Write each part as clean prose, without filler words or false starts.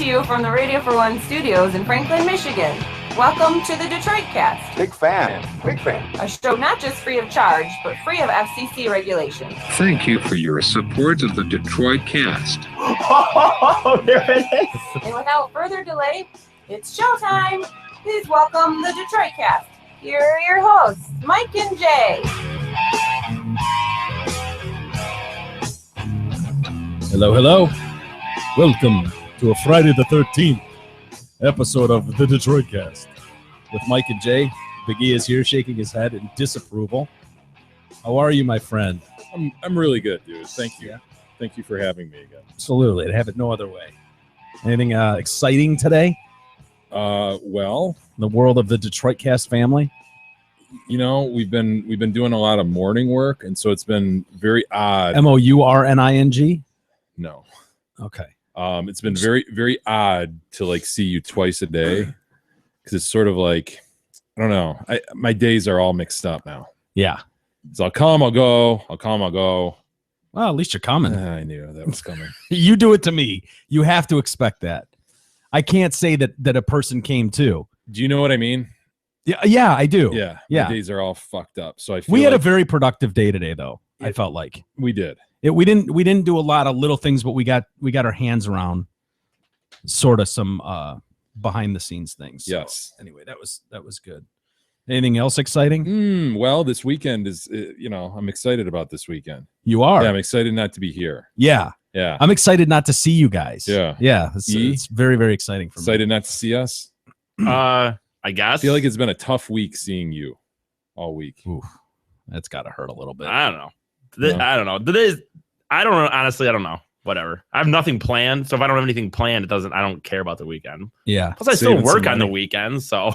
to you from the Radio for One studios in Franklin, Michigan. Welcome to the Detroit Cast. Big fan. A show not just free of charge, but free of FCC regulations. Thank you for your support of the Detroit Cast. Oh, there it is. And without further delay, it's showtime. Please welcome the Detroit Cast. Here are your hosts, Mike and Jay. Hello, hello. Welcome to a Friday the 13th episode of the Detroit Cast with Mike and Jay. Big E is here shaking his head in disapproval. How are you, my friend? I'm really good, dude. Thank you. Yeah. Thank you for having me again. Absolutely. I'd have it no other way. Anything exciting today? Well, In the world of the Detroit Cast family? you know, we've been doing a lot of morning work, and so it's been very odd. Mourning? No. Okay. It's been very, very odd to like see you twice a day because it's sort of like, I don't know. My days are all mixed up now. Yeah. So I'll come, I'll go. I'll come, I'll go. Well, at least you're coming. I knew that was coming. You do it to me. You have to expect that. I can't say that a person came too. Do you know what I mean? Yeah, I do. Yeah. Yeah. My days are all fucked up. So I feel We had like a very productive day today, though. I felt like we did. we didn't do a lot of little things, but we got our hands around sort of some behind the scenes things. So, Yes. anyway, that was good. Anything else exciting? Well, this weekend is, I'm excited about this weekend. You are. Yeah, I'm excited not to be here. Yeah. Yeah. I'm excited not to see you guys. Yeah. Yeah. It's very, very exciting for me. Excited not to see us. I guess. I feel like it's been a tough week seeing you all week. Oof, that's got to hurt a little bit. I don't know. No. I don't know. I don't know. Honestly, I don't know. Whatever. I have nothing planned. So if I don't have anything planned, I don't care about the weekend. Yeah. Plus, I still Saving some work on the money. weekend. So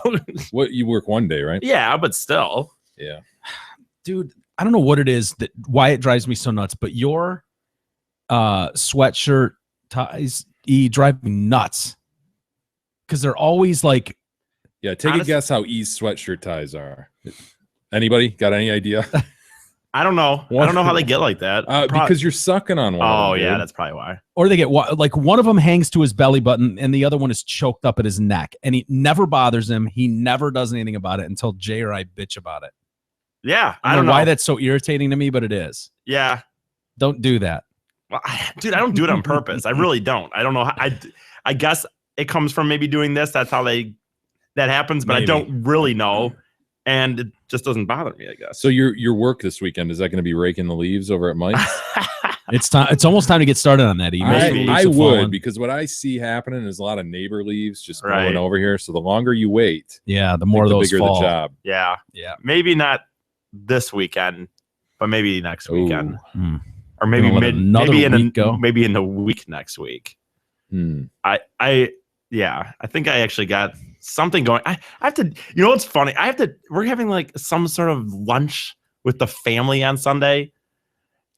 What, you work one day, right? yeah, but still. Yeah. Dude, I don't know what it is why it drives me so nuts, but your sweatshirt ties drive me nuts because they're always like, Yeah. Take a guess how E's sweatshirt ties are. Anybody got any idea? I don't know. I don't know how they get like that. Because you're sucking on one. Oh, of them, yeah, dude. that's probably why. or they get like one of them hangs to his belly button and the other one is choked up at his neck, and he never bothers him. He never does anything about it until Jay or I bitch about it. Yeah. I don't know why that's so irritating to me, but it is. Yeah. Don't do that. Well, dude, I don't do it on purpose. I really don't. I don't know. I guess it comes from maybe doing this. That's how that happens, but Maybe. I don't really know. And it just doesn't bother me, I guess. So your work this weekend, is that going to be raking the leaves over at Mike's? It's time. It's almost time to get started on that. I would, because what I see happening is a lot of neighbor leaves just Right. blowing over here. So the longer you wait, Yeah, the I more think of those the bigger fall. the job. Yeah. Yeah. Maybe not this weekend, but maybe next weekend. Hmm. Or maybe Gonna let another week go. maybe in the week next week. Hmm. I think I actually got something going. I have to, you know what's funny? We're having like some sort of lunch with the family on Sunday.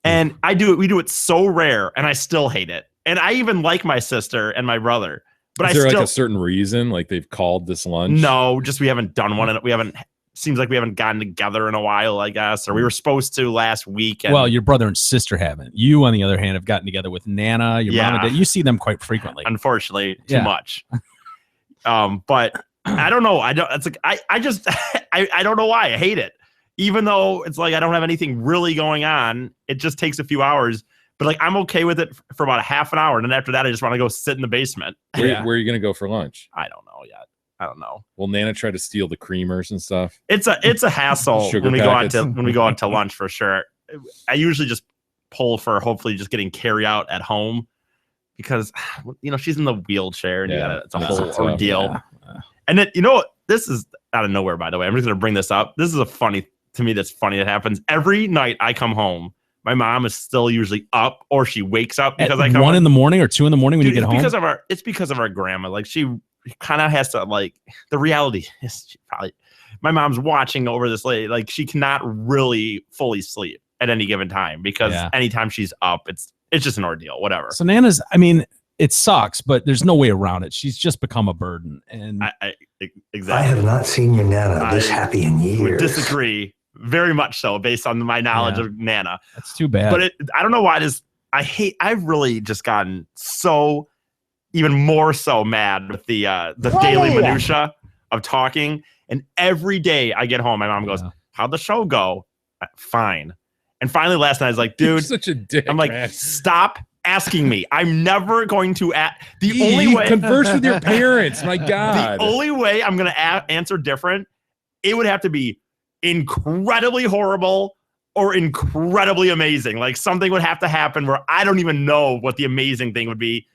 And we do it so rare and I still hate it. And I even like my sister and my brother, but Is there like a certain reason, like they've called this lunch? no, just we haven't done one and seems like we haven't gotten together in a while, I guess, or we were supposed to last week. And Well, your brother and sister haven't. You, on the other hand, have gotten together with Nana, your mom and Yeah. dad. You see them quite frequently. unfortunately too Yeah. much. But I don't know. It's like I just I don't know why I hate it. Even though it's like I don't have anything really going on, it just takes a few hours. But like I'm okay with it for about a half an hour, and then after that, I just want to go sit in the basement. Yeah. Where are you going to go for lunch? I don't know yet. I don't know. Will Nana try to steal the creamers and stuff? It's a hassle Sugar when we packets. go out to lunch for sure. I usually just pull for hopefully just getting carry out at home because she's in the wheelchair and Yeah, it's a that's whole tough. ordeal. Yeah. And then this is out of nowhere, by the way. I'm just gonna bring this up. This is that's funny that happens every night. I come home, my mom is still usually up, or she wakes up because At I come 1 in the morning or 2 in the morning when Dude, you get home. it's because of our grandma. Like she kind of has to the reality is my mom's watching over this lady. Like she cannot really fully sleep at any given time because anytime she's up, it's just an ordeal. Whatever. So Nana's, it sucks, but there's no way around it. She's just become a burden. And I exactly. I have not seen your Nana this happy in would years. disagree very much so based on my knowledge of Nana. that's too bad. But I don't know why I've really just gotten so even more so mad with the daily minutia of talking. And every day I get home, my mom goes, "How'd the show go?" Fine. And finally last night I was like, You're dude, such a dick. I'm like, man. stop asking me. I'm never going to the only You way converse with your parents. My God. the only way I'm going to answer different, it would have to be incredibly horrible or incredibly amazing. Like something would have to happen where I don't even know what the amazing thing would be.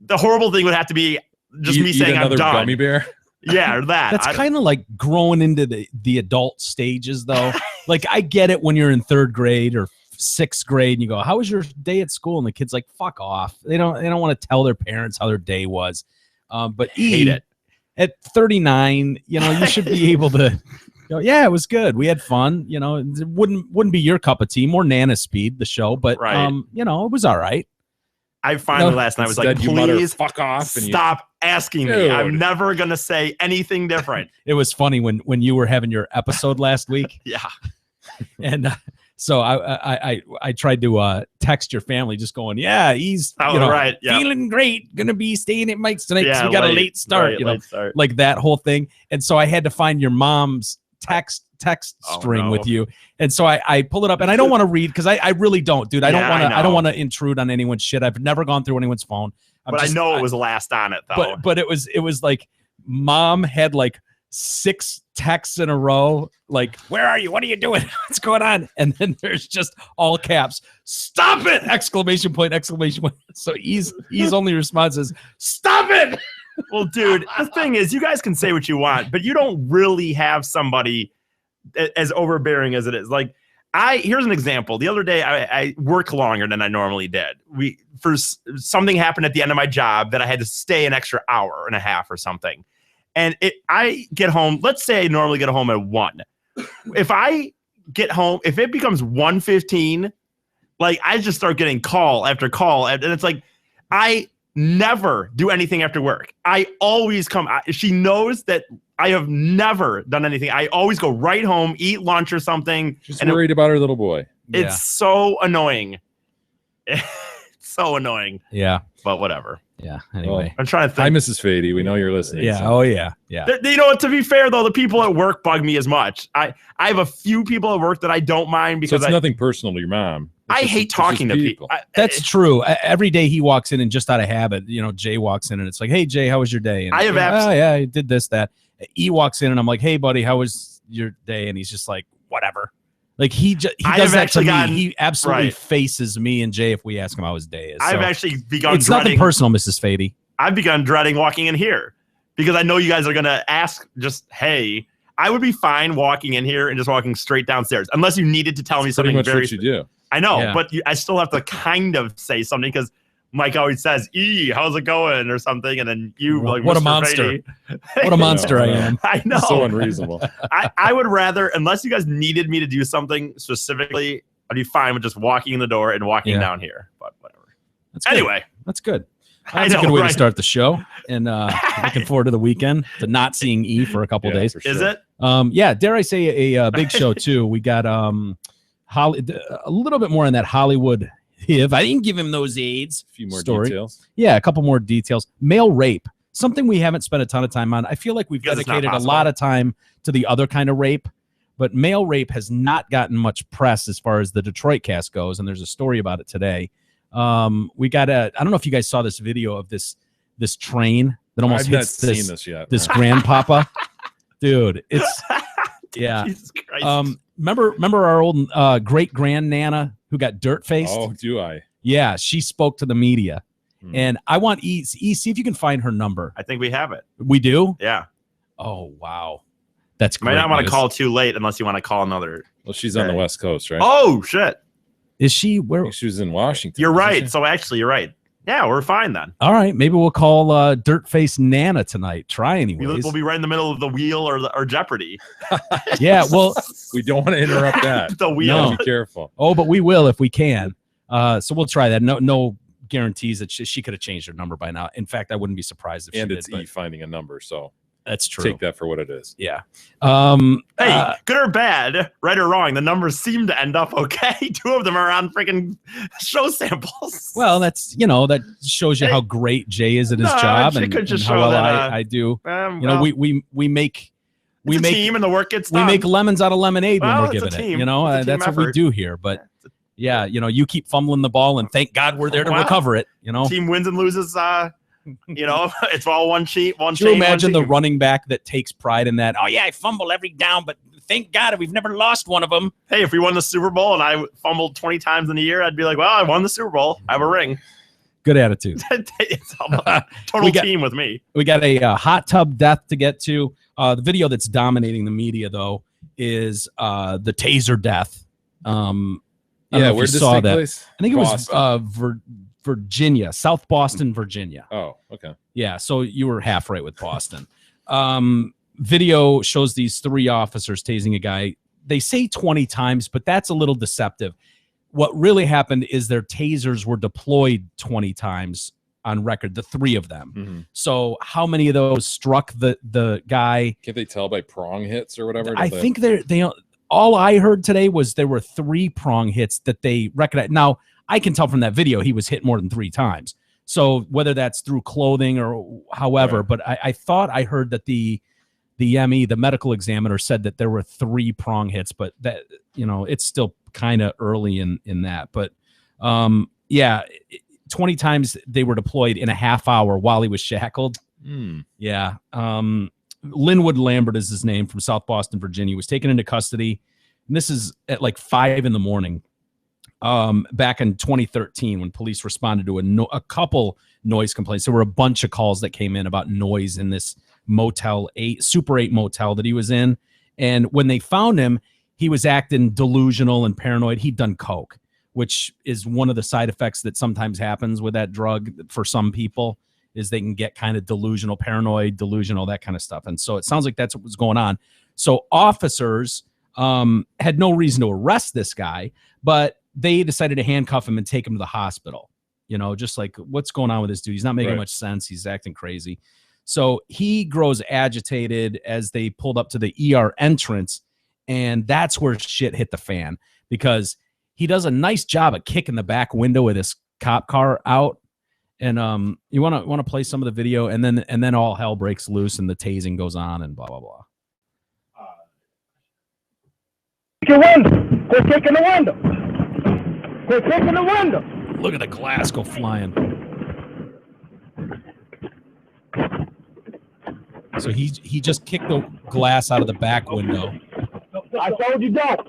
The horrible thing would have to be just me saying I'm another done. gummy bear. Yeah, or that. That's kind of like growing into the adult stages, though. Like, I get it when you're in 3rd grade or 6th grade and you go, "How was your day at school?" And the kid's like, "Fuck off." They don't want to tell their parents how their day was. But hate it. At 39, you should be able to go, "Yeah, it was good. We had fun." It wouldn't be your cup of tea, more Nana Speed, the show, but Right. it was all right. I finally last night was like, Instead, you mutter, please fuck off. And stop asking me. Dude. I'm never going to say anything different. It was funny when you were having your episode last week. Yeah. And so I tried to text your family, just going, "Yeah, he's right. Yeah. feeling great, gonna be staying at Mike's tonight because Yeah, we got a late start, right, late start. like that whole thing." And so I had to find your mom's text Oh, string no. with you, and so I pull it up, and I don't want to read because I really don't, dude. I Yeah, don't I know. want to intrude on anyone's shit. I've never gone through anyone's phone. But I know it was last on it though. But it was like mom had like 6 texts in a row, like, "Where are you? What are you doing? What's going on?" And then there's just all caps, "Stop it!" Exclamation point, exclamation point. So he's only response is, "Stop it!" Well, dude, the thing is, you guys can say what you want, but you don't really have somebody as overbearing as it is. Like, here's an example. The other day, I worked longer than I normally did. Something happened at the end of my job that I had to stay an extra hour and a half or something. And I get home. Let's say I normally get home at 1. If I get home, if it becomes 1:15, like I just start getting call after call, and it's like I never do anything after work. I always come. She knows that I have never done anything. I always go right home, eat lunch or something. She's and worried about her little boy. It's so annoying. It's so annoying. Yeah. But whatever. Yeah. Anyway. I'm trying to Hi, think. Mrs. Fady. We know you're listening. Yeah. so- Oh yeah. Yeah. You know what? To be fair, though, the people at work bug me as much. I have a few people at work that I don't mind So because it's nothing personal to your mom. It's I just- hate it's just talking to people. That's true. Every day he walks in, and just out of habit, Jay walks in and it's like, "Hey Jay, how was your day?" And I have "Oh yeah, I did this, that." E walks in and I'm like, "Hey buddy, how was your day?" And he's just like, "Whatever." Like he does I that have to actually me. gotten- He absolutely right. faces me and Jay if we ask him how his day is. I've So actually begun it's nothing dreading. personal, Mrs. Fady. I've begun dreading walking in here because I know you guys are gonna ask. Just hey, I would be fine walking in here and just walking straight downstairs unless you needed to tell me That's pretty something much very. what you do. I know, Yeah. but I still have to kind of say something because Mike always says, how's it going?" or something, and then you What- like, what a "Mr. monster. Fady." What a monster I I know. am. I know. So unreasonable. I would rather, unless you guys needed me to do something specifically, I'd be fine with just walking in the door and walking Yeah. down here. But whatever. That's good. Anyway, That's good. I That's know, a good way right? to start the show. And looking forward to the weekend, to not seeing E for a couple Yeah, days. for Is sure. it? Yeah, dare I say a big show too. We got a little bit more on that Hollywood HIV. I didn't give him those AIDS. A few more story. details. Yeah, a couple more details. Male rape, something we haven't spent a ton of time on. I feel like we've Because it's not dedicated a possible. lot of time to the other kind of rape, but male rape has not gotten much press as far as the Detroit cast goes, and there's a story about it today. We got I don't know if you guys saw this video of this train that almost I've not hits seen this yet. this grandpapa. Dude, it's yeah. Jesus Christ. Remember our old great grand nana who got dirt faced? Oh, do I? Yeah, she spoke to the media. Hmm. And I want E, see if you can find her number. I think we have it. We do? Yeah. Oh, wow. That's You might great not want to news. call too late unless you want to call another. Well, she's on the Okay. West Coast, right? Oh, shit. Is she I where? think she was in Washington. You're wasn't right. she? So actually, you're right. Yeah, we're fine then. All right, maybe we'll call dirt face Nana tonight. Try anyways. We'll be right in the middle of the wheel or Jeopardy. Yeah, well, We don't want to interrupt that. The wheel. No. Be careful. oh, but we will if we can. So we'll try that. No guarantees that she could have changed her number by now. In fact, I wouldn't be surprised if And she it's did. E finding a number, so That's true. take that for what it is. Yeah. Hey, good or bad, right or wrong, the numbers seem to end up okay. 2 of them are on freaking show samples. Well, that's that shows you how great Jay is at his job, and could just how show well that, I do. well, We make it's a team and the work gets done. we make lemons out of lemonade when Well, we're it's a giving team. it. It's a team That's what we effort. do here. But yeah, you keep fumbling the ball, and thank God we're there to Wow. recover it. Team wins and loses. It's all one sheet, one. Could you chain, imagine one the running back that takes pride in that? Oh yeah, I fumble every down, but thank God we've never lost one of them. Hey, if we won the Super Bowl and I fumbled 20 times in a year, I'd be like, well, I won the Super Bowl. I have a ring. Good attitude. It's all about total team with me. We got a hot tub death to get to. The video that's dominating the media, though, is the taser death. I don't know if where you did this saw take that. place? I think it Boston. was Virginia, South Boston, Virginia. Oh, okay. Yeah, so you were half right with Boston. Video shows these 3 officers tasing a guy. They say 20 times, but that's a little deceptive. What really happened is their tasers were deployed 20 times on record, the 3 of them. Mm-hmm. So how many of those struck the guy? Can't they tell by prong hits or whatever? I think they all I heard today was there were 3 prong hits that they recognized. Now, I can tell from that video he was hit more than 3 times. So whether that's through clothing or however, Right. but I thought I heard that the ME, the medical examiner, said that there were 3 prong hits, but that it's still kind of early in that. But 20 times they were deployed in a half hour while he was shackled. Yeah. Linwood Lambert is his name, from South Boston, Virginia. He was taken into custody. And this is at like 5 a.m. Back in 2013, when police responded to a couple noise complaints. There were a bunch of calls that came in about noise in this Motel 8, Super 8 motel that he was in. And when they found him, he was acting delusional and paranoid. He'd done coke, which is one of the side effects that sometimes happens with that drug for some people, is they can get kind of delusional, paranoid, delusional, that kind of stuff. And so it sounds like that's what was going on. So officers had no reason to arrest this guy, but they decided to handcuff him and take him to the hospital. Just like, what's going on with this dude? He's not making much sense. He's acting crazy. So he grows agitated as they pulled up to the ER entrance, and that's where shit hit the fan, because he does a nice job of kicking the back window of this cop car out. And you want to play some of the video, and then all hell breaks loose and the tasing goes on and blah blah blah. Your window. Quit kicking the window. Quit kicking the window. Look at the glass go flying. So he just kicked the glass out of the back window. I told you don't.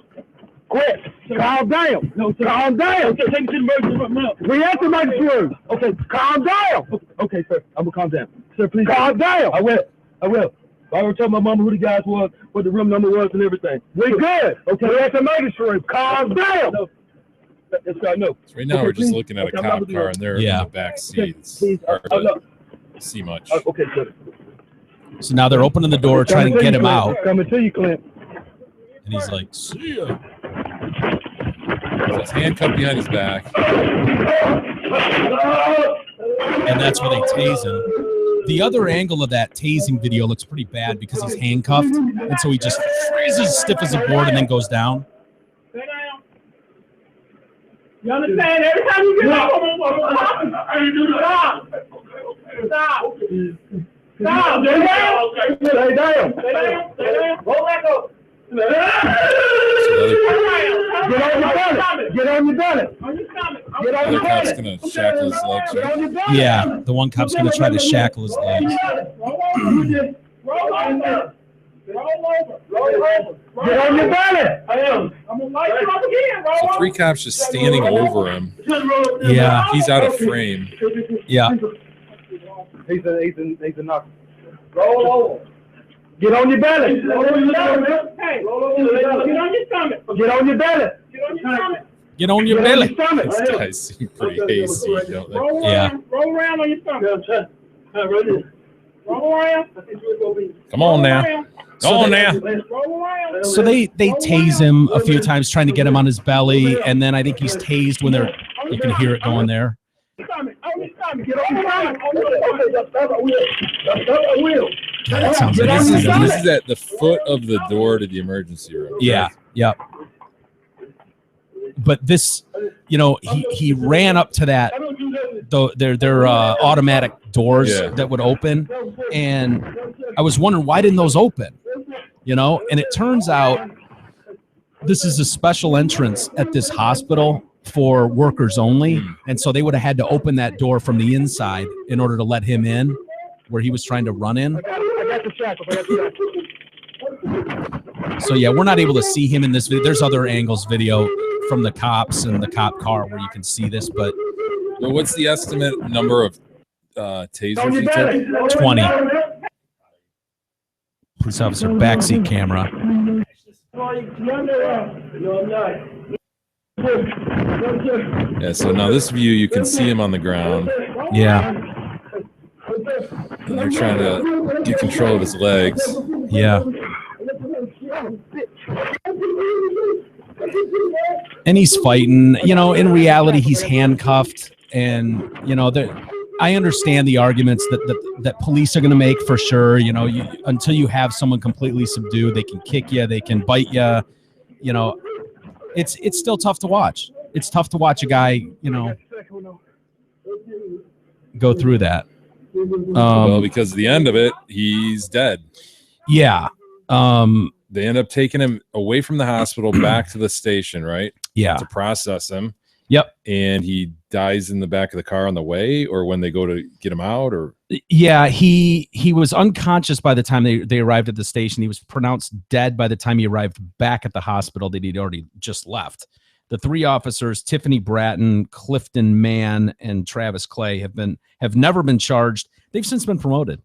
Quit. Calm down. No, sir. Calm down. Okay, take it to the emergency room now. We have to make sure. Okay, calm down. Okay, sir. I'm gonna calm down. Sir, please. Calm down. I will. I already told my mama who the guys was, what the room number was, and everything. We good. Okay. We have to make sure. Calm down. No. Yes, I know. So right now we're just looking at a cop car, and they're in the back seat. It's hard to see much. Okay, sir. So now they're opening the door, trying to get him out. Coming to you, Clint. And he's like, see ya. So it's handcuffed behind his back. And that's where they tase him. The other angle of that tasing video looks pretty bad because he's handcuffed. And so he just freezes stiff as a board and then goes down. You understand? Every time you get up, you do the stop. Stop. Stop. Stay down. Stay down. Stay down. Stay down. Roll back up. Get on your belly. Get on your belly. Get on The your cop's belly. gonna shackle his legs. Get on Right? your belly. Yeah, the one cop's going to try to shackle his legs. Roll over. Roll over. Roll over. Get on your belly. I am. I'm gonna light you up again. So 3 cops just standing over him. Yeah. He's out of frame. Yeah. He's a knock. Roll over. Get on your belly. Roll on your belly. Hey, roll over. Get on your stomach. Get on your belly. Get on your stomach. Get on your belly. These guys seem pretty hazy, don't they? Yeah. Roll around on your stomach. Roll around. Come on now. Come on now. Roll around. So they tase him a few times, trying to get him on his belly, and then I think he's tased when you can hear it going there. Stomach. On your stomach. Get on your stomach. That's a wheel. That sounds This is, interesting. this is at the foot of the door to the emergency room. Yeah, yep. But this, you know, he ran up to that. They're automatic doors Yeah. that would open, and I was wondering why didn't those open? You know, and it turns out this is a special entrance at this hospital for workers only, and so they would have had to open that door from the inside in order to let him in, where he was trying to run in. I got the shackles. So yeah, we're not able to see him in this video. There's other angles video from the cops and the cop car where you can see this, but Well, what's the estimate number of tasers he took? 20. Police officer backseat camera. Yeah, so now this view, you can see him on the ground. Yeah, And they're trying to get control of his legs. yeah. And he's fighting. You know, in reality, he's handcuffed. And, you know, I understand the arguments that police are going to make for sure. You know, until you have someone completely subdued, they can kick you, they can bite you. You know, it's still tough to watch. It's tough to watch a guy, you know, go through that. Well, because at the end of it, he's dead. Yeah. They end up taking him away from the hospital back to the station, right? Yeah. To process him. Yep. And he dies in the back of the car on the way, or when they go to get him out, or Yeah, he was unconscious by the time they arrived at the station. He was pronounced dead by the time he arrived back at the hospital that he'd already just left. The three officers, Tiffany Bratton, Clifton Mann, and Travis Clay, have never been charged. They've since been promoted.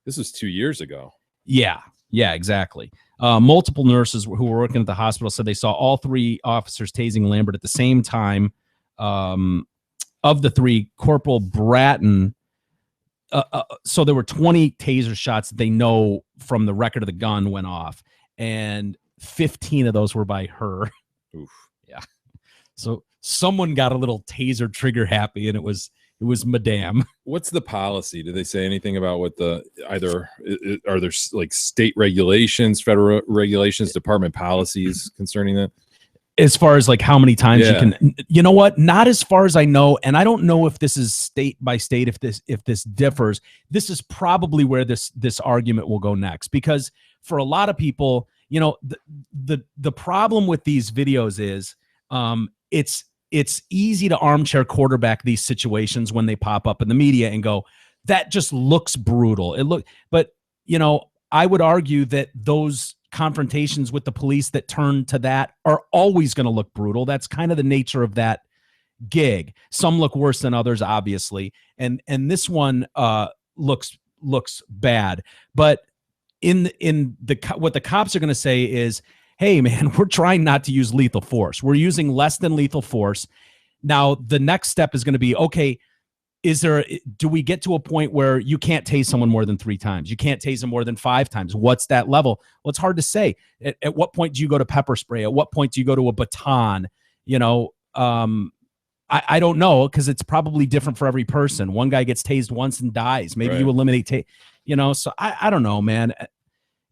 this was 2 years ago. Yeah, exactly. Multiple nurses who were working at the hospital said they saw all three officers tasing Lambert at the same time. Of the three, Corporal Bratton, so there were 20 taser shots that they know from the record of the gun went off, and 15 of those were by her. Oof. Yeah. So someone got a little taser trigger happy, and it was Madame. What's the policy? Do they say anything about what are there like state regulations, federal regulations, department policies concerning that? As far as like how many times Yeah. you can, you know what? Not as far as I know, and I don't know if this is state by state, if this differs. This is probably where this argument will go next, because for a lot of people, you know, the problem with these videos is it's easy to armchair quarterback these situations when they pop up in the media and go, that just looks brutal. But you know, I would argue that those confrontations with the police that turn to that are always going to look brutal. That's kind of the nature of that gig. Some look worse than others, obviously, and this one looks bad. But what the cops are going to say is, hey man, we're trying not to use lethal force. We're using less than lethal force. Now the next step is going to be, okay, do we get to a point where you can't tase someone more than 3 times? You can't tase them more than 5 times. What's that level? Well, it's hard to say. At what point do you go to pepper spray? At what point do you go to a baton? You know, I don't know, because it's probably different for every person. One guy gets tased once and dies. Maybe Right. you eliminate, you know, so I don't know, man.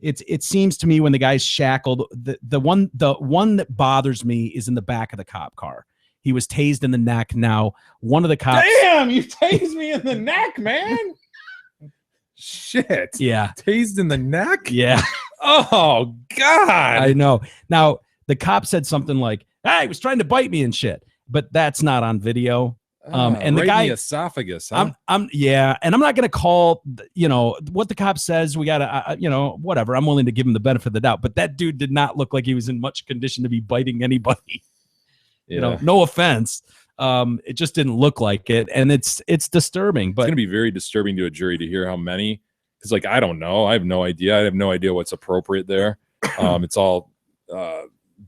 It seems to me when the guy's shackled, the one that bothers me is in the back of the cop car. He was tased in the neck. Now, one of the cops. Damn, you tased me in the neck, man. Shit. Yeah. Tased in the neck? Yeah. Oh, God. I know. Now, the cop said something like, hey, he was trying to bite me and shit. But that's not on video. And the right guy, in the esophagus, huh? yeah, and I'm not going to call, you know, what the cop says. We got to, you know, whatever. I'm willing to give him the benefit of the doubt. But that dude did not look like he was in much condition to be biting anybody. You know, no offense. It just didn't look like it. And it's disturbing. But It's going to be very disturbing to a jury to hear how many. Because, like, I don't know. I have no idea. I have no idea what's appropriate there. It's all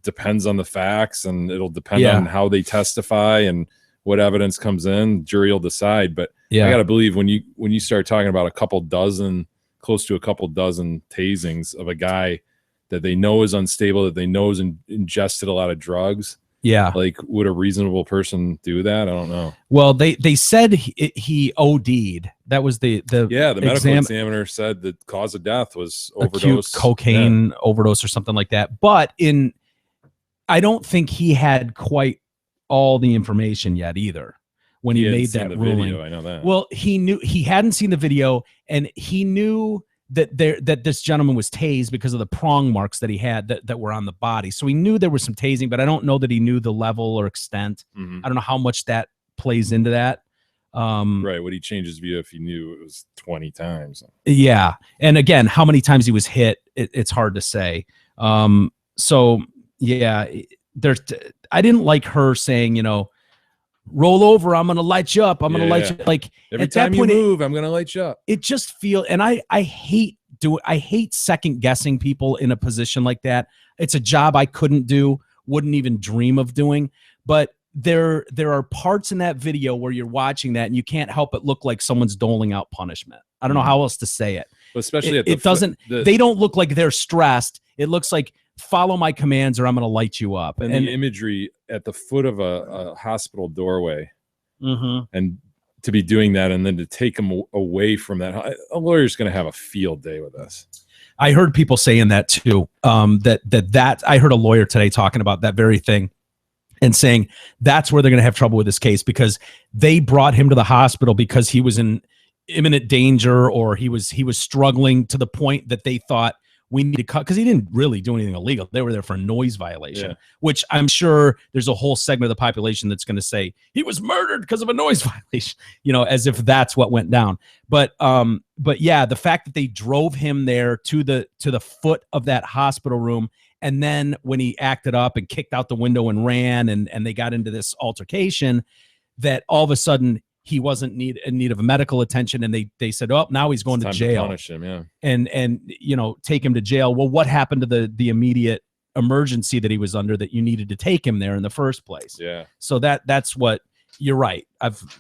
depends on the facts, and it'll depend on how they testify and what evidence comes in. Jury will decide. But I got to believe when you start talking about close to a couple dozen tasings of a guy that they know is unstable, that they know is ingested a lot of drugs. Yeah. Like, would a reasonable person do that? I don't know. Well, they said he OD'd. That was the medical examiner said the cause of death was overdose, acute cocaine overdose or something like that. But I don't think he had quite all the information yet either when he made that ruling. Video, I know that. Well, he hadn't seen the video, and he knew that this gentleman was tased because of the prong marks that he had that were on the body. So he knew there was some tasing, but I don't know that he knew the level or extent. Mm-hmm. I don't know how much that plays into that. Right. Would he change his view if he knew it was 20 times? Yeah. And again, how many times he was hit, it's hard to say. So yeah, I didn't like her saying, roll over, I'm gonna light you up. I'm gonna light you like every time you move, I'm gonna light you up. It just feels, and I hate second guessing people in a position like that. It's a job I couldn't do, wouldn't even dream of doing. But there are parts in that video where you're watching that and you can't help but look like someone's doling out punishment. I don't know how else to say it. But especially they don't look like they're stressed. It looks like follow my commands or I'm going to light you up. And the imagery at the foot of a hospital doorway, and to be doing that, and then to take them away from that, a lawyer's going to have a field day with us. I heard people saying that too. That I heard a lawyer today talking about that very thing and saying that's where they're going to have trouble with this case, because they brought him to the hospital because he was in imminent danger, or he was struggling to the point that they thought we need to cut, because he didn't really do anything illegal. They were there for a noise violation, which I'm sure there's a whole segment of the population that's going to say he was murdered because of a noise violation, as if that's what went down. But yeah, the fact that they drove him there to the foot of that hospital room, and then when he acted up and kicked out the window and ran, and they got into this altercation, that all of a sudden he wasn't in need of medical attention, and they said, oh, now he's going to jail. To punish him, yeah. And take him to jail. Well, what happened to the immediate emergency that he was under that you needed to take him there in the first place? Yeah. So that's what you're right.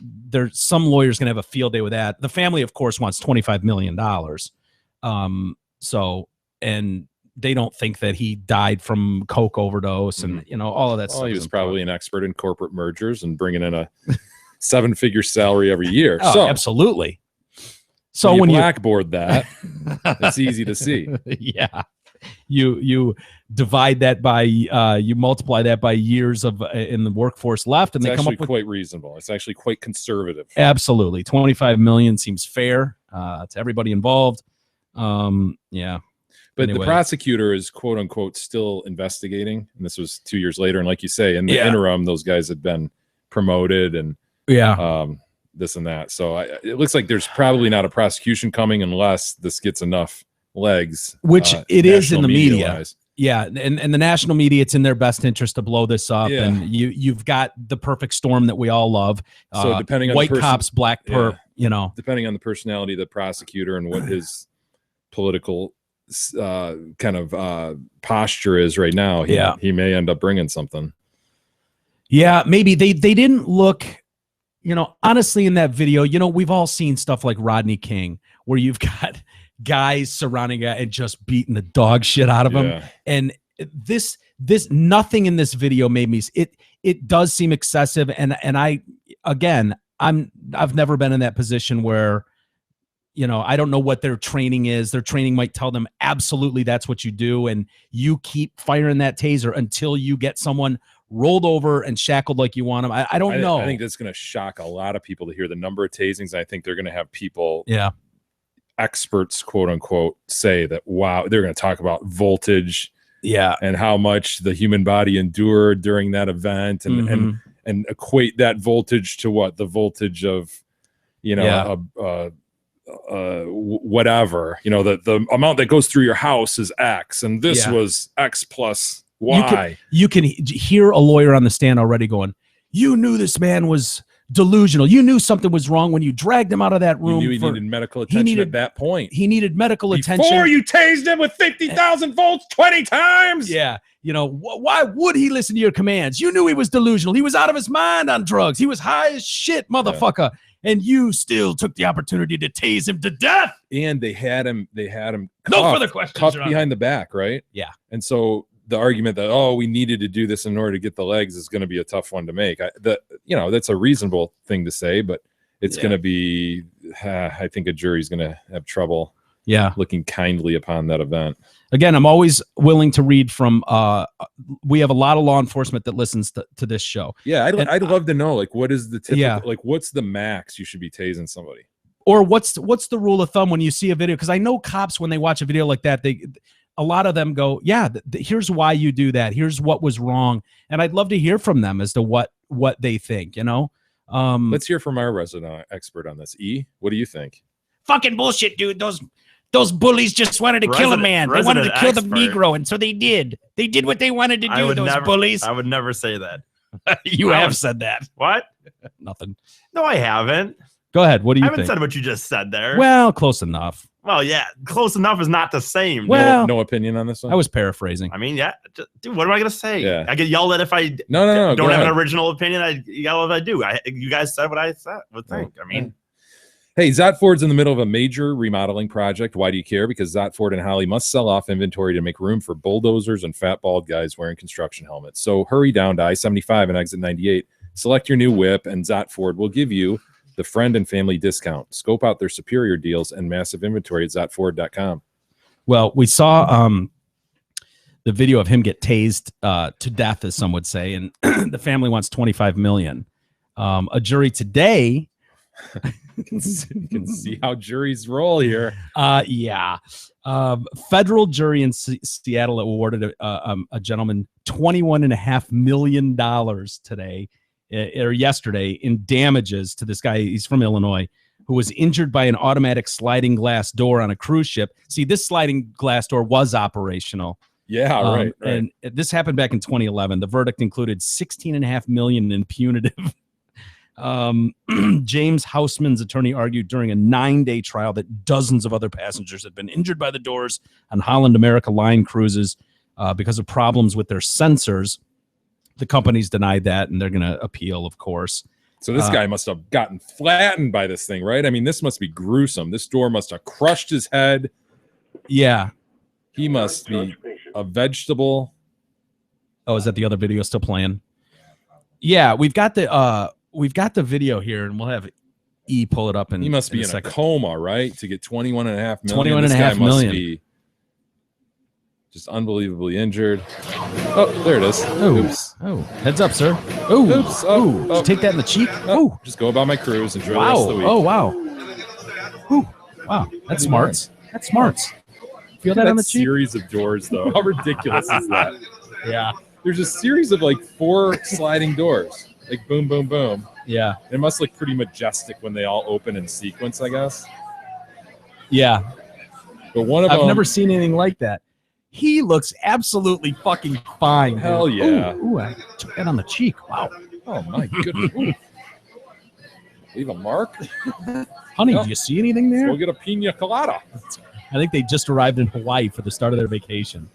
There's some lawyers gonna have a field day with that. The family, of course, wants $25 million. And they don't think that he died from coke overdose and all of that stuff. He was probably an expert in corporate mergers and bringing in a 7-figure salary every year. Oh, so absolutely. So when you blackboard that, it's easy to see. Yeah. You divide that by you multiply that by years of in the workforce left, and they come up with quite reasonable. It's actually quite conservative. Absolutely. 25 million seems fair to everybody involved. Yeah. But anyway, the prosecutor is quote unquote still investigating, and this was 2 years later. And like you say, in the interim, those guys had been promoted and this and that. So it looks like there's probably not a prosecution coming unless this gets enough legs, which it is in the media. Yeah, and the national media, it's in their best interest to blow this up, and you've got the perfect storm that we all love. So depending on white cops, black perp, depending on the personality of the prosecutor and what his political kind of posture is right now, he may end up bringing something. Yeah, maybe they didn't look. Honestly, in that video, we've all seen stuff like Rodney King, where you've got guys surrounding it and just beating the dog shit out of him. And this nothing in this video made me. It does seem excessive, and I've never been in that position where, I don't know what their training is. Their training might tell them absolutely that's what you do, and you keep firing that taser until you get someone rolled over and shackled like you want them. I don't know. I think that's going to shock a lot of people to hear the number of tasings. I think they're going to have people, experts, quote unquote, say that, wow, they're going to talk about voltage, and how much the human body endured during that event, and equate that voltage to what the voltage of, whatever, the amount that goes through your house is X, and this was X plus Y. You can hear a lawyer on the stand already going, you knew this man was delusional. You knew something was wrong when you dragged him out of that room. You knew he needed medical attention at that point. He needed medical attention. Before you tased him with 50,000 volts 20 times. Yeah. Why would he listen to your commands? You knew he was delusional. He was out of his mind on drugs. He was high as shit, motherfucker. Yeah. And you still took the opportunity to tase him to death. And they had him no further questions. Cuffed behind the back, right? Yeah. And so the argument that we needed to do this in order to get the legs is going to be a tough one to make. That's a reasonable thing to say, but it's going to be. I think a jury's going to have trouble. Yeah, looking kindly upon that event. Again, I'm always willing to read from. We have a lot of law enforcement that listens to this show. Yeah, I'd love to know, like, what is the typical, Yeah. like, what's the max you should be tasing somebody? Or what's the rule of thumb when you see a video? Because I know cops, when they watch a video like that, a lot of them go, yeah, here's why you do that. Here's what was wrong. And I'd love to hear from them as to what they think, you know? Let's hear from our resident expert on this. E, what do you think? Fucking bullshit, dude. Those bullies just wanted to kill a man. They wanted to kill the Negro, and so they did. They did what they wanted to do, bullies. I would never say that. You have said that. What? Nothing. No, I haven't. Go ahead. What do you I haven't think? said what you just said there. Well, close enough. Well, yeah, close enough is not the same. Well, no opinion on this one? I was paraphrasing. I mean, yeah, dude, what am I gonna say? Yeah. I get yelled at if I no, don't have an original opinion. I yell if I do. You guys said what I would think. I mean, hey, Zott Ford's in the middle of a major remodeling project. Why do you care? Because Zott Ford and Holly must sell off inventory to make room for bulldozers and fat bald guys wearing construction helmets. So hurry down to I-75 and exit 98. Select your new whip, and Zott Ford will give you the friend and family discount. Scope out their superior deals and massive inventory at ZottFord.com. Well, we saw the video of him get tased to death, as some would say, and the family wants $25 million. A jury today. You can see how juries roll here. Yeah. Federal jury in Seattle awarded a gentleman $21.5 million today. Or yesterday in damages to this guy. He's from Illinois, who was injured by an automatic sliding glass door on a cruise ship. See, this sliding glass door was operational. Yeah, right. And this happened back in 2011. The verdict included $16.5 million in punitive. James Hausman's attorney argued during a 9-day trial that dozens of other passengers had been injured by the doors on Holland America Line cruises because of problems with their sensors. The company's denied that, and they're going to appeal, of course. So this guy must have gotten flattened by this thing, right? I mean, this must be gruesome. This door must have crushed his head. Yeah. He must be a vegetable. Oh, is that the other video still playing? Yeah, we've got the video here, and we'll have E pull it up. He must be in a coma, right? To get $21.5 million. $21.5 million. Must be just unbelievably injured. Oh, there it is. Oh, oops. Oh, heads up, sir. Oh, oops. Oh, Did you take that in the cheek? Oh, just go about my cruise. Enjoy the wow. rest of the week. Oh, wow. Ooh, wow. That's smart. That's smart. Feel that on the cheek? Series of doors, though. How ridiculous is that? Yeah. There's a series of like 4 sliding doors. Like boom, boom, boom. Yeah. It must look pretty majestic when they all open in sequence, I guess. Yeah. But one of I've them, never seen anything like that. He looks absolutely fucking fine. Hell dude. yeah. Ooh, I took that on the cheek. Wow. Oh my goodness. Ooh. Leave a mark. Honey, Yeah. do you see anything there? Go get a pina colada. I think they just arrived in Hawaii for the start of their vacation.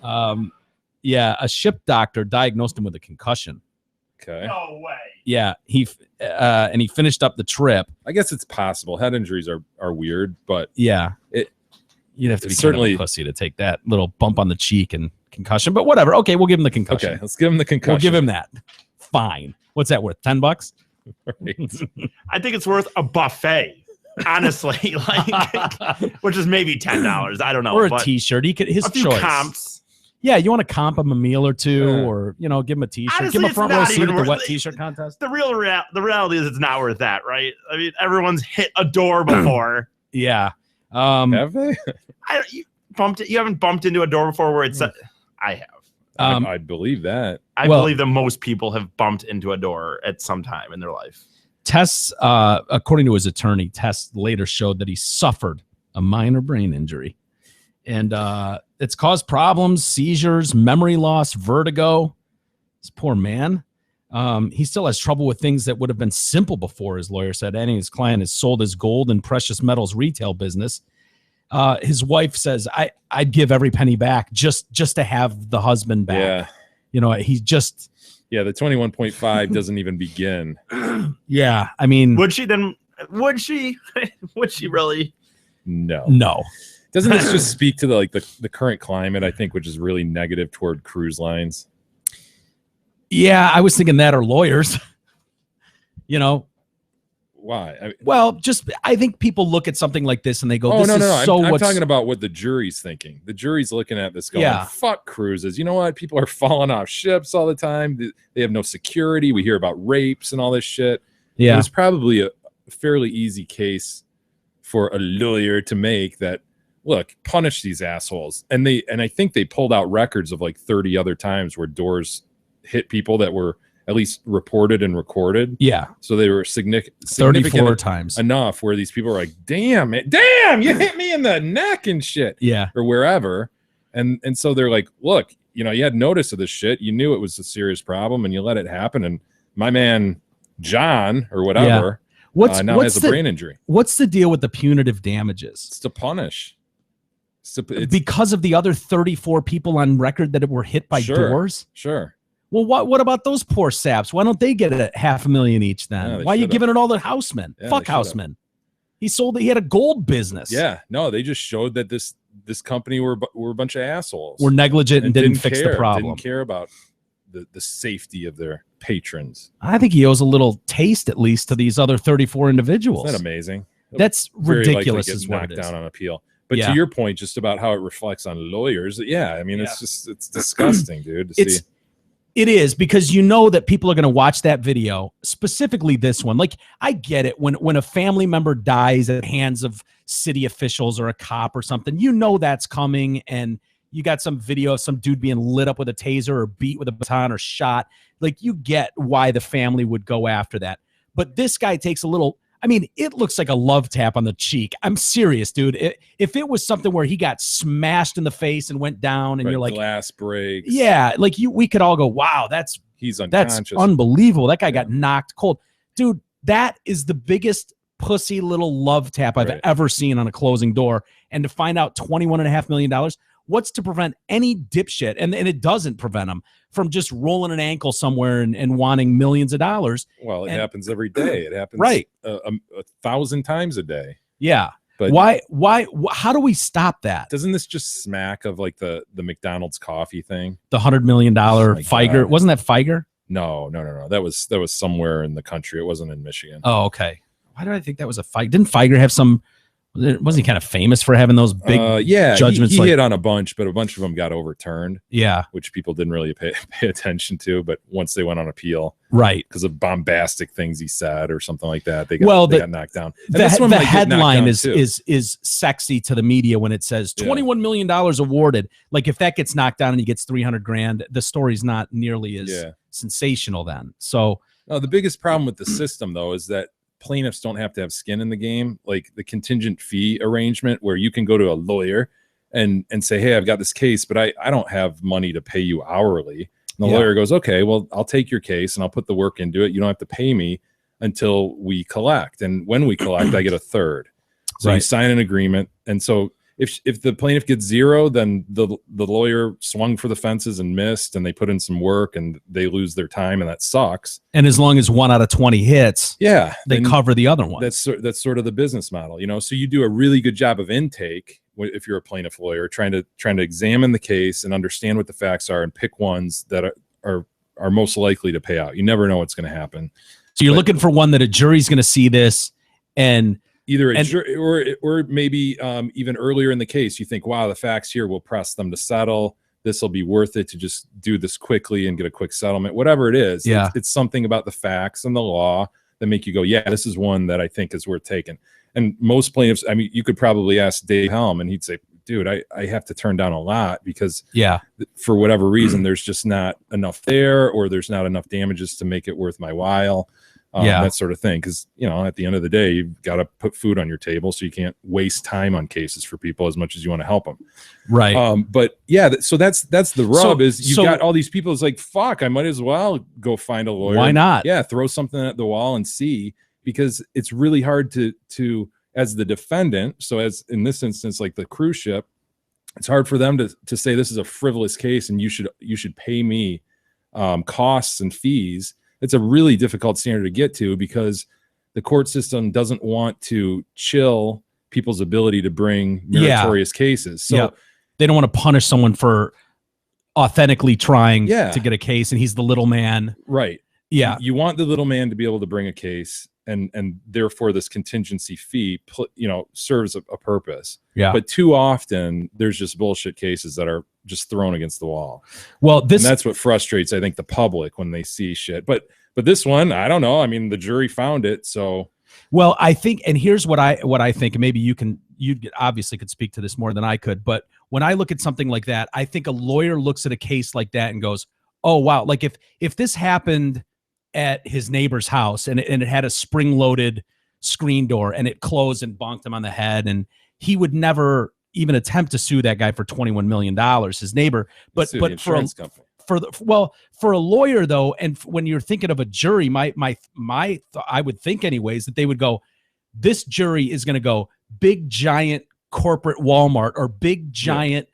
Yeah, a ship doctor diagnosed him with a concussion. Okay. no way. Yeah, he finished up the trip. I guess it's possible. Head injuries are weird, but Yeah, you'd have to be certainly kind of a pussy to take that little bump on the cheek and concussion. But whatever. Okay, we'll give him the concussion. okay, let's give him the concussion. We'll give him that. Fine. What's that worth? $10? Right. I think it's worth a buffet, honestly, like, which is maybe $10. I don't know, Or a but T-shirt. He could his a few choice. comps. Yeah, you want to comp him a meal or two, Yeah. or give him a T-shirt. Honestly, give him a it's front row not seat even at the worth wet it. T-shirt contest. The reality is it's not worth that, right? I mean, everyone's hit a door before. Yeah. Have they? You haven't bumped into a door before where it's. I have. I believe that. I Well- believe that most people have bumped into a door at some time in their life. Tests, according to his attorney, tests later showed that he suffered a minor brain injury. And it's caused problems, seizures, memory loss, vertigo. This poor man. He still has trouble with things that would have been simple before, his lawyer said. And his client has sold his gold and precious metals retail business. His wife says, I'd give every penny back just to have the husband back. Yeah. He's just... Yeah, the 21.5 doesn't even begin. Yeah, I mean... Would she then? Would she? Would she really? No. No. Doesn't this just speak to the current climate, I think, which is really negative toward cruise lines? Yeah, I was thinking that, or lawyers. Why? I think people look at something like this and they go, "Oh, no. I'm what's-" talking about what the jury's thinking. The jury's looking at this going, Yeah. fuck cruises. You know what? People are falling off ships all the time. They have no security. We hear about rapes and all this shit. Yeah. It was probably a fairly easy case for a lawyer to make that, look, punish these assholes. And I think they pulled out records of like 30 other times where doors hit people that were at least reported and recorded. Yeah. So they were significant 34 times enough where these people are like, damn, you hit me in the neck and shit. Yeah. Or wherever. And so they're like, look, you had notice of this shit. You knew it was a serious problem and you let it happen. And my man, John or whatever, now has a brain injury. What's the deal with the punitive damages? It's to punish. It's because of the other 34 people on record that were hit by doors? Sure. Well, what about those poor saps? Why don't they get $500,000 each then? Yeah, why are you giving it all to Houseman? Yeah, Fuck Houseman. He had a gold business. Yeah. No, they just showed that this company were a bunch of assholes. Were negligent and didn't fix the problem. Didn't care about the safety of their patrons. I think he owes a little taste, at least, to these other 34 individuals. Isn't that amazing? That's ridiculous. Is what knocked it is. Down on appeal. But to your point, just about how it reflects on lawyers, it's disgusting, dude. It is, because that people are going to watch that video, specifically this one. Like, I get it. When a family member dies at the hands of city officials or a cop or something, that's coming, and you got some video of some dude being lit up with a taser or beat with a baton or shot. Like, you get why the family would go after that. But this guy takes it looks like a love tap on the cheek. I'm serious, dude. If it was something where he got smashed in the face and went down, and you're like, glass breaks. Yeah, like we could all go, wow, he's unconscious. That's unbelievable. That guy got knocked cold. Dude, that is the biggest pussy little love tap I've ever seen on a closing door. And to find out $21.5 million, what's to prevent any dipshit, and it doesn't prevent them from just rolling an ankle somewhere and wanting millions of dollars. Well, it happens every day. It happens 1,000 times a day. Yeah. But why? How do we stop that? Doesn't this just smack of like the McDonald's coffee thing? The $100 million Figer. Wasn't that Figer? No. That was somewhere in the country. It wasn't in Michigan. Oh, okay. Why did I think that was a Figer? Didn't Figer have some? Wasn't he kind of famous for having those big judgments? He hit on a bunch, but a bunch of them got overturned. Yeah, which people didn't really pay attention to. But once they went on appeal, right, because of bombastic things he said or something like that, they got knocked down. And the headline is sexy to the media when it says $21 million awarded. Like, if that gets knocked down and he gets $300,000, the story's not nearly as sensational then. So, no, the biggest problem with the system though is that plaintiffs don't have to have skin in the game. Like the contingent fee arrangement where you can go to a lawyer and say, hey, I've got this case, but I don't have money to pay you hourly. And the lawyer goes, okay, well, I'll take your case and I'll put the work into it. You don't have to pay me until we collect. And when we collect, I get a third. So you sign an agreement. And so if the plaintiff gets zero, then the lawyer swung for the fences and missed, and they put in some work and they lose their time, and that sucks. And as long as 1 out of 20 hits, they cover the other one. That's sort of the business model, So you do a really good job of intake if you're a plaintiff lawyer, trying to examine the case and understand what the facts are and pick ones that are most likely to pay out. You never know what's going to happen. So you're looking for one that a jury's going to see this and either a jury or maybe even earlier in the case, you think, wow, the facts here will press them to settle. This will be worth it to just do this quickly and get a quick settlement, whatever it is. Yeah. It's something about the facts and the law that make you go, yeah, this is one that I think is worth taking. And most plaintiffs, I mean, you could probably ask Dave Helm and he'd say, dude, I have to turn down a lot because for whatever reason, there's just not enough there, or there's not enough damages to make it worth my while. That sort of thing. Because, at the end of the day, you've got to put food on your table, so you can't waste time on cases for people as much as you want to help them. Right. But so that's the rub is you've got all these people. It's like, fuck, I might as well go find a lawyer. Why not? Yeah. Throw something at the wall and see, because it's really hard to as the defendant. So as in this instance, like the cruise ship, it's hard for them to say this is a frivolous case and you should pay me costs and fees. It's a really difficult standard to get to because the court system doesn't want to chill people's ability to bring meritorious cases. So they don't want to punish someone for authentically trying Yeah. to get a case, and he's the little man. right. Yeah. You want the little man to be able to bring a case, and therefore this contingency fee, serves a purpose. Yeah. But too often there's just bullshit cases that are just thrown against the wall. Well, And this that's what frustrates, I think, the public when they see shit. But this one, I don't know. I mean, the jury found it, so Well, I think, and here's what I think, and maybe you obviously could speak to this more than I could, but when I look at something like that, I think a lawyer looks at a case like that and goes, oh, wow. Like if this happened at his neighbor's house and it had a spring-loaded screen door and it closed and bonked him on the head, and he would never even attempt to sue that guy for $21 million, his neighbor. But sue the for insurance company. for a lawyer though, and when you're thinking of a jury, I would think anyways that they would go, this jury is going to go big giant corporate Walmart or big giant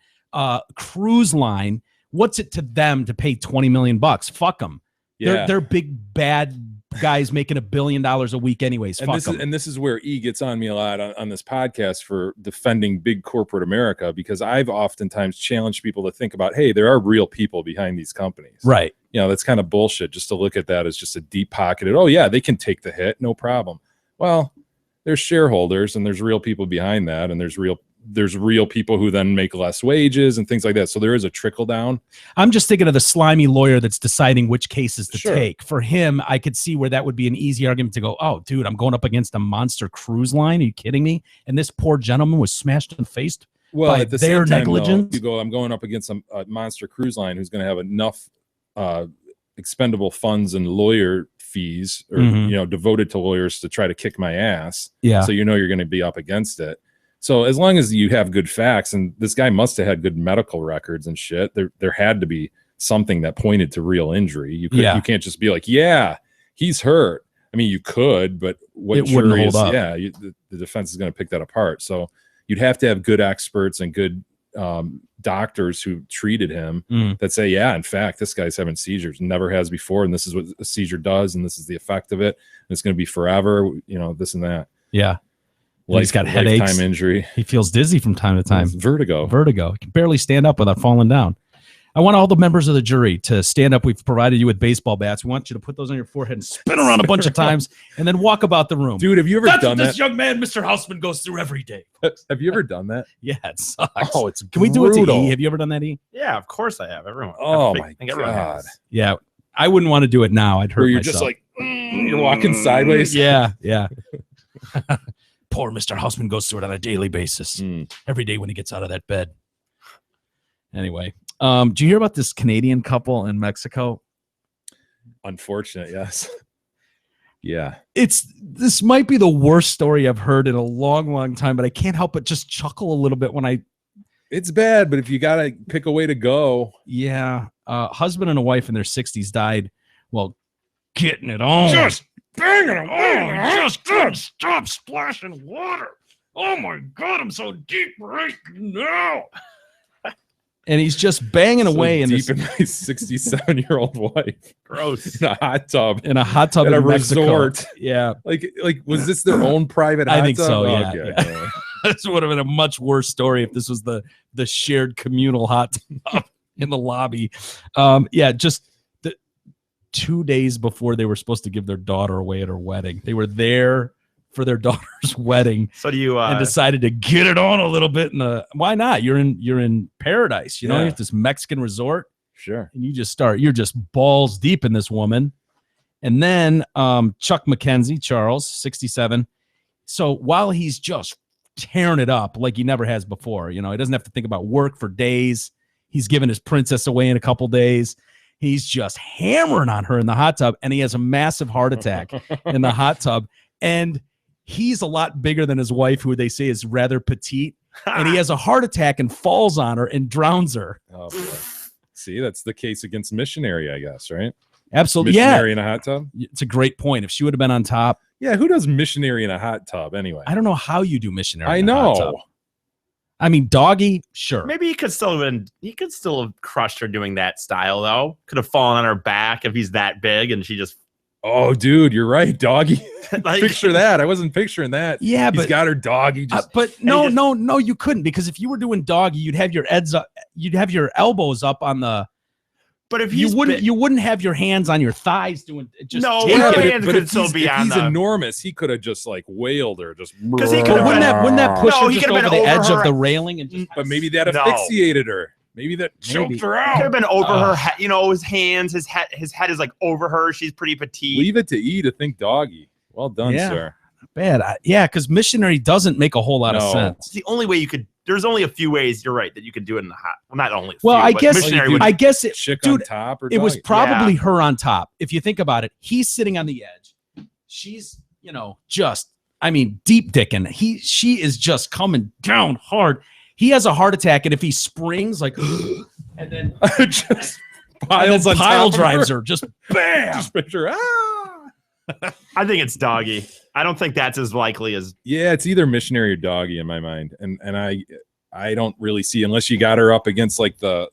cruise line. What's it to them to pay $20 million? Fuck them. Yeah. They're big bad guys making $1 billion a week anyways. And this is where E gets on me a lot on this podcast for defending big corporate America, because I've oftentimes challenged people to think about, hey, there are real people behind these companies. Right. That's kind of bullshit just to look at that as just a deep pocketed, oh yeah, they can take the hit, no problem. Well, there's shareholders and there's real people behind that, and there's real people who then make less wages and things like that. So there is a trickle down. I'm just thinking of the slimy lawyer that's deciding which cases to Sure. take. For him, I could see where that would be an easy argument to go, oh, dude, I'm going up against a monster cruise line. Are you kidding me? And this poor gentleman was smashed in the face Well, by at the their same time, though, negligence. you go, I'm going up against a monster cruise line who's going to have enough expendable funds and lawyer fees, or Mhm. devoted to lawyers to try to kick my ass. Yeah. So you're going to be up against it. So as long as you have good facts, and this guy must have had good medical records and shit, there had to be something that pointed to real injury. You can't just be like, yeah, he's hurt. I mean, you could, but what It wouldn't jury hold up. the defense is going to pick that apart. So you'd have to have good experts and good doctors who treated him that say, yeah, in fact, this guy's having seizures, never has before, and this is what a seizure does, and this is the effect of it, and it's going to be forever, this and that. Yeah. He's got headaches. Lifetime injury. He feels dizzy from time to time. Vertigo. He can barely stand up without falling down. I want all the members of the jury to stand up. We've provided you with baseball bats. We want you to put those on your forehead and spin around a bunch of times and then walk about the room. Dude, have you ever That's done what that? this young man, Mr. Hausman, goes through every day. Have you ever done that? Yeah, it sucks. Oh, it's Can we do it to brutal. E? Have you ever done that, E? Yeah, of course I have. Everyone. Oh I my think everyone God. has. Yeah. I wouldn't want to do it now. I'd hurt Where you're myself. just like, you're walking sideways. Yeah. Poor Mr. Hausman goes through it on a daily basis. Mm. Every day when he gets out of that bed. Anyway, do you hear about this Canadian couple in Mexico? Unfortunate, yes. Yeah. This might be the worst story I've heard in a long, long time, but I can't help but just chuckle a little bit when It's bad, but if you got to pick a way to go. husband and a wife in their 60s died while getting it on. Just banging them. Oh, just couldn't stop splashing water. Oh my God, I'm so deep right now. And he's just banging So away in deep in my 67-year-old wife. Gross. In a hot tub. a hot tub at in a Mexico. resort. Yeah. Like was this their own private hot I think tub? so, Oh, yeah, okay. yeah. This would have been a much worse story if this was the shared communal hot tub in the lobby. Just 2 days before they were supposed to give their daughter away at her wedding. They were there for their daughter's wedding. So do you and decided to get it on a little bit. Why not? You're in paradise, Yeah. you're at this Mexican resort, Sure. and you're just balls deep in this woman. And then Chuck McKenzie, Charles, 67. So while he's just tearing it up like he never has before, he doesn't have to think about work for days. He's giving his princess away in a couple days. He's just hammering on her in the hot tub, and he has a massive heart attack in the hot tub. And he's a lot bigger than his wife, who they say is rather petite. And he has a heart attack and falls on her and drowns her. Oh, boy. See, that's the case against missionary, I guess, right? Absolutely. Missionary in a hot tub? Yeah. It's a great point. If she would have been on top. Yeah, who does missionary in a hot tub anyway? I don't know how you do missionary. I in a hot know. tub. I mean, doggy, sure. Maybe he could still have crushed her doing that style though. Could have fallen on her back if he's that big and she just Oh, dude, you're right, doggy. Like, Picture that. I wasn't picturing that. Yeah, He's but got her doggy. Just but no, you couldn't, because if you were doing doggy, you'd have your elbows up on the. But if you wouldn't have your hands on your thighs doing just. No, take her it. hands but could if still be on he's the. enormous, he could have just like wailed her. Just Because he But could've wouldn't that push No, her he just could've over been the over edge her- of the railing and just? But maybe that No. asphyxiated her. Maybe that Maybe. choked her Could out. have been over her head. You know, his hands, his head is like over her. She's pretty petite. Leave it to E to think doggy. Well done, Yeah. sir. Bad. Because missionary doesn't make a whole lot of No. sense. It's the only way you could. There's only a few ways. You're right that you could do it in the hot. Well, not only. Well, few, I but guess missionary would. I guess it, Chick dude, on top or it was doggy? probably her on top. If you think about it, he's sitting on the edge. She's, just, deep dicking. She is just coming down hard. He has a heart attack, and if he springs, like, and then just and piles then on pile top drives of her, just bam. Just picture. I think it's doggy. I don't think that's as likely as. Yeah, it's either missionary or doggy in my mind, and I don't really see, unless you got her up against like the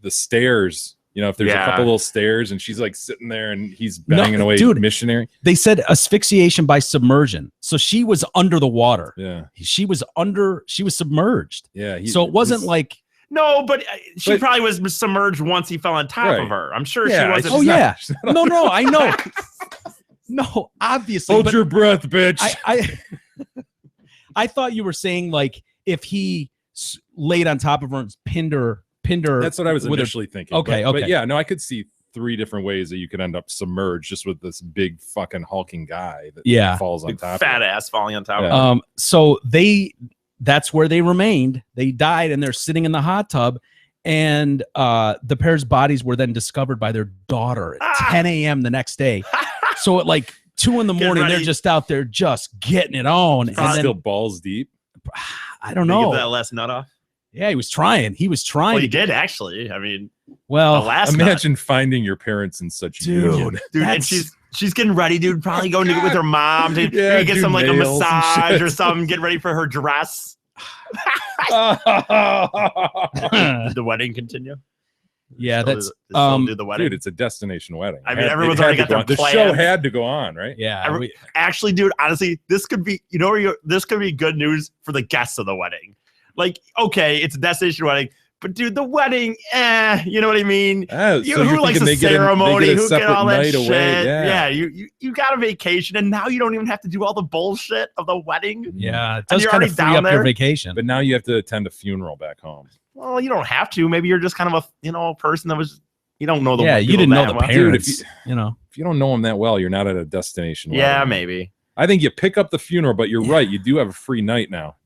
stairs. If there's a couple little stairs and she's like sitting there and he's banging away, dude. missionary. They said asphyxiation by submersion, so she was under the water. Yeah, She was submerged. yeah. So it wasn't like. No, but she But- probably was submerged once he fell on top Right. of her. I'm sure Yeah, she wasn't. Oh she's not- yeah. she's not- No, I know. No, obviously. Hold but your breath, bitch. I thought you were saying like if he laid on top of her and pinned her. That's what I was with her- initially thinking. Okay, but okay. yeah, no, I could see 3 different ways that you could end up submerged just with this big fucking hulking guy that Yeah. falls on Big top. fat of ass falling on top Yeah. of her. So that's where they remained. They died and they're sitting in the hot tub. And the pair's bodies were then discovered by their daughter at 10 a.m. the next day. So at like 2 in the morning, they're ready. just out there just getting it on. It's And then, still balls deep. I don't Did he know. Give that last nut off. Yeah, he was trying. Well, he did actually. I mean, the Well, last nut. Imagine finding your parents in such union. Dude, and that's- she's getting ready, dude. Probably going to get with her mom to Yeah, maybe get do some like a nails and massage shit. or something. Get ready for her dress. Did the wedding continue? yeah, Still that's do- still do the wedding. Dude, it's a destination wedding. I mean, It everyone's had already to got go their on. The plans. show had to go on, right? yeah. Every- Actually, dude, honestly, this could be this could be good news for the guests of the wedding. Like, okay, it's a destination wedding, but dude, the wedding, you know what I mean? Oh, You, so you're who likes thinking a they get ceremony? a Who get separate all that night shit? away? Yeah, you got a vacation, and now you don't even have to do all the bullshit of the wedding. Yeah, it And does you're kind of already free down up your there? vacation. But now you have to attend a funeral back home. Well, you don't have to. Maybe you're just kind of a person that was you don't know the yeah, you people didn't know that the well. parents. Dude, you know. If you don't know them that well, you're not at a destination Yeah, wedding. maybe. I think you pick up the funeral, but you're right. You do have a free night now.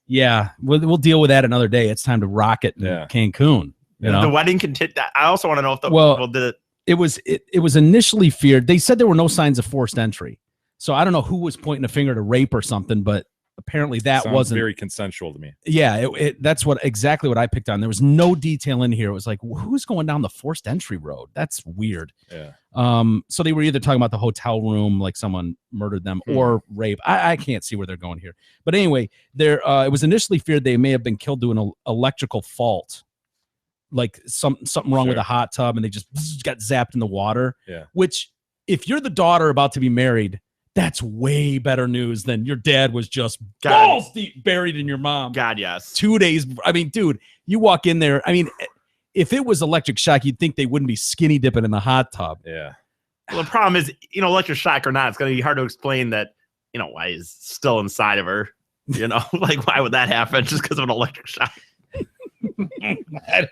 Yeah, we'll deal with that another day. It's time to rock it in Yeah. Cancun. You know? The wedding continue. I also want to know if the Well, people did it. It was initially feared. They said there were no signs of forced entry. So I don't know who was pointing a finger to rape or something, but apparently that Sounds wasn't. very consensual to me. Yeah, that's exactly what I picked on. There was no detail in here. It was like, who's going down the forced entry road? That's weird. Yeah. So they were either talking about the hotel room, like someone murdered them, or rape. I can't see where they're going here. But anyway, it was initially feared they may have been killed due to an electrical fault, like something wrong with Sure. a hot tub, and they just got zapped in the water. Yeah. Which, if you're the daughter about to be married, that's way better news than your dad was just balls deep buried in your mom. God, yes. 2 days. I mean, dude, you walk in there. I mean, if it was electric shock, you'd think they wouldn't be skinny dipping in the hot tub. Yeah. Well, the problem is, electric shock or not, it's going to be hard to explain that, why he's still inside of her. Like, why would that happen just because of an electric shock?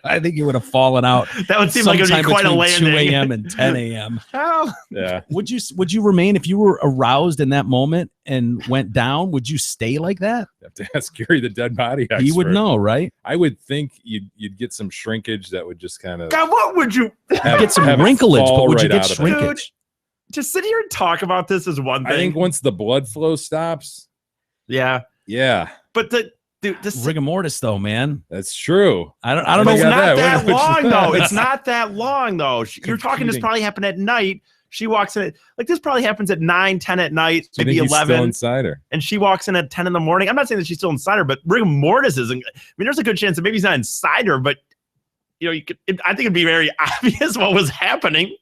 I think you would have fallen out. That would seem like it would be sometime quite a between landing. 2 a.m. and 10 a.m. Well, Yeah. Would you remain if you were aroused in that moment and went down? Would you stay like that? You have to ask Gary, the dead body expert. He would know, right? I would think you'd get some shrinkage that would just kind of God, what would you Get some have it wrinkleage, fall but would you right get out of it. shrinkage? just sit here and talk about this is one thing? I think once the blood flow stops, yeah, yeah, but this Rigor mortis, though, man. that's true. I don't Oh know. my it's God, not that- that long though. it's It's not that long though. You're talking this competing. probably happened at night. She walks in like this probably happens at 9, 10 at night, So you maybe think he's still 11, inside her. and she walks in at 10 in the morning. I'm not saying that she's still inside her, but rigor mortis isn't. I mean, there's a good chance that maybe he's not inside her, but you could. I think it'd be very obvious what was happening.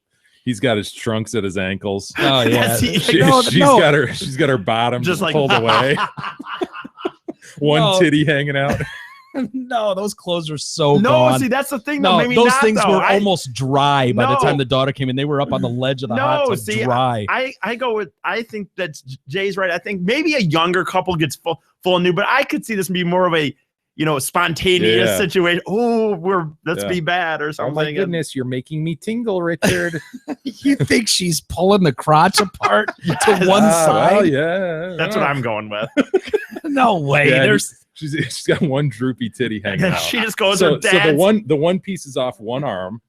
He's got his trunks at his ankles. Oh yeah. She's got her bottom Just just like- pulled away. One No. titty hanging out. No, those clothes are so No, gone. see, that's the thing. Though. No, Maybe those not, things though. were almost dry by the No. time the daughter came in. They were up on the ledge of the hot No, tub, see, dry. I go with. I think that Jay's right. I think maybe a younger couple gets full and new, but I could see this be more of a spontaneous Yeah. situation. Oh, let's Yeah. be bad or something. you're making me tingle, Richard. You think she's pulling the crotch apart to Yes. one Well, side? yeah. That's what I'm going with. No way. Yeah, There's she's got one droopy titty hanging out. She just goes So, with dad's. the one piece is off one arm.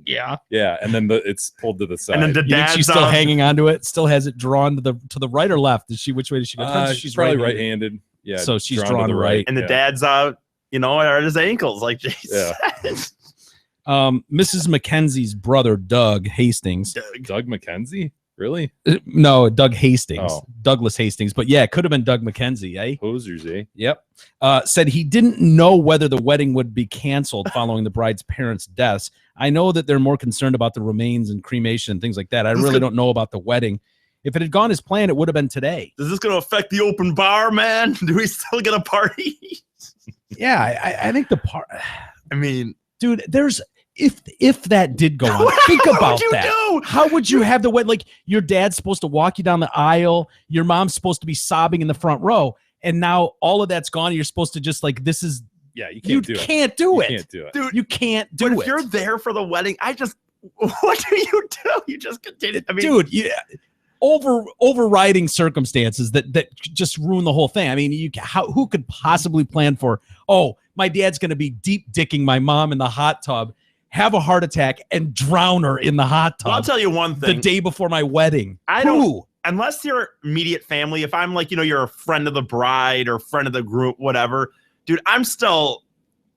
yeah. Yeah, and then it's pulled to the side. and then the You think dad's she's still hanging onto it? Still has it drawn to the right or left? Is she which way does she go? she's probably right-handed. Yeah, So she's to drawn the right. and the yeah. dad's are at his ankles, like Jay Yeah. said. Mrs. Mackenzie's brother, Doug Hastings. Doug McKenzie, really? No, Doug Hastings. Oh. Douglas Hastings. But yeah, it could have been Doug McKenzie, eh? Posers, eh? Yep. Said he didn't know whether the wedding would be canceled following the bride's parents' deaths. I know that they're more concerned about the remains and cremation and things like that. I really don't know about the wedding. If it had gone as planned, it would have been today. Is this going to affect the open bar, man? Do we still get a party? Yeah, I think the part, I mean, dude, there's if that did go on, what think would about you that. do? How would you have the wedding? Like your dad's supposed to walk you down the aisle, your mom's supposed to be sobbing in the front row, and now all of that's gone. You're supposed to just like this is Yeah, you you can't do it. can't do You it. can't do it. Dude, You can't do but it. if you're there for the wedding, what do you do? You just continue. I mean, Dude, overriding circumstances that just ruin the whole thing. I mean, who could possibly plan for, oh, my dad's going to be deep dicking my mom in the hot tub, have a heart attack, and drown her in the hot well, I'll tub tell you one the thing. day before my wedding? Unless you're immediate family, if I'm like, you're a friend of the bride or friend of the group, whatever, dude, I'm still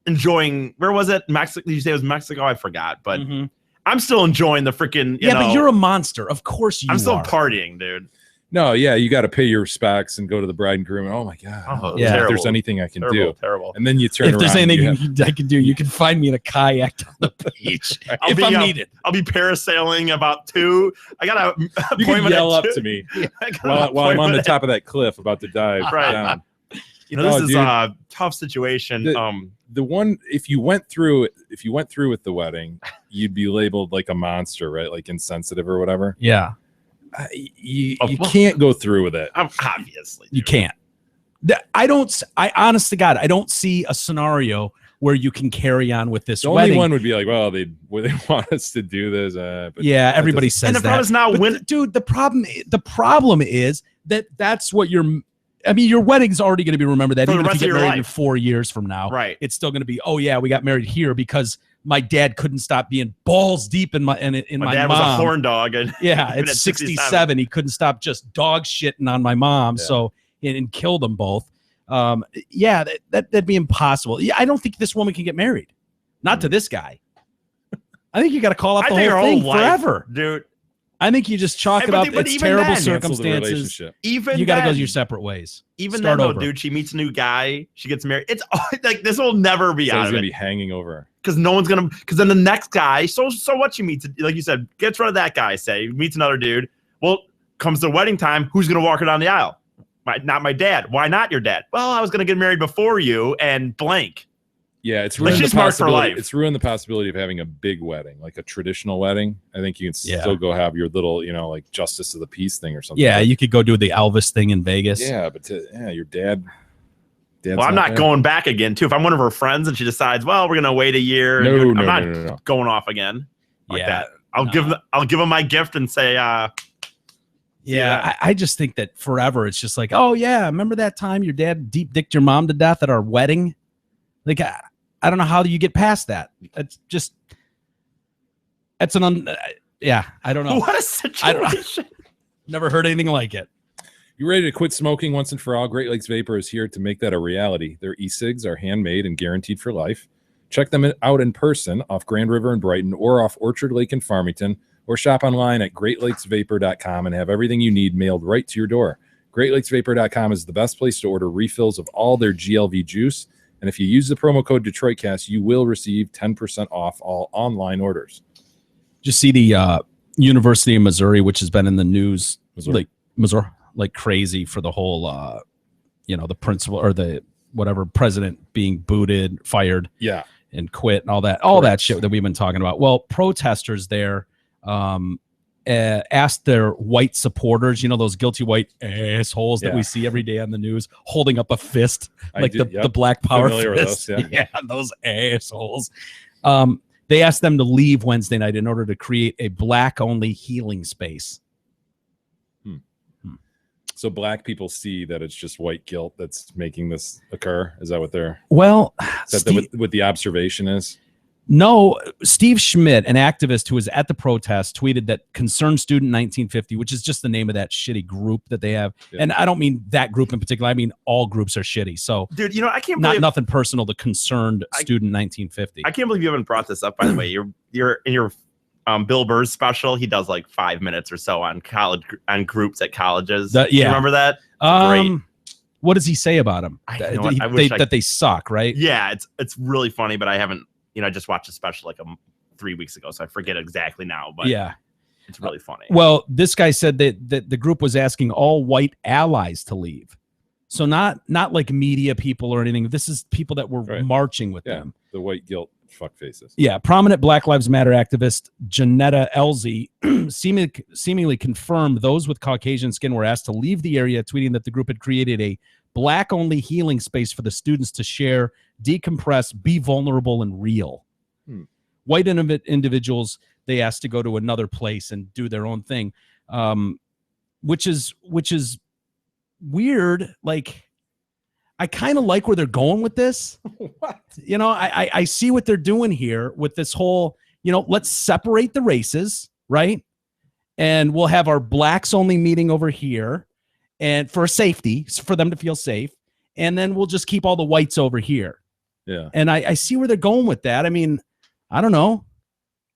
enjoying. Where was it? Mexico? Did you say it was Mexico? I forgot, but Mhm. I'm still enjoying the freaking. But you're a monster. Of course you I'm still are. partying, dude. No, yeah, you got to pay your respects and go to the bride and groom. And, oh my god, Oh, Yeah. if terrible, there's anything I can terrible, do, terrible. and then you turn If around. there's and you anything have- I can do, you can find me in a kayak on the beach I'll if be, I'm needed. I'll be parasailing about 2. I got a you can appointment yell at up 2. to me I got while an I'm on the appointment top of that cliff about to dive Right. down. This Oh, is dude. a tough situation. The one, if you went through with the wedding, you'd be labeled like a monster, right? Like insensitive or whatever. Yeah, You Oh, well. can't go through with it. Obviously, you can't. I honest to God, I don't see a scenario where you can carry on with this The only wedding. one would be like, well, they want us to do this. But Yeah, that everybody doesn't- says And if that. I was now But win- dude, the problem is that's what I mean, your wedding's already going to be remembered that For the even if rest you of get your married in life. 4 years from now, Right. it's still going to be, oh yeah, we got married here because my dad couldn't stop being balls deep in my My dad was a mom. horn dog. And Yeah, even at at 67, he couldn't stop just dog shitting on my mom, Yeah. so and killed them both. Yeah, that'd be impossible. Yeah, I don't think this woman can get married. Not to this guy. I think you got to call off I the think whole her thing whole life, forever. dude. I think you just chalk Hey, it but up. but It's even terrible then- Cancel the circumstances. relationship. Even You got to go then- your separate ways. Even Start then, though, over. dude, she meets a new guy. She gets married. It's like this will never be So out he's of gonna it be hanging over. because no one's gonna. Because then the next guy. So what? She meets, like you said, gets rid of that guy. Say meets another dude. Well, comes the wedding time. Who's gonna walk her down the aisle? Not my dad. Why not your dad? Well, I was gonna get married before you and blank. Yeah, it's Like, ruined she's the marked for possibility. life. It's ruined the possibility of having a big wedding, like a traditional wedding. I think you can Yeah. still go have your little, like justice of the peace thing or something. Yeah, But- you could go do the Elvis thing in Vegas. yeah, but your dad. Dad's Well, I'm not there. going back again too. If I'm one of her friends and she decides, well, we're gonna wait a year. No, I'm no, not no. going off again like Yeah, that. I'll no. give them my gift and say, Yeah, Yeah. I just think that forever it's just like, oh yeah, remember that time your dad deep dicked your mom to death at our wedding? Like, I don't know how you get past that. It's just, I don't know. what a I don't know. situation. Never heard anything like it. You ready to quit smoking once and for all? Great Lakes Vapor is here to make that a reality. Their e-cigs are handmade and guaranteed for life. Check them out in person off Grand River in Brighton or off Orchard Lake in Farmington, or shop online at greatlakesvapor.com and have everything you need mailed right to your door. Greatlakesvapor.com is the best place to order refills of all their GLV juice. And if you use the promo code DetroitCast, you will receive 10% off all online orders. Just see the University of Missouri, which has been in the news Missouri. like crazy for the whole, the principal or the whatever president being booted, fired, Yeah. and quit, and all that Correct. shit that we've been talking about. Well, protesters there asked their white supporters, those guilty white assholes that Yeah. we see every day on the news, holding up a fist, I like did- the yep. Black Power Familiar with fist. those, yeah. Those assholes. They asked them to leave Wednesday night in order to create a black-only healing space. So black people see that it's just white guilt that's making this occur. Is that what they're? Well, Is that what the observation is? no, Steve Schmidt, an activist who was at the protest, tweeted that Concerned Student 1950, which is just the name of that shitty group that they have. Yeah. And I don't mean that group in particular. I mean all groups are shitty. So Dude, I can't not believe nothing personal. The Concerned Student 1950. I can't believe you haven't brought this up. By the way, you're in your Bill Burr's special. He does like 5 minutes or so on groups at colleges. Yeah. You remember that? Great. What does he say about them? I know what, I wish That they suck, right? Yeah, it's really funny, but I haven't. I just watched a special like 3 weeks ago, so I forget exactly now. But Yeah. it's really funny. Well, this guy said that the group was asking all white allies to leave. So not like media people or anything. This is people that were Right. marching with Yeah. them. The white guilt fuck faces. Yeah, prominent Black Lives Matter activist Janetta Elzy seemingly confirmed those with Caucasian skin were asked to leave the area, tweeting that the group had created a black-only healing space for the students to share, decompress, be vulnerable, and real. White individuals they asked to go to another place and do their own thing, which is weird. Like, I kind of like where they're going with this. What? I see what they're doing here with this whole, let's separate the races, right? And we'll have our blacks only meeting over here and for safety, for them to feel safe. And then we'll just keep all the whites over here. Yeah. And I see where they're going with that. I mean, I don't know.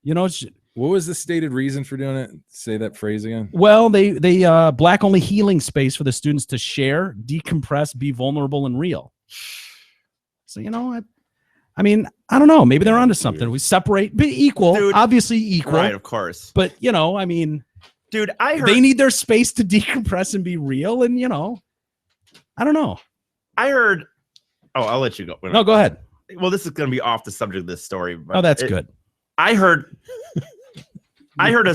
What was the stated reason for doing it? Say that phrase again. Well, they black only healing space for the students to share, decompress, be vulnerable and real. So, I mean, I don't know. Maybe they're onto something. We separate, be equal, Dude. obviously equal. Right, of course. But, I mean, Dude, I heard they need their space to decompress and be real. And, I don't know. Oh, I'll let you go. No, go ahead. Well, this is going to be off the subject of this story. But Oh, that's good. I heard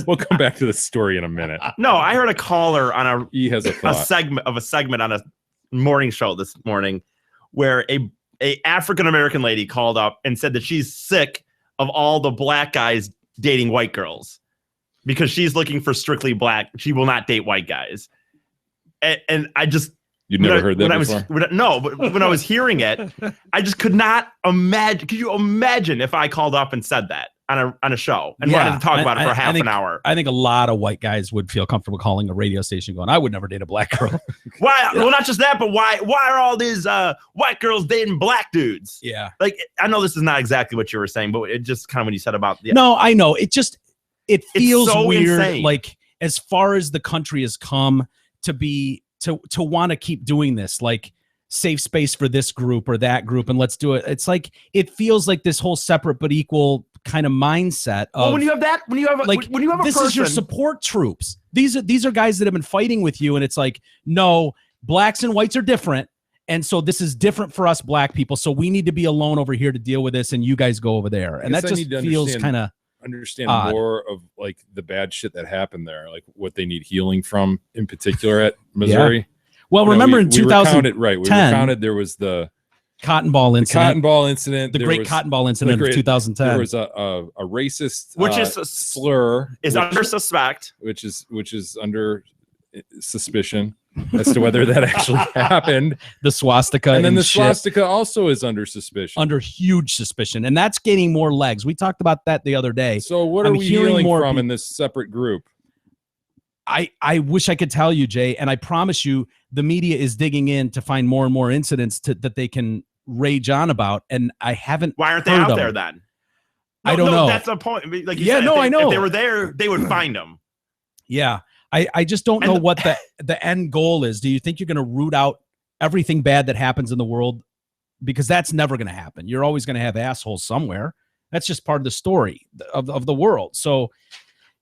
We'll come back to the story in a minute. I heard a caller on He has a a thought. segment on a morning show this morning where a African American lady called up and said that she's sick of all the black guys dating white girls because she's looking for strictly black. She will not date white guys. And I just You'd never heard that before? But when I was hearing it, I just could not imagine. Could you imagine if I called up and said that on a show and wanted to talk about it for half an hour? I think a lot of white guys would feel comfortable calling a radio station going, I would never date a black girl. Why? Well, not just that, but why are all these white girls dating black dudes? Yeah. Like, I know this is not exactly what you were saying, but it just kind of when you said about the No, I know. It feels so weird. insane. Like, as far as the country has come to be to want to keep doing this, like safe space for this group or that group, and let's do it. It's like it feels like this whole separate but equal kind of mindset of when you have that, when you have a this person, is your support troops. These are guys that have been fighting with you, and it's like, no, blacks and whites are different. And so this is different for us black people. So we need to be alone over here to deal with this, and you guys go over there. And that I just need to feels kind of understand odd. more of like the bad shit that happened there, like what they need healing from in particular at Missouri. Well, remember in 2010, we recounted there was the Cotton Ball incident. Cotton Ball incident. The great Cotton Ball incident of 2010. There was a racist which is slur under suspect, which is under suspicion as to whether that actually happened. The swastika, and then the shit. swastika also is under suspicion. Under huge suspicion, and that's gaining more legs. We talked about that the other day. So what are we hearing from in this separate group? I wish I could tell you, Jay, and I promise you the media is digging in to find more and more incidents that they can rage on about, and I haven't. Why aren't they heard out of there them. then? I don't know. That's the point. Like you Yeah, said, no, I know. If they were there, they would find them. Yeah, I just don't know what the end goal is. Do you think you're going to root out everything bad that happens in the world? Because that's never going to happen. You're always going to have assholes somewhere. That's just part of the story of the world. So,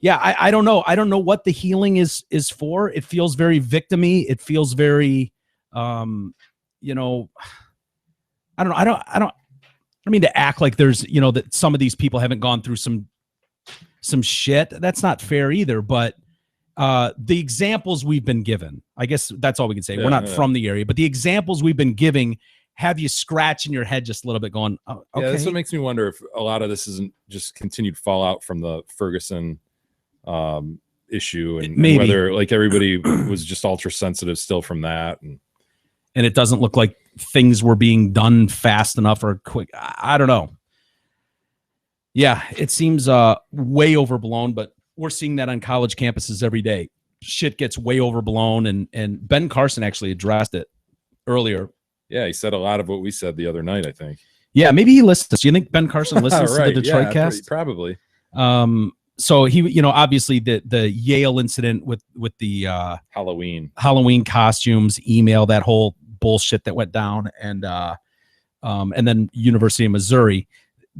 yeah, I don't know. I don't know what the healing is for. It feels very victim-y. It feels very, you know, I don't know. I don't mean to act like there's, you know, that some of these people haven't gone through some shit. That's not fair either. But the examples we've been given, I guess that's all we can say. We're not from the area, but the examples we've been giving have you scratching your head just a little bit going, oh, okay. Yeah, that's what makes me wonder if a lot of this isn't just continued fallout from the Ferguson issue and whether like everybody was just ultra sensitive still from that. And it doesn't look like things were being done fast enough or quick. I don't know. Yeah, it seems way overblown, but we're seeing that on college campuses every day. Shit gets way overblown, and Ben Carson actually addressed it earlier. Yeah, he said a lot of what we said the other night, I think. Yeah, maybe he listens. Do you think Ben Carson listens to the Detroit cast? Probably. So he, you know, obviously the Yale incident with the Halloween costumes, email, that whole bullshit that went down, and then University of Missouri.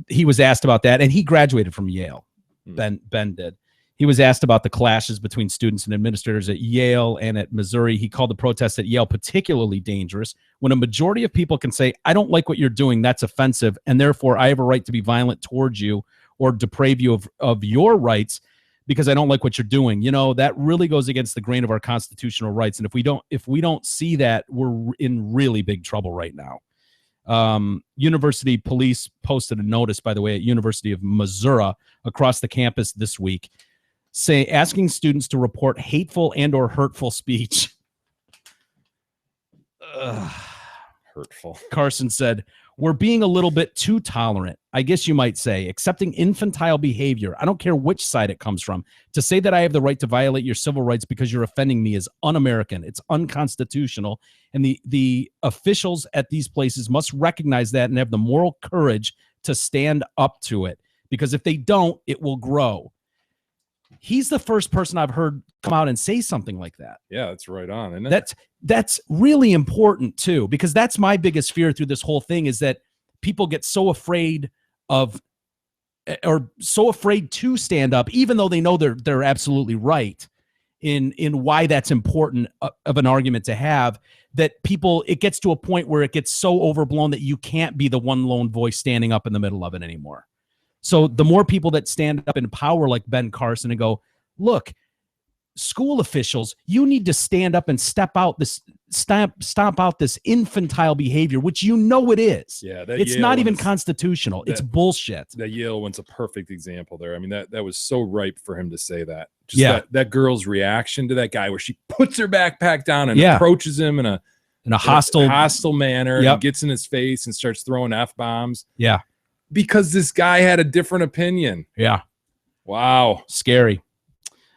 He was asked about that, and he graduated from Yale. Ben did. He was asked about the clashes between students and administrators at Yale and at Missouri. He called the protests at Yale particularly dangerous. When a majority of people can say, I don't like what you're doing, that's offensive, and therefore I have a right to be violent towards you or deprave you of your rights because I don't like what you're doing. You know, that really goes against the grain of our constitutional rights. And if we don't see that, we're in really big trouble right now. University police posted a notice, by the way, at University of Missouri across the campus this week, asking students to report hateful and or hurtful speech. Hurtful. Carson said, we're being a little bit too tolerant, I guess you might say, accepting infantile behavior. I don't care which side it comes from. To say that I have the right to violate your civil rights because you're offending me is un-American. It's unconstitutional. And the officials at these places must recognize that and have the moral courage to stand up to it. Because if they don't, it will grow. He's the first person I've heard come out and say something like that. Yeah, that's right on. Isn't it? That's really important too, because that's my biggest fear through this whole thing is that people get so afraid of, or so afraid to stand up, even though they know they're absolutely right in why that's important of an argument to have, that it gets to a point where it gets so overblown that you can't be the one lone voice standing up in the middle of it anymore. So the more people that stand up in power like Ben Carson and go, look, school officials, you need to stand up and stomp out this infantile behavior, which you know it is. Yeah, it's not even constitutional. It's bullshit. That Yale one's a perfect example there. I mean, that was so ripe for him to say that. Just that girl's reaction to that guy where she puts her backpack down and approaches him in a hostile manner and gets in his face and starts throwing F-bombs. Yeah. Because this guy had a different opinion. Yeah. Wow. Scary.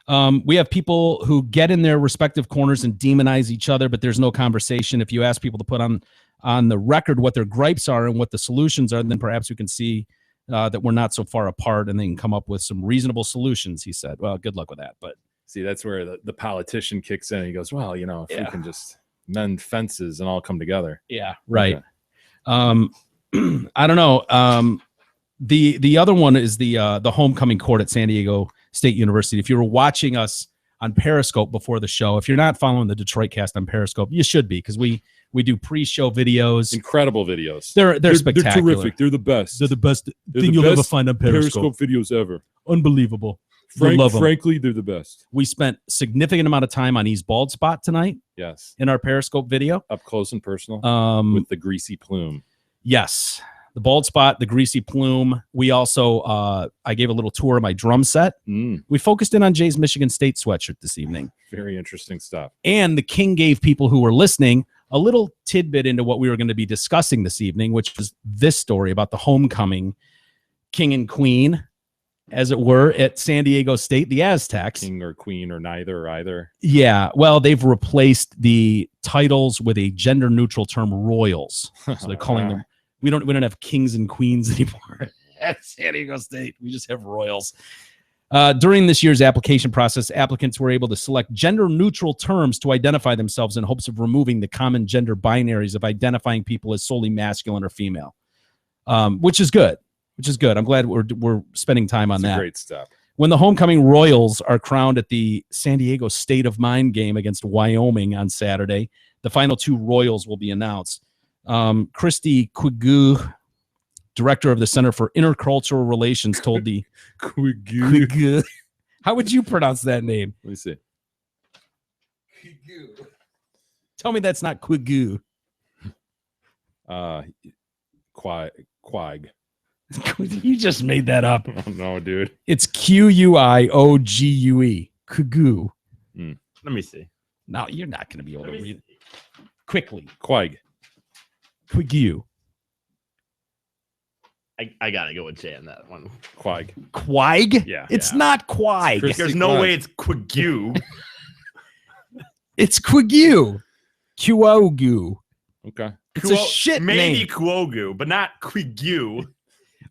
We have people who get in their respective corners and demonize each other, but there's no conversation. If you ask people to put on the record what their gripes are and what the solutions are, then perhaps we can see that we're not so far apart and they can come up with some reasonable solutions, he said. Well, good luck with that. But see, that's where the politician kicks in. He goes, well, you know, if we can just mend fences and all come together. Yeah, right. Okay. I don't know. The other one is the homecoming court at San Diego State University. If you were watching us on Periscope before the show, if you're not following the Detroit Cast on Periscope, you should be, because we do pre-show videos. Incredible videos. They're spectacular. They're terrific. They're the best. They're the best thing you'll ever find on Periscope. Videos ever. Unbelievable. Frankly, they're the best. We spent significant amount of time on East Bald Spot tonight. Yes. In our Periscope video. Up close and personal. With the greasy plume. Yes. The bald spot, the greasy plume. We also, I gave a little tour of my drum set. We focused in on Jay's Michigan State sweatshirt this evening. Very interesting stuff. And the King gave people who were listening a little tidbit into what we were going to be discussing this evening, which was this story about the homecoming king and queen, as it were, at San Diego State, the Aztecs. King or queen or neither or either. Yeah. Well, they've replaced the titles with a gender neutral term, royals. So they're calling them. We don't have kings and queens anymore at San Diego State. We just have royals. During this year's application process, applicants were able to select gender-neutral terms to identify themselves in hopes of removing the common gender binaries of identifying people as solely masculine or female, which is good. I'm glad we're spending time on that. Great stuff. When the homecoming Royals are crowned at the San Diego State of Mind game against Wyoming on Saturday, the final 2 Royals will be announced. Christy Quigu, director of the Center for Intercultural Relations, told the Quigu. How would you pronounce that name? Let me see. Tell me that's not Quigu. Quag. You just made that up. Oh no, dude. It's Q-U-I-O-G-U-E. Quigu. Let me see. No, you're not going to be able to read it. Quickly. Quag. Quigu. I gotta go with Jay on that one. Quag. Quag? Yeah. It's not Quag. Chris- There's no way it's Quigu. It's Quigu. Quogu. Okay. It's a shit maybe name. Quogu, but not Quigu.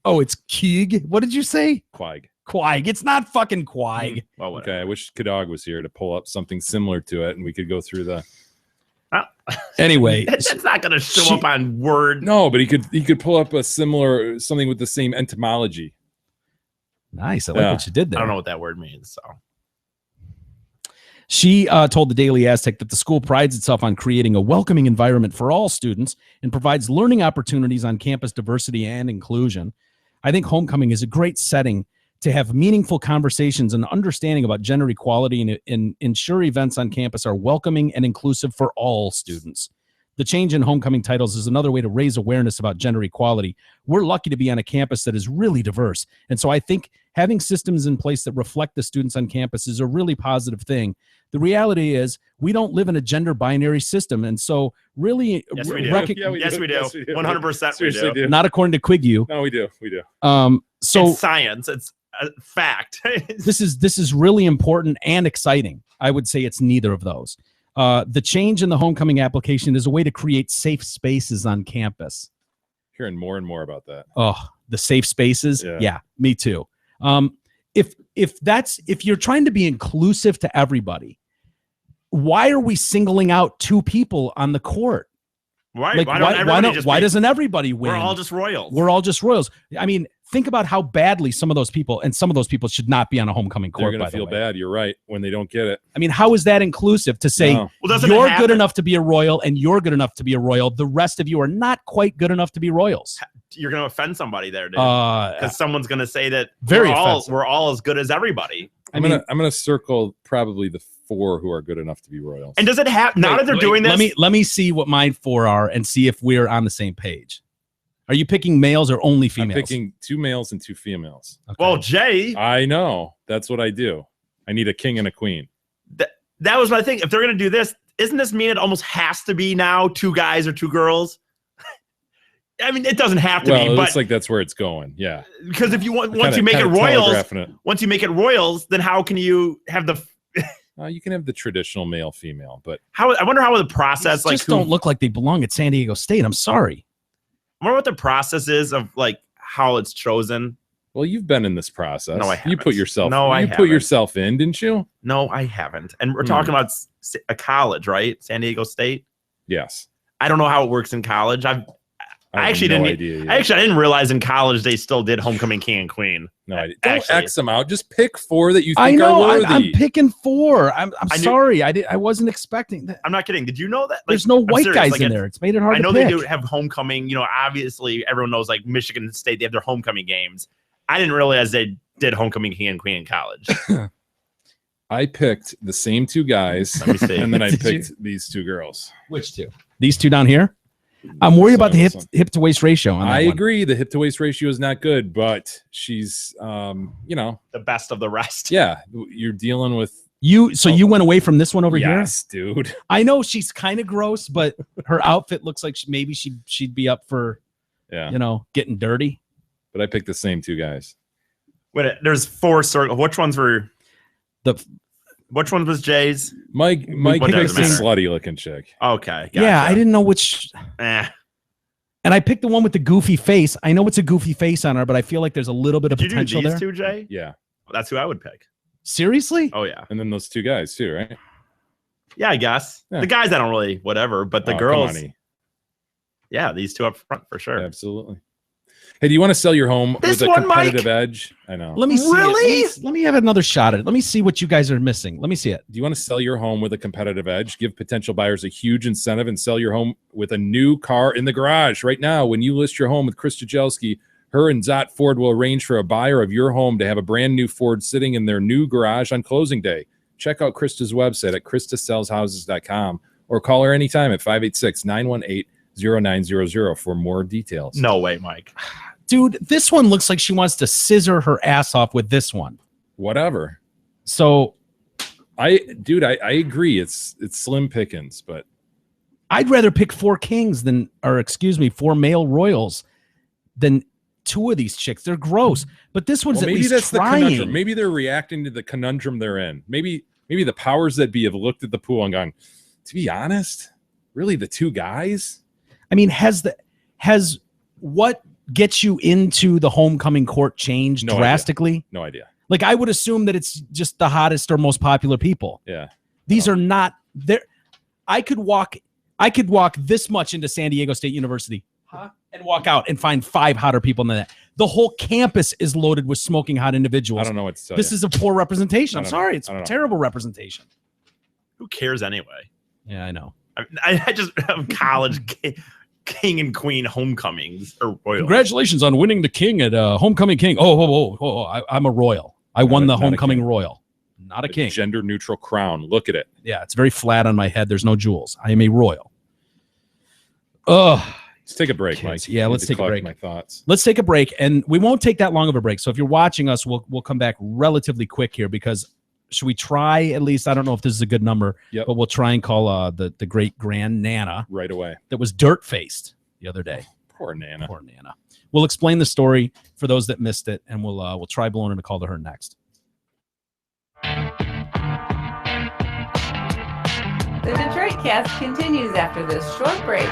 Oh, it's Keeg. What did you say? Quag. Quag. It's not fucking Quag. Well, whatever. Okay. I wish Kadog was here to pull up something similar to it, and we could go through the. Anyway, That's not gonna show up on Word. No, but he could pull up a similar something with the same etymology. nice. I like what you did there. I don't know what that word means. So She told the Daily Aztec that the school prides itself on creating a welcoming environment for all students and provides learning opportunities on campus diversity and inclusion. I think homecoming is a great setting to have meaningful conversations and understanding about gender equality and ensure events on campus are welcoming and inclusive for all students. The change in homecoming titles is another way to raise awareness about gender equality. We're lucky to be on a campus that is really diverse. And so I think having systems in place that reflect the students on campus is a really positive thing. The reality is we don't live in a gender binary system. And so really, yes, we do. Yes, we do. 100% Seriously, we do. do. not according to Quigu. No, we do. We do. So It's science. It's a fact. this is really important and exciting. I would say it's neither of those. The change in the homecoming application is a way to create safe spaces on campus. Hearing more and more about that. Oh, the safe spaces. Yeah. Yeah, me too. If you're trying to be inclusive to everybody, why are we singling out 2 people on the court? Right? Like, why doesn't everybody win? We're all just royals. We're all just royals. I mean, think about how badly some of those people should not be on a homecoming They're court. going by to the feel way. bad. You're right. When they don't get it. I mean, how is that inclusive to say No. Well, doesn't it you're happen? good enough to be a royal and you're good enough to be a royal? The rest of you are not quite good enough to be royals. You're going to offend somebody there, dude. Uh, Because someone's going to say that Very we're all as good as everybody. I'm gonna circle probably the 4 who are good enough to be royals. And does it have now that they're doing this? Let me see what mine 4 are and see if we're on the same page. Are you picking males or only I'm females? picking 2 males and 2 females. Okay. Well, Jay, I know. That's what I do. I need a king and a queen. that was my thing. If they're going to do this, isn't this mean it almost has to be now 2 guys or 2 girls? I mean, it doesn't have to Well, be, it but looks like that's where it's going. Yeah. because if you want, once Kinda- you make it kinda royals, telegraphing it. once you make it royals, then how can you have the? You can have the traditional male female, but How I wonder how the process These just don't look like they belong at San Diego State. I'm sorry. I wonder what the process is of like how it's chosen. well, you've been in this process. No, I You put haven't. yourself. No, I you put haven't. yourself in, didn't you? No, I haven't. And we're talking about a college, right? San Diego State. Yes. I don't know how it works in college. I have actually no didn't. idea yet. I didn't realize in college they still did homecoming king and queen. No idea. Don't Actually. X them out. Just pick 4 that you think I know. are worthy. I'm picking 4. I'm I knew- sorry. I wasn't expecting that. I'm not kidding. Did you know that? Like, There's no I'm white serious, guys like, in it's- there. It's made it hard I know to they pick. do have homecoming. You know, obviously everyone knows like Michigan State. They have their homecoming games. I didn't realize they did homecoming king and queen in college. I picked the same 2 guys, Let me see. and then I Did you? picked these 2 girls. Which 2? These 2 down here? I'm worried about the So- hip to waist ratio. On that I one. agree. The hip to waist ratio is not good, but she's, The best of the rest. yeah, you're dealing with. You went away from this one over here. Yes, dude. I know she's kind of gross, but her outfit looks like maybe she'd be up for Yeah, getting dirty. but I picked the same 2 guys. Wait, there's 4 circles. Which ones were? Which one was Jay's? Mike What picked does the it matter? slutty looking chick. Okay. Yeah, I gotcha. didn't know which. Eh. And I picked the one with the goofy face. I know it's a goofy face on her, but I feel like there's a little bit of Did you do potential these there. 2, Jay? Yeah, That's who I would pick. Seriously? Oh yeah. and then those 2 guys too, right? Yeah, I guess. Yeah. The guys I don't really whatever, but the Oh, girls. come on, E. Yeah, these 2 up front for sure. Absolutely. Hey, do you want to sell your home This with a one, competitive Mike? edge? I know. Let me see. Really? Let me have another shot at it. Let me see what you guys are missing. Let me see it. Do you want to sell your home with a competitive edge? Give potential buyers a huge incentive and sell your home with a new car in the garage. Right now, when you list your home with Chris Jajelski, her and Zott Ford will arrange for a buyer of your home to have a brand new Ford sitting in their new garage on closing day. Check out Krista's website at kristasellshouses.com or call her anytime at 586-918-0900 for more details. No way, Mike. Dude, this one looks like she wants to scissor her ass off with this one. Whatever. So I agree. It's slim pickings, but I'd rather pick 4 kings than, or excuse me, 4 male royals than 2 of these chicks. They're gross. But this one's at maybe least that's trying. the conundrum. Maybe they're reacting to the conundrum they're in. Maybe the powers that be have looked at the pool and gone, to be honest, really the 2 guys? I mean, has what gets you into the homecoming court changed No drastically? No idea. Like, I would assume that it's just the hottest or most popular people. Yeah. These are not there. I could walk this much into San Diego State University and walk out and find 5 hotter people than that. The whole campus is loaded with smoking hot individuals. I don't know what to tell This you. is a poor representation. I I'm don't sorry. know. It's I don't know. terrible representation. Who cares anyway? Yeah, I know. I just have college king and queen homecomings or royal. Congratulations on winning the king at Homecoming King. I'm a royal. I won the not a Homecoming king. Royal. Not a king. Gender neutral crown. Look at it. Yeah, it's very flat on my head. There's no jewels. I am a royal. Ugh. Let's take a break, Kids. Mike. Yeah, I need let's to take a collect break. My thoughts. Let's take a break, and we won't take that long of a break. So if you're watching us, we'll come back relatively quick here because should we try at least? I don't know if this is a good number, Yep. but we'll try and call the great grand Nana Right away. that was dirt faced the other day. Poor Nana. Poor Nana. We'll explain the story for those that missed it, and we'll try blowing in a call to her next. The Detroit Cast continues after this short break.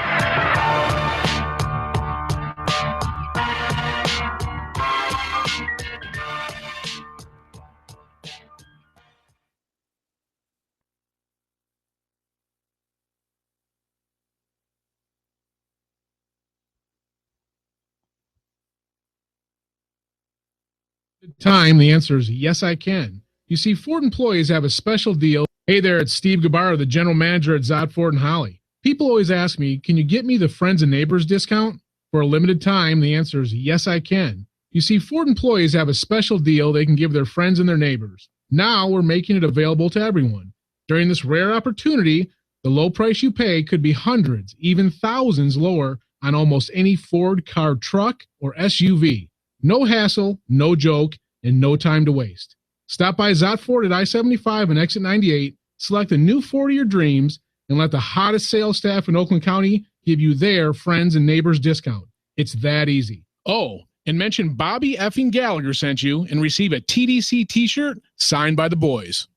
Time, the answer is yes, I can. You see, Ford employees have a special deal. Hey there, it's Steve Gabarra, the general manager at Zott Ford and Holly. People always ask me, can you get me the friends and neighbors discount? For a limited time, the answer is yes, I can. You see, Ford employees have a special deal they can give their friends and their neighbors. Now we're making it available to everyone. During this rare opportunity, the low price you pay could be hundreds, even thousands lower on almost any Ford car, truck, or SUV. No hassle, no joke, and no time to waste. Stop by Zott Ford at I-75 and exit 98, select a new Ford of your dreams, and let the hottest sales staff in Oakland County give you their friends and neighbors discount. It's that easy. Oh, and mention Bobby effing Gallagher sent you and receive a TDC t-shirt signed by the boys.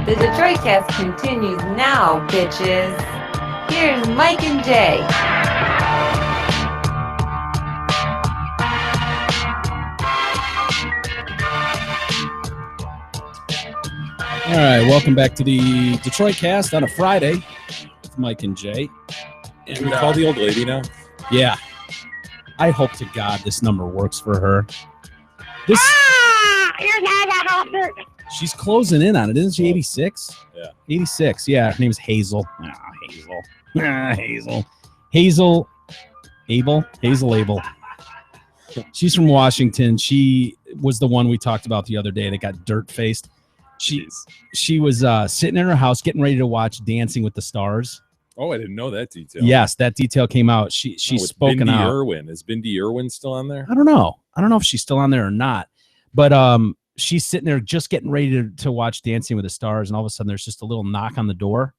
The Detroit Cast continues now, bitches. Here's Mike and Jay. All right, welcome back to the Detroit Cast on a Friday with Mike and Jay. And Can we call the old lady now? yeah, I hope to God this number works for her. This she's closing in on it, isn't she? 86. Yeah. 86. Yeah, her name is Hazel. Hazel Abel. She's from Washington. She was the one we talked about the other day that got dirt faced. She was sitting in her house getting ready to watch Dancing with the Stars. Oh, I didn't know that detail. Yes, that detail came out. She's spoken Bindi out. Irwin. Is Bindi Irwin still on there? I don't know if she's still on there or not. But she's sitting there just getting ready to watch Dancing with the Stars, and all of a sudden there's just a little knock on the door.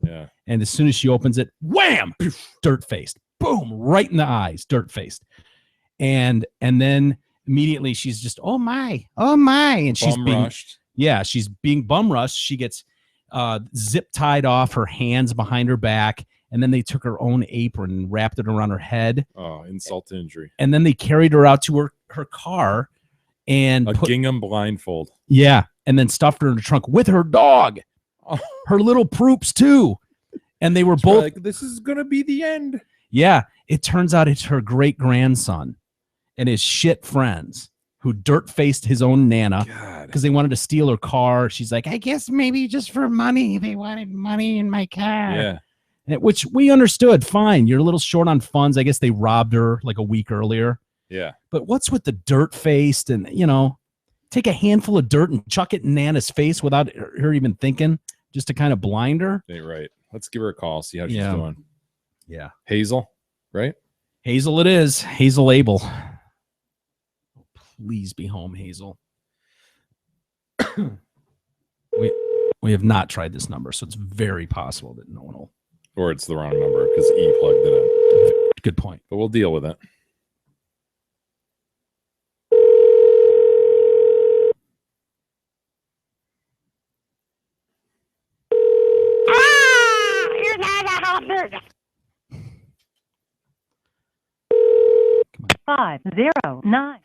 Yeah. And as soon as she opens it, wham, dirt faced. Boom, right in the eyes, dirt faced. And then immediately she's just, oh my, and she's Rushed. she's being bum rushed. She gets zip tied off her hands behind her back, and then they took her own apron and wrapped it around her head. Oh, insult to injury. And then they carried her out to her car and A gingham blindfold. and then stuffed her in the trunk with her dog, her little Proops too. And they were both like, this is gonna be the end. Yeah, it turns out it's her great grandson and his shit friends who dirt faced his own Nana because they wanted to steal her car. She's like, I guess maybe just for money. They wanted money in my car. Yeah. Which we understood. Fine. You're a little short on funds. I guess they robbed her like a week earlier. Yeah. But what's with the dirt faced and, take a handful of dirt and chuck it in Nana's face without her even thinking, just to kind of blind her? Ain't right. Let's give her a call, see how she's doing. Yeah. Hazel, right? Hazel it is. Hazel Abel. Please be home, Hazel. we have not tried this number, so it's very possible that no one will. Or it's the wrong number because E plugged it in. Good point. But we'll deal with it. Five 509.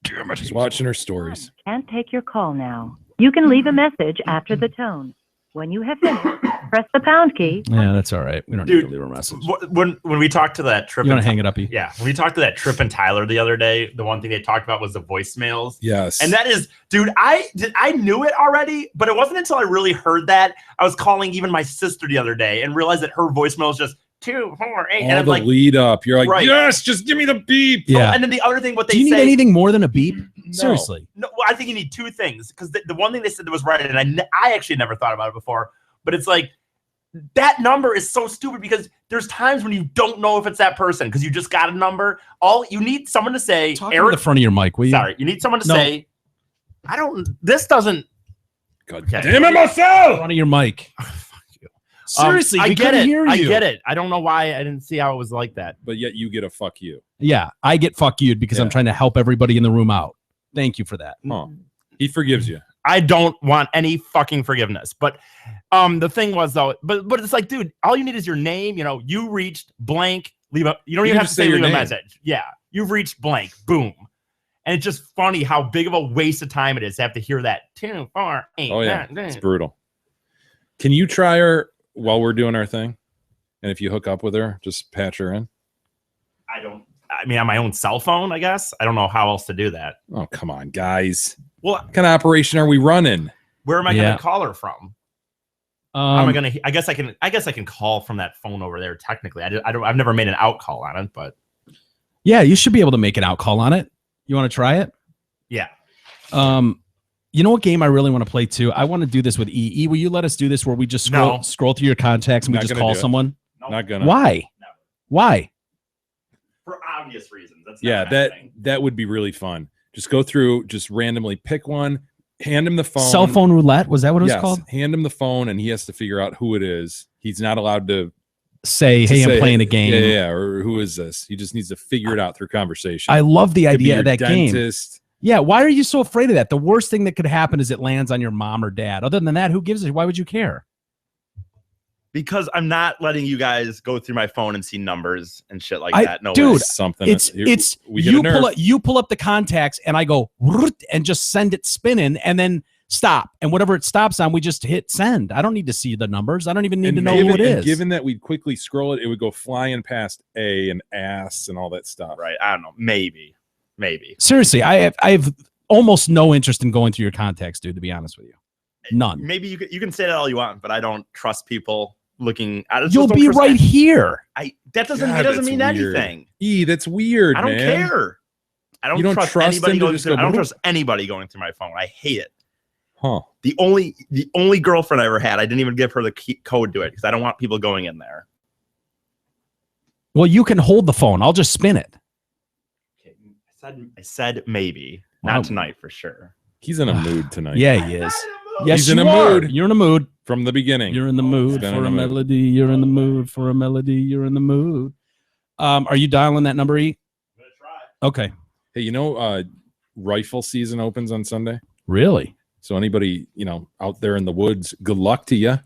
Damn it. She's watching her stories. Can't take your call now. You can leave a message after the tone. When you have finished, press the pound key. Yeah, that's all right. We don't need to leave a message. When we talked to that Trip, You want to hang it up? Yeah, when we talked to that Trip and Tyler the other day, the one thing they talked about was the voicemails. Yes, and that is, dude, I knew it already, but it wasn't until I really heard that I was calling even my sister the other day and realized that her voicemail is just 2, 4, 8, all and I'm the like, lead up. You're like, right. Yes, just give me the beep. Yeah. And then the other thing, what they Do you say, need anything more than a beep? No. Seriously. No, well, I think you need two things because the one thing they said that was right, and I actually never thought about it before, but it's like that number is so stupid because there's times when you don't know if it's that person because you just got a number. All you need someone to say, Talk to the front of your mic, will you? Sorry, you need someone to say, I don't. This doesn't. God Okay. damn it, Marcel! Front of your mic. Seriously, I we get couldn't it. hear you. I get it. I don't know why I didn't see how it was like that. But yet you get a fuck you. Yeah, I get fuck you because I'm trying to help everybody in the room out. Thank you for that. Huh. He forgives you. I don't want any fucking forgiveness. But the thing was though, but it's like, dude, all you need is your name. You reached blank. Leave up. You don't even have to say your leave a name. message. Yeah, you've reached blank. Boom. And it's just funny how big of a waste of time it is to have to hear that 2, 4, 8. Oh yeah, it's brutal. Can you try her while we're doing our thing? And if you hook up with her, just patch her in. I mean, on my own cell phone, I guess. I don't know how else to do that. Oh, come on, guys. Well, What kind of operation are we running? where am I going to call her from? How am I going to? I guess I can call from that phone over there. Technically, I've never made an out call on it, but Yeah, you should be able to make an out call on it. You want to try it? yeah. You know what game I really want to play too? I want to do this with E. Will you let us do this where we just scroll through your contacts and we Not just gonna call do it. someone? Not gonna. Why? No. Why? For obvious reasons. That's Yeah, not happening. that would be really fun. Just go through, just randomly pick one, hand him the phone. Cell phone roulette? Was that what it was Yes, called? hand him the phone, and he has to figure out who it is. He's not allowed to Say, hey, I'm playing a game. Yeah, or who is this? He just needs to figure it out through conversation. I love the Could be idea your of that game. dentist. Yeah, why are you so afraid of that? The worst thing that could happen is it lands on your mom or dad. Other than that, who gives a why would you care? Because I'm not letting you guys go through my phone and see numbers and shit like that. No, dude, something. It's you pull up the contacts and I go and just send it spinning and then stop. And whatever it stops on, we just hit send. I don't need to see the numbers. I don't even need to know who it is. Given that we'd quickly scroll it, it would go flying past A and ass and all that stuff. Right. I don't know. Maybe. Seriously, I have almost no interest in going through your contacts, dude, to be honest with you. None. Maybe you can say that all you want, but I don't trust people looking at it. You'll be right here. That doesn't mean anything. That's weird. I don't care. I don't trust anybody going through. I don't trust anybody going through my phone. I hate it. Huh. The only girlfriend I ever had, I didn't even give her the code to it because I don't want people going in there. Well, you can hold the phone. I'll just spin it. Okay. I said maybe. Not tonight for sure. He's in a mood tonight. Yeah, he is. Yes, he's in a mood. You're in a mood. From the beginning. You're in the mood for a melody. You're in the mood for a melody. You're in the mood. Are you dialing that number, E? I'm going to try. Okay. Hey, rifle season opens on Sunday? Really? So anybody, out there in the woods, good luck to you.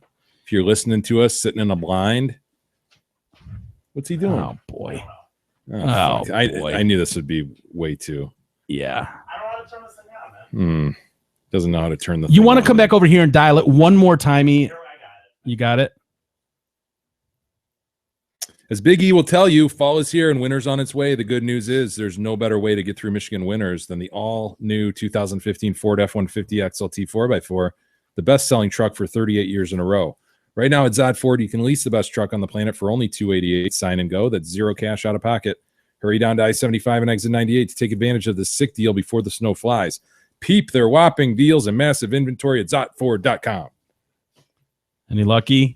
If you're listening to us sitting in a blind. What's he doing? Oh, boy. Boy. I knew this would be way too. Yeah. I don't know how to turn this thing on, man. Doesn't know how to turn the You want to come back over here and dial it one more time, E? You got it? As Big E will tell you, fall is here and winter's on its way. The good news is there's no better way to get through Michigan winters than the all-new 2015 Ford F-150 XLT 4x4, the best-selling truck for 38 years in a row. Right now at Zod Ford, you can lease the best truck on the planet for only $288. Sign and go. That's zero cash out of pocket. Hurry down to I-75 and exit 98 to take advantage of this sick deal before the snow flies. Peep their whopping deals and massive inventory at ZotFord.com. Any lucky?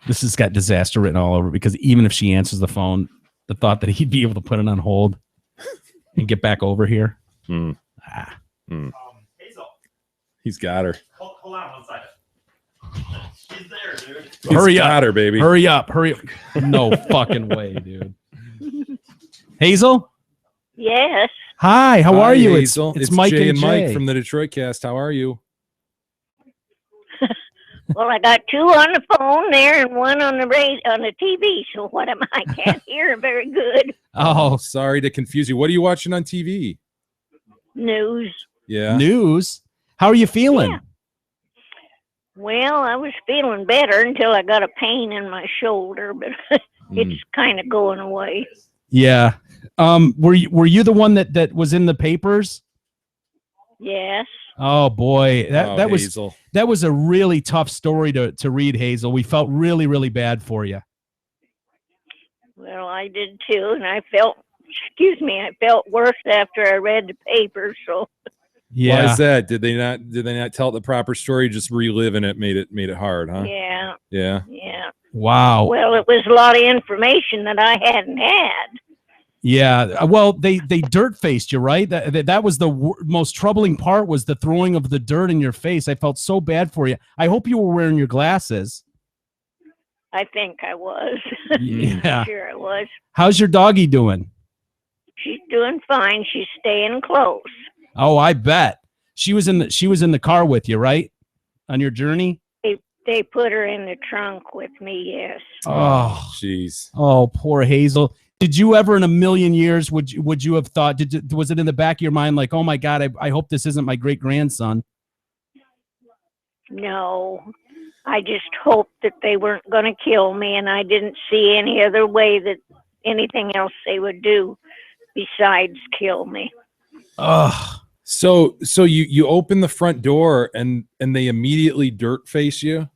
This has got disaster written all over it because even if she answers the phone, the thought that he'd be able to put it on hold and get back over here. Hazel. He's got her. Hold on one second. She's there, dude. Hurry up, her, baby. Hurry up. No fucking way, dude. Hazel? Yes. Hi, how are you? Hazel. It's Mike Jay and Mike Jay. from the Detroit Cast. How are you? Well, I got two on the phone there and one on the TV. So what am I? Can't hear very good. Oh, sorry to confuse you. What are you watching on TV? News. Yeah. News. How are you feeling? Yeah. Well, I was feeling better until I got a pain in my shoulder, but it's kind of going away. Yeah. Were you the one that was in the papers? Yes. Oh boy, that was a really tough story to read, Hazel. We felt really, really bad for you. Well, I did too, and I felt worse after I read the paper. So. Yeah. Why is that? Did they not tell it the proper story? Just reliving it made it hard, huh? Yeah. Yeah. Yeah. Wow. Well, it was a lot of information that I hadn't had. Yeah. Well, they dirt faced you, right? That was the most troubling part, was the throwing of the dirt in your face. I felt so bad for you. I hope you were wearing your glasses. I think I was. Yeah. Sure I was. How's your doggy doing? She's doing fine. She's staying close. Oh, I bet. She was in the car with you, right? On your journey? They put her in the trunk with me, yes. Oh, jeez. Oh, poor Hazel. Did you ever in a million years would you have thought, was it in the back of your mind like, oh my God, I hope this isn't my great grandson? No. I just hoped that they weren't going to kill me, and I didn't see any other way that anything else they would do besides kill me. Ugh. So you open the front door and they immediately dirt face you?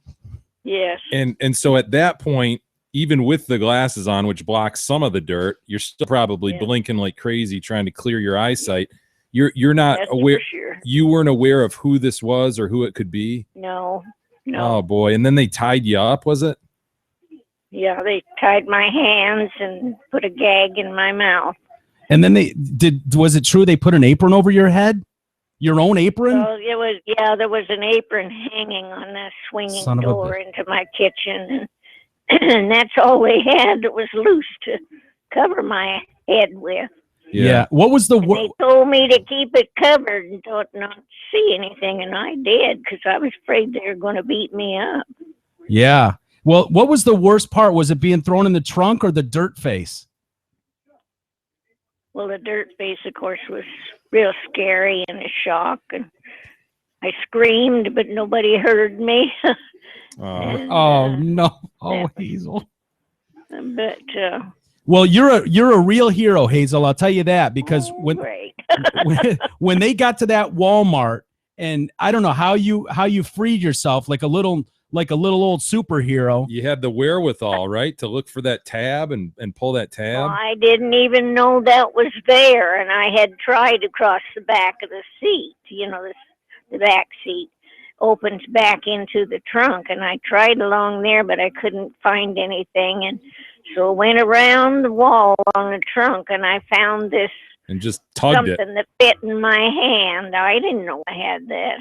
Yes. And so at that point, even with the glasses on, which blocks some of the dirt, you're still probably blinking like crazy trying to clear your eyesight. You're not aware. Sure. You weren't aware of who this was or who it could be? No. Oh boy. And then they tied you up, was it? Yeah, they tied my hands and put a gag in my mouth. And then was it true they put an apron over your head? Your own apron? Well, there was an apron hanging on the swinging door into my kitchen, and that's all they had that was loose to cover my head with. Yeah. What was the And they told me to keep it covered and not see anything, and I did because I was afraid they were going to beat me up. Yeah. Well, what was the worst part? Was it being thrown in the trunk or the dirt face? Well, the dirt face, of course, was real scary and a shock, and I screamed, but nobody heard me. And, No. Oh, Hazel. But Well, you're a real hero, Hazel. I'll tell you that, because great. when they got to that Walmart, and I don't know how you freed yourself like a little old superhero. You had the wherewithal, right, to look for that tab and pull that tab. Well, I didn't even know that was there, and I had tried to cross the back of the seat. The back seat opens back into the trunk, and I tried along there, but I couldn't find anything, and so I went around the wall on the trunk, and I found this and just tugged it. something that fit in my hand. I didn't know I had that.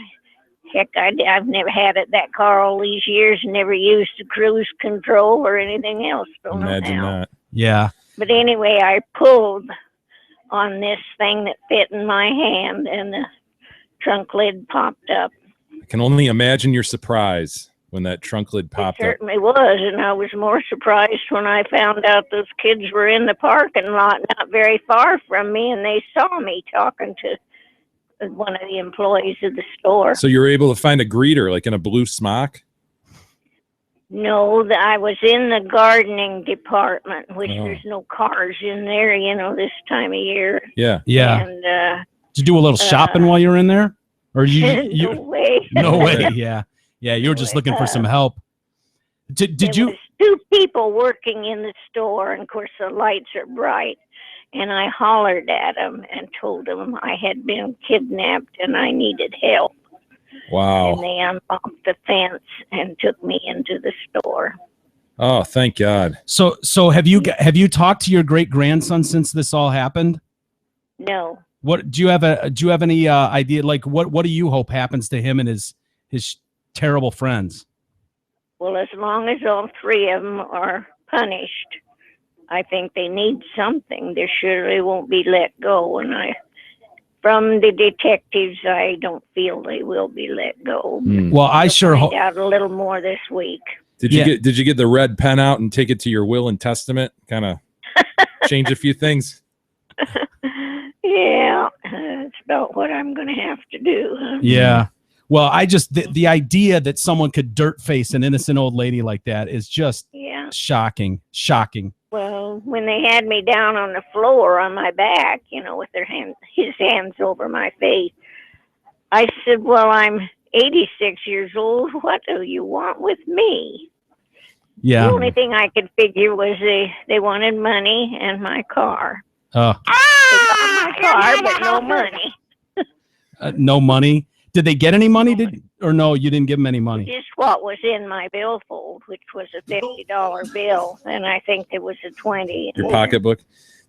Heck, I've never had it that car all these years, never used the cruise control or anything else. Don't know Imagine how. that. Yeah. But anyway, I pulled on this thing that fit in my hand, and the trunk lid popped up. I can only imagine your surprise when that trunk lid popped up. Certainly was, and I was more surprised when I found out those kids were in the parking lot not very far from me, and they saw me talking to one of the employees of the store. So you were able to find a greeter, like in a blue smock? No, I was in the gardening department, which Oh. there's no cars in there, this time of year. Yeah. Yeah. And Did you do a little shopping while you were in there? Or no way. No way. Yeah. Yeah. You were just looking for some help. Did There you? was two people working in the store, and of course the lights are bright. And I hollered at them and told them I had been kidnapped and I needed help. Wow. And they unlocked the fence and took me into the store. Oh, thank God. So have you talked to your great grandson since this all happened? No. What do you have any idea? Like what do you hope happens to him and his terrible friends? Well, as long as all three of them are punished, I think they need something. They surely won't be let go. And from the detectives, I don't feel they will be let go. Well, I sure hope. Find out a little more this week. Did you get the red pen out and take it to your will and testament? Kind of change a few things. Yeah, that's about what I'm going to have to do. Yeah. Well, I just the idea that someone could dirt face an innocent old lady like that is just shocking. Well, when they had me down on the floor on my back, with his hands over my face, I said, well, I'm 86 years old. What do you want with me? Yeah. The only thing I could figure was they wanted money and my car. They got my car, but no money. No money. Did they get any money? Or no, you didn't give them any money? Just what was in my billfold, which was a $50 bill, and I think there was a 20. Your pocketbook.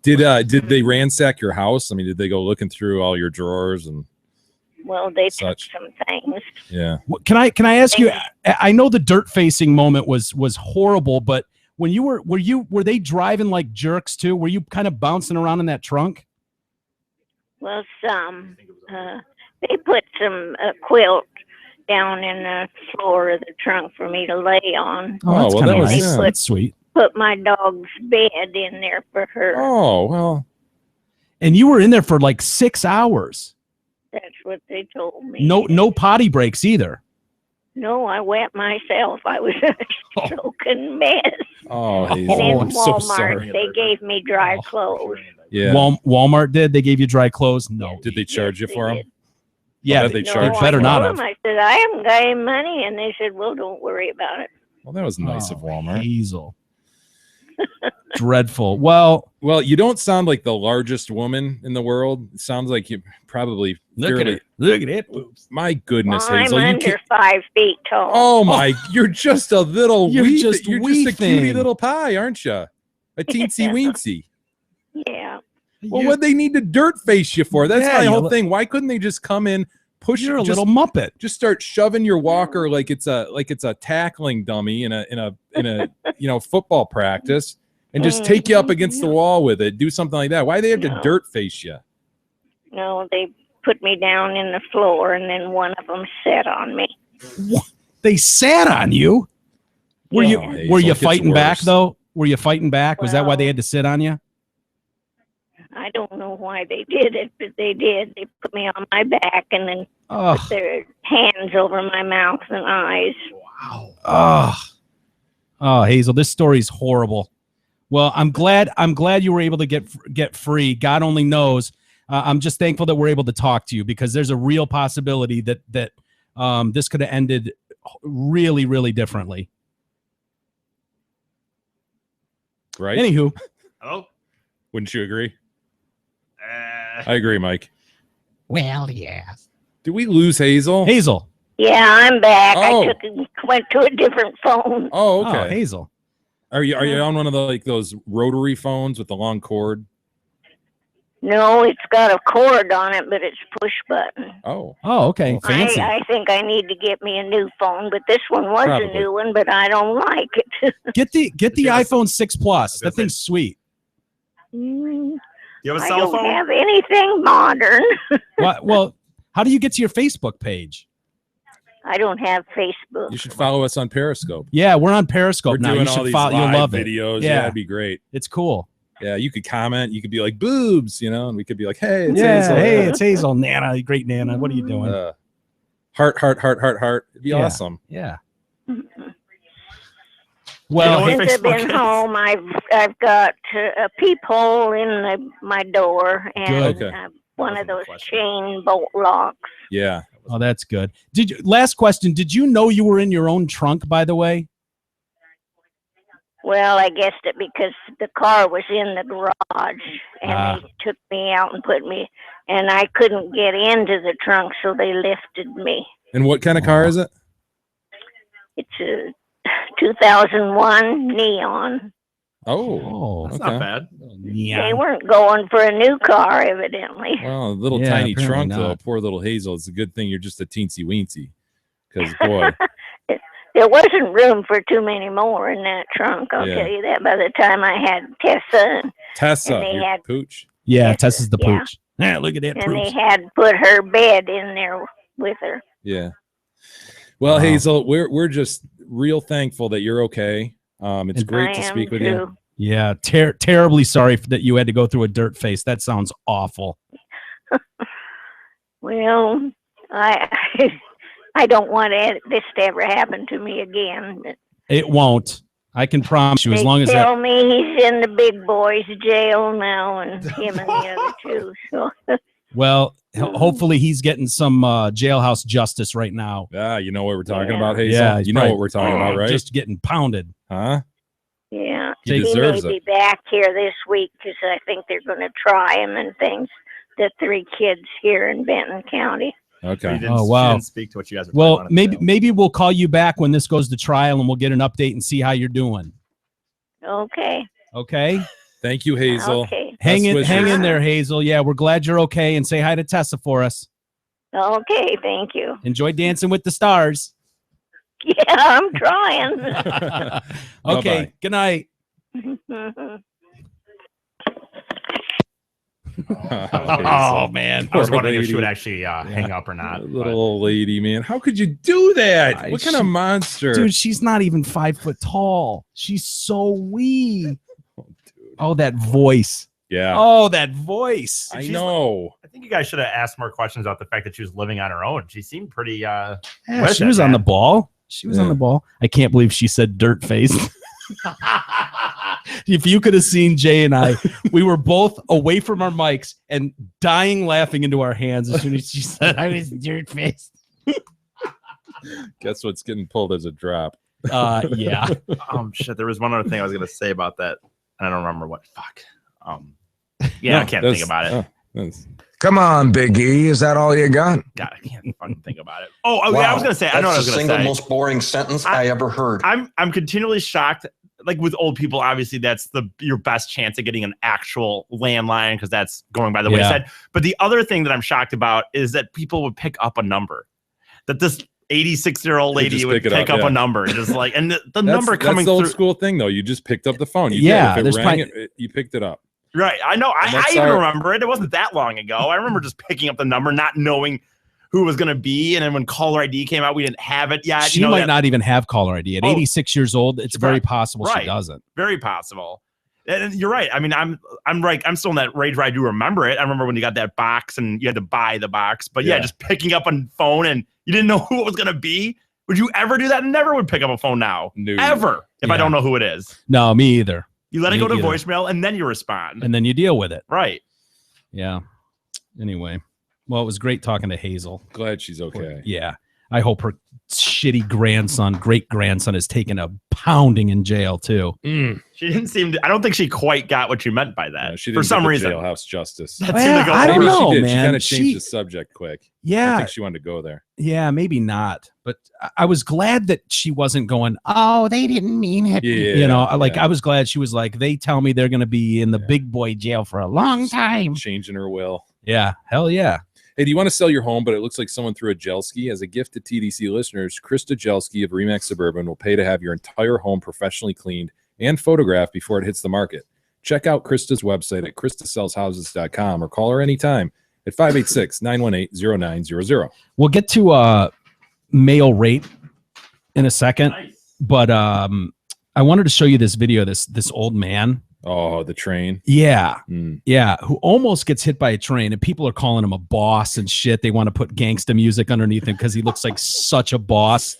Did they ransack your house? I mean, did they go looking through all your drawers and? Well, they such? took some things. Yeah. Can I ask you? I know the dirt facing moment was horrible, but when you were they driving like jerks too? Were you kind of bouncing around in that trunk? Well, some. They put some quilt down in the floor of the trunk for me to lay on. Oh, that's kind of nice. They That's sweet. Put my dog's bed in there for her. Oh, well. And you were in there for like 6 hours. That's what they told me. No potty breaks either. No, I wet myself. I was a soaking mess. Oh, And in I'm so Walmart, sorry. they gave me dry clothes. Yeah. Walmart did. They gave you dry clothes. No. Did they charge you for them? Yeah, they they charged. better I not told have. them, I said, I haven't got any money. And they said, well, don't worry about it. Well, that was nice of Walmart. Hazel. Dreadful. Well, you don't sound like the largest woman in the world. It sounds like you probably Look at it. Look at it. My goodness, Well, I'm Hazel. You under can't, 5 feet tall. oh my! You're just a little. You're wee, just you're wee just a cutie thing. little pie, aren't you? A teensy weensy. Yeah. Well, what they need to dirt face you for? That's Yeah, my you whole li- thing. Why couldn't they just come in, push You're a just, little muppet. just start shoving your walker like it's a tackling dummy in a football practice, and just take you up against the wall with it. Do something like that. Why they have to dirt face you? No, they put me down in the floor, and then one of them sat on me. What? They sat on you? Were you fighting back though? Were you fighting back? Was that why they had to sit on you? I don't know why they did it, but they did. They put me on my back and then put their hands over my mouth and eyes. Wow. Oh, Hazel, this story's horrible. Well, I'm glad you were able to get free. God only knows. I'm just thankful that we're able to talk to you, because there's a real possibility that this could have ended really, really differently. Right. Anywho. Hello? Wouldn't you agree? I agree, Mike. Well, yes. Did we lose Hazel? Hazel. Yeah, I'm back. Oh. Went to a different phone. Oh, okay. Hazel. Are you on one of the those rotary phones with the long cord? No, it's got a cord on it, but it's push button. Oh. Oh, okay. Fancy. I think I need to get me a new phone, but this one was Probably. a new one, but I don't like it. Get the iPhone 6 Plus. That thing's sweet. You have a I cell don't phone? have anything modern. Well, how do you get to your Facebook page? I don't have Facebook. You should follow us on Periscope. Yeah, we're on Periscope We're now. doing You all should these follow. live You'll love videos. it. Yeah, Yeah, that'd be great. it's cool. Yeah, you could comment. You could be like boobs, and we could be like, hey, it's Yeah, Hazel. hey, it's Hazel. Nana, great Nana. What are you doing? Heart. It'd be Yeah. awesome. Yeah. Well, since I've been home, I've got a peephole in my door and Good. one of those chain bolt locks. Yeah. Oh, that's good. Last question. Did you know you were in your own trunk, by the way? Well, I guessed it because the car was in the garage, and they took me out and put me, and I couldn't get into the trunk, so they lifted me. And what kind of car is it? It's a 2001 Neon. Oh, That's okay. not bad. They weren't going for a new car, evidently. Well, a little Yeah, tiny apparently trunk, not. though. Poor little Hazel. It's a good thing you're just a teensy weensy. Because, boy, There wasn't room for too many more in that trunk, I'll Yeah. tell you that. By the time I had Tessa, Tessa, And they your had- pooch. Yeah, Tessa's the Yeah. pooch. Yeah, look at that and they pooch. had put her bed in there with her. Yeah. Well, Wow. Hazel, we're just real thankful that you're okay. It's And- great I to am speak with too. you. Yeah, terribly sorry that you had to go through a dirt face. That sounds awful. Well, I don't want this to ever happen to me again. But It won't. I can promise you, as they long as tell that. me he's in the big boys' jail now, and him and the other two. So Well, hopefully he's getting some jailhouse justice right now. Yeah, you know what we're talking Yeah. about, Hazel? Yeah, he's you know probably- what we're talking about, right? Just getting pounded. Huh? yeah, He he deserves may it. be back here this week because I think they're going to try him and things. The 3 kids here in Benton County. Okay. Oh, wow. She didn't speak to what you guys were Well, talking about. maybe we'll call you back when this goes to trial and we'll get an update and see how you're doing. Okay. Okay? Thank you, Hazel. Okay. Hang Best in wishes. there, Hazel. Yeah, we're glad you're okay, and say hi to Tessa for us. Okay. Thank you. Enjoy Dancing with the Stars. Yeah, I'm trying. Okay, Bye-bye. good night. Oh, man. I was Poor wondering if she lady. would actually hang up or not. Little old lady, man. How could you do that? What kind of monster? Dude, she's not even 5 foot tall. She's so wee. Oh, that voice. Yeah. Oh, that voice. I know. I think you guys should have asked more questions about the fact that she was living on her own. She seemed pretty. Yeah, with she it, was on man. the ball. She was on Yeah. the ball. I can't believe she said dirt face. If you could have seen Jay and I, we were both away from our mics and dying laughing into our hands as soon as she said I was dirt face. Guess what's getting pulled as a drop? Yeah. Shit. There was one other thing I was gonna say about that. I don't remember what. Fuck. Yeah, I can't think about it. Come on, Big E. Is that all you got? God, I can't fucking think about it. Oh, yeah, I was gonna say. I know what I was That's the gonna single say. most boring sentence I ever heard. I'm continually shocked. Like with old people, obviously that's your best chance of getting an actual landline because that's going by the Yeah. wayside. But the other thing that I'm shocked about is that people would pick up a number. That this 86-year-old lady just would pick pick it up, up yeah. a number, just like, and the number coming that's the old through. school thing, though. You just picked up the phone. Yeah, if it there's rang, probably- you picked it up. Right. I know. I that's even our- remember it. It wasn't that long ago. I remember just picking up the number, not knowing who it was going to be. And then when caller ID came out, we didn't have it yet. She might not even have caller ID. At Oh. 86 years old, it's very possible Right. she doesn't. Very possible. And you're right. I mean, I'm right. I'm still in that rage where I do remember it. I remember when you got that box and you had to buy the box. But yeah, Yeah. just picking up a phone and you didn't know who it was going to be. Would you ever do that? Never would pick up a phone now. No. Ever. If I Yeah. don't know who it is. No, me either. You let it Me go to either. voicemail and then you respond. And then you deal with it. Right. Yeah. Anyway, well, it was great talking to Hazel. Glad she's okay. Yeah. I hope her shitty great grandson is taking a pounding in jail too. She didn't seem to, I don't think she quite got what you meant by that. She for didn't some get the reason. jailhouse justice. That seemed to go I don't Maybe know, she did. man. She kind of changed She- the subject quick. I Yeah. think she wanted to go there. Yeah, maybe not. But I was glad that she wasn't going, oh, they didn't mean it. Yeah, you know, like yeah. I was glad she was like, they tell me they're going to be in the big boy jail for a long time. Changing her will. Yeah. Hell yeah. Hey, do you want to sell your home, but it looks like someone threw a Jelski? As a gift to TDC listeners, Krista Jelski of Remax Suburban will pay to have your entire home professionally cleaned and photographed before it hits the market. Check out Krista's website at kristasellshouses.com or call her anytime at 586-918-0900. We'll get to male rape in a second, but I wanted to show you this video. This old man. Oh, the train. Yeah, Mm. yeah, who almost gets hit by a train, and people are calling him a boss and shit. They want to put gangsta music underneath him because he looks like such a boss,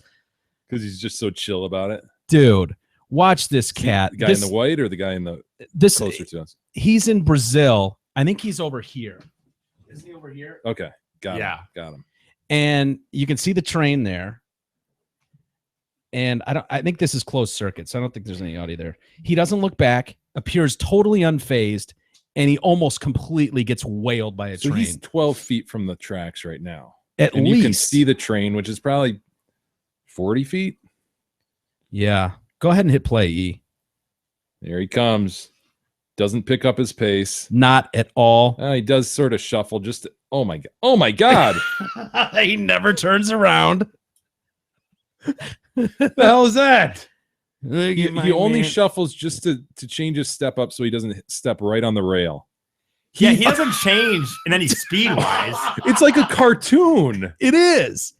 Because he's just so chill about it. dude. Watch this cat. The guy This- in the white or the guy in the this closer to us? he's in Brazil. I think he's over here. Isn't he over here? Okay. Got Yeah. him. Got him. And you can see the train there. And I think this is closed circuit, so I don't think there's any audio there. He doesn't look back, appears totally unfazed, and he almost completely gets whaled by a So train. he's 12 feet from the tracks right now. At and least. you can see the train, which is probably 40 feet. Yeah. Go ahead and hit play, E. There he comes. Doesn't pick up his pace. Not at all. He does sort of shuffle just oh my god. Oh my god. He never turns around. the hell is that? Look He at my only man. shuffles just to change his step up so he doesn't step right on the rail. Yeah, he doesn't change in any speed wise. It's like a cartoon. It is.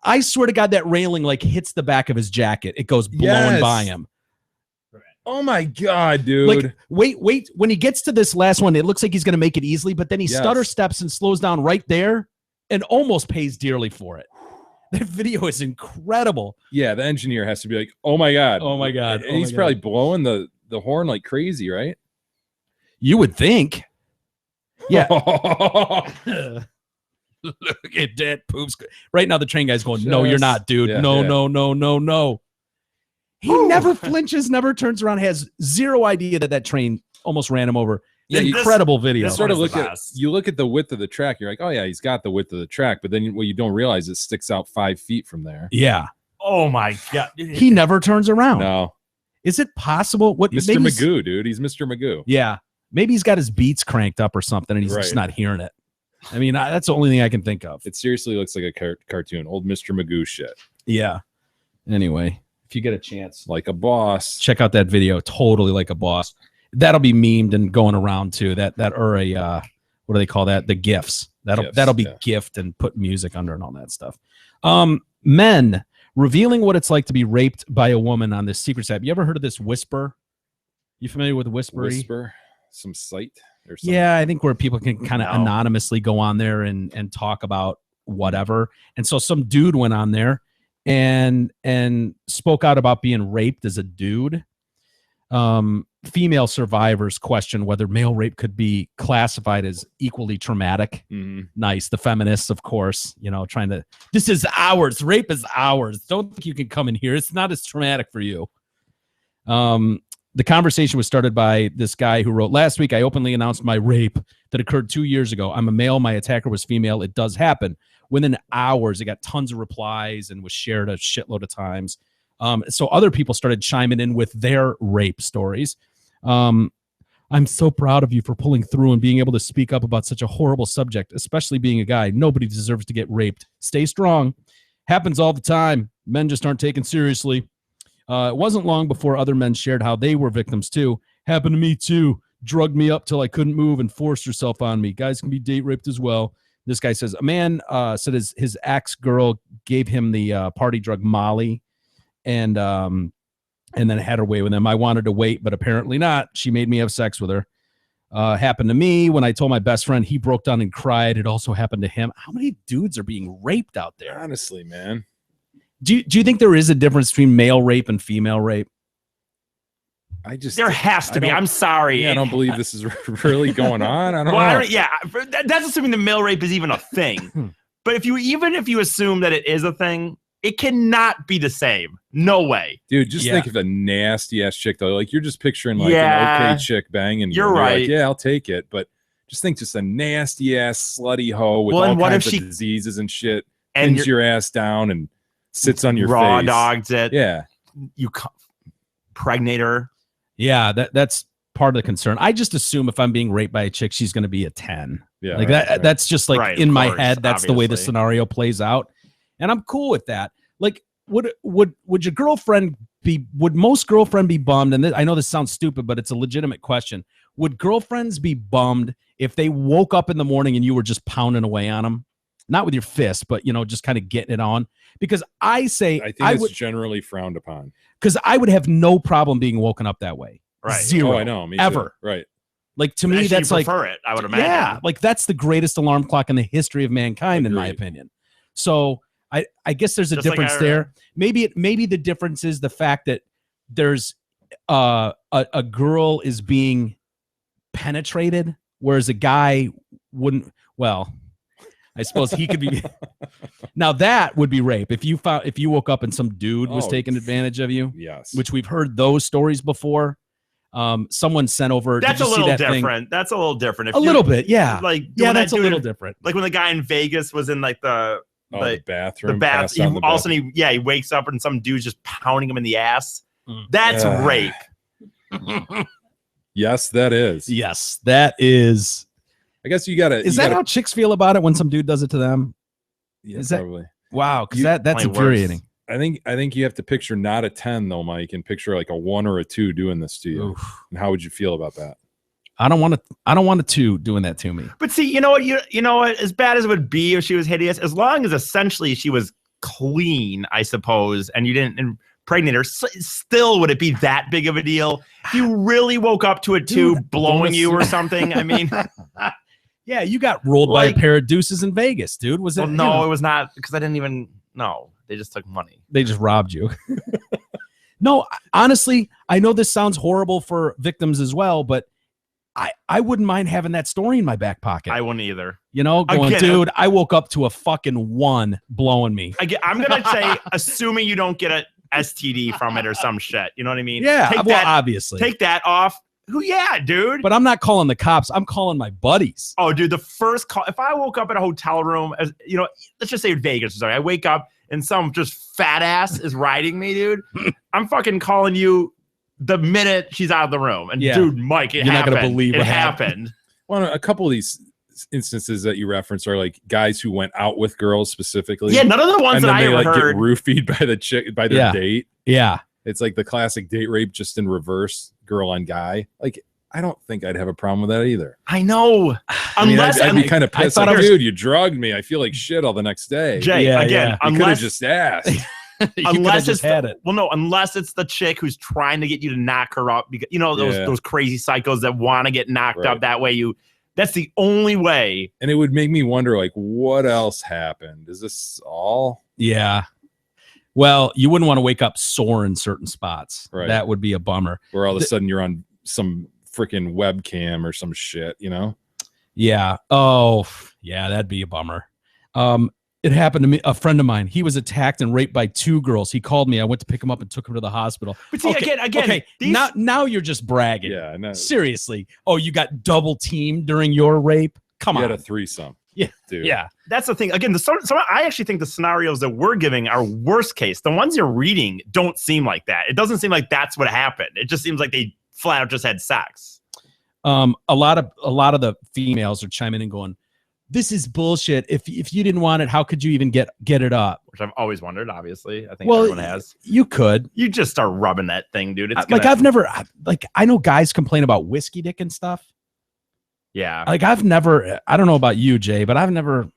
I swear to God, that railing like hits the back of his jacket. It goes blowing Yes. by him. Oh my god, dude. Like, wait. When he gets to this last one, it looks like he's going to make it easily, but then he Yes. stutter steps and slows down right there and almost pays dearly for it. That video is incredible. Yeah, the engineer has to be like, "Oh my god." Oh my God. And Oh my he's God. probably blowing the horn like crazy, right? You would think. Yeah. Look at that poops. Right now, the train guy's going, no, you're Just- not, dude. yeah, no, yeah. no. He never flinches, never turns around, has zero idea that train almost ran him over. Yeah, you- Incredible video. You sort of One is look the at best. you look at the width of the track. You're like, oh yeah, he's got the width of the track. But then what you don't realize it sticks out 5 feet from there. Yeah. Oh my god. He never turns around. No, Is it possible? What Mr. maybe he's- Magoo, dude. He's Mr. Magoo. Yeah. Maybe he's got his beats cranked up or something and he's just Right. not hearing it. I mean, that's the only thing I can think of. It seriously looks like a cartoon, old Mr. Magoo shit. Yeah. Anyway, if you get a chance, Like a boss. check out that video. Totally like a boss. That'll be memed and going around too. That or a what do they call that? The GIFs. GIFs, That'll be yeah. gift and put music under and all that stuff. Men revealing what it's like to be raped by a woman on this secret site. You ever heard of this Whisper? You familiar with Whispery? Whisper, some site or something. Yeah, I think where people can kind of No. anonymously go on there and talk about whatever. And so some dude went on there and spoke out about being raped as a dude. Female survivors question whether male rape could be classified as equally traumatic. Mhm. Nice. The feminists, of course, trying to, this is ours. Rape is ours. Don't think you can come in here. It's not as traumatic for you. The conversation was started by this guy who wrote, last week, I openly announced my rape that occurred 2 years ago. I'm a male. My attacker was female. It does happen. Within hours, it got tons of replies and was shared a shitload of times. So other people started chiming in with their rape stories. I'm so proud of you for pulling through and being able to speak up about such a horrible subject, especially being a guy. Nobody deserves to get raped. Stay strong. Happens all the time. Men just aren't taken seriously. It wasn't long before other men shared how they were victims too. Happened to me too. Drugged me up till I couldn't move and forced herself on me. Guys can be date raped as well. This guy says a man said his ex-girl gave him the party drug Molly, and then had her way with him. I wanted to wait, but apparently not. She made me have sex with her. Happened to me when I told my best friend. He broke down and cried. It also happened to him. How many dudes are being raped out there? Honestly, man. Do you think there is a difference between male rape and female rape? There has to be. I'm sorry. Yeah, I don't believe this is really going on. I don't know. That's assuming the male rape is even a thing. But if you assume that it is a thing, it cannot be the same. No way. Dude, just think of a nasty ass chick though. Like you're just picturing like an okay chick banging. You're right. Like, yeah, I'll take it. But just think just a nasty ass slutty hoe with all kinds of diseases and shit. And pins your ass down and sits on your raw face. Dogs it. Yeah. You pregnate her. Yeah, that's part of the concern. I just assume if I'm being raped by a chick, she's going to be a 10. Yeah, like that. That's just like in my head. That's the way the scenario plays out, and I'm cool with that. Like, would your girlfriend be? Would most girlfriend be bummed? And I know this sounds stupid, but it's a legitimate question. Would girlfriends be bummed if they woke up in the morning and you were just pounding away on them? Not with your fist, but just kind of getting it on. Because I think it's generally frowned upon. Because I would have no problem being woken up that way. Right. Zero. Oh, I know. Me ever. Too. Right. Like to me, that's you like prefer it, I would imagine. Yeah, like that's the greatest alarm clock in the history of mankind, in my opinion. So I guess there's a difference there. Maybe the difference is the fact that there's a girl is being penetrated, whereas a guy wouldn't. Well, I suppose he could be. Now that would be rape if you woke up and some dude was taking advantage of you. Yes, which we've heard those stories before. Someone sent over. That's a little different. That's a little different. A little bit, yeah. Like that's a little different. Like when the guy in Vegas was in like the bathroom. All of a sudden, he wakes up and some dude's just pounding him in the ass. That's rape. Yes, that is. Yes, that is. I guess you gotta. Is that how chicks feel about it when some dude does it to them? Yeah, is that, probably. Wow, because that's infuriating. I think you have to picture not a 10 though, Mike, and picture like a 1 or a 2 doing this to you. Oof. And how would you feel about that? I don't want a 2 doing that to me. But see, you know what? As bad as it would be if she was hideous, as long as essentially she was clean, I suppose, and you didn't impregnate her, still would it be that big of a deal? If you really woke up to a 2 blowing you or something, I mean. Yeah, you got rolled by a pair of deuces in Vegas, dude. Was it? Well, no, it was not, because I didn't even know. They just took money. They just robbed you. No, honestly, I know this sounds horrible for victims as well, but I wouldn't mind having that story in my back pocket. I wouldn't either. Going, dude, I woke up to a fucking 1 blowing me. I'm going to say, assuming you don't get a STD from it or some shit. You know what I mean? Yeah, obviously. Take that off. Yeah, dude. But I'm not calling the cops. I'm calling my buddies. Oh, dude, the first call. If I woke up in a hotel room, let's just say in Vegas. Sorry, I wake up and some just fat ass is riding me, dude. I'm fucking calling you the minute she's out of the room. And dude, Mike, you're not gonna believe what happened. Well, a couple of these instances that you reference are like guys who went out with girls specifically. Yeah, none of the ones that I ever heard get roofied by the chick by their date. Yeah. It's like the classic date rape, just in reverse, girl on guy. Like, I don't think I'd have a problem with that either. I know. Unless I'd be kind of pissed. Like, dude, you drugged me. I feel like shit all the next day. Jay, again, you could have just asked. Unless it's unless it's the chick who's trying to get you to knock her up, because those crazy psychos that want to get knocked up that way. That's the only way. And it would make me wonder, like, what else happened? Is this all? Yeah. Well, you wouldn't want to wake up sore in certain spots. Right. That would be a bummer. Where all of a sudden you're on some freaking webcam or some shit, Yeah. Oh, yeah, that'd be a bummer. It happened to me. A friend of mine, he was attacked and raped by 2 girls. He called me. I went to pick him up and took him to the hospital. But see, again, okay. Now you're just bragging. Yeah, I know. Seriously. Oh, you got double teamed during your rape? Come on. You had a threesome. Yeah, dude. Yeah. That's the thing. Again, I actually think the scenarios that we're giving are worst case. The ones you're reading don't seem like that. It doesn't seem like that's what happened. It just seems like they flat out just had sex. A lot of the females are chiming in going, this is bullshit. If you didn't want it, how could you even get it up? Which I've always wondered. Obviously, I think Well, everyone has. You could. You just start rubbing that thing, dude. It's Like I've never like I know guys complain about whiskey dick and stuff. Yeah. Like I've never. I don't know about you, Jay, but I've never.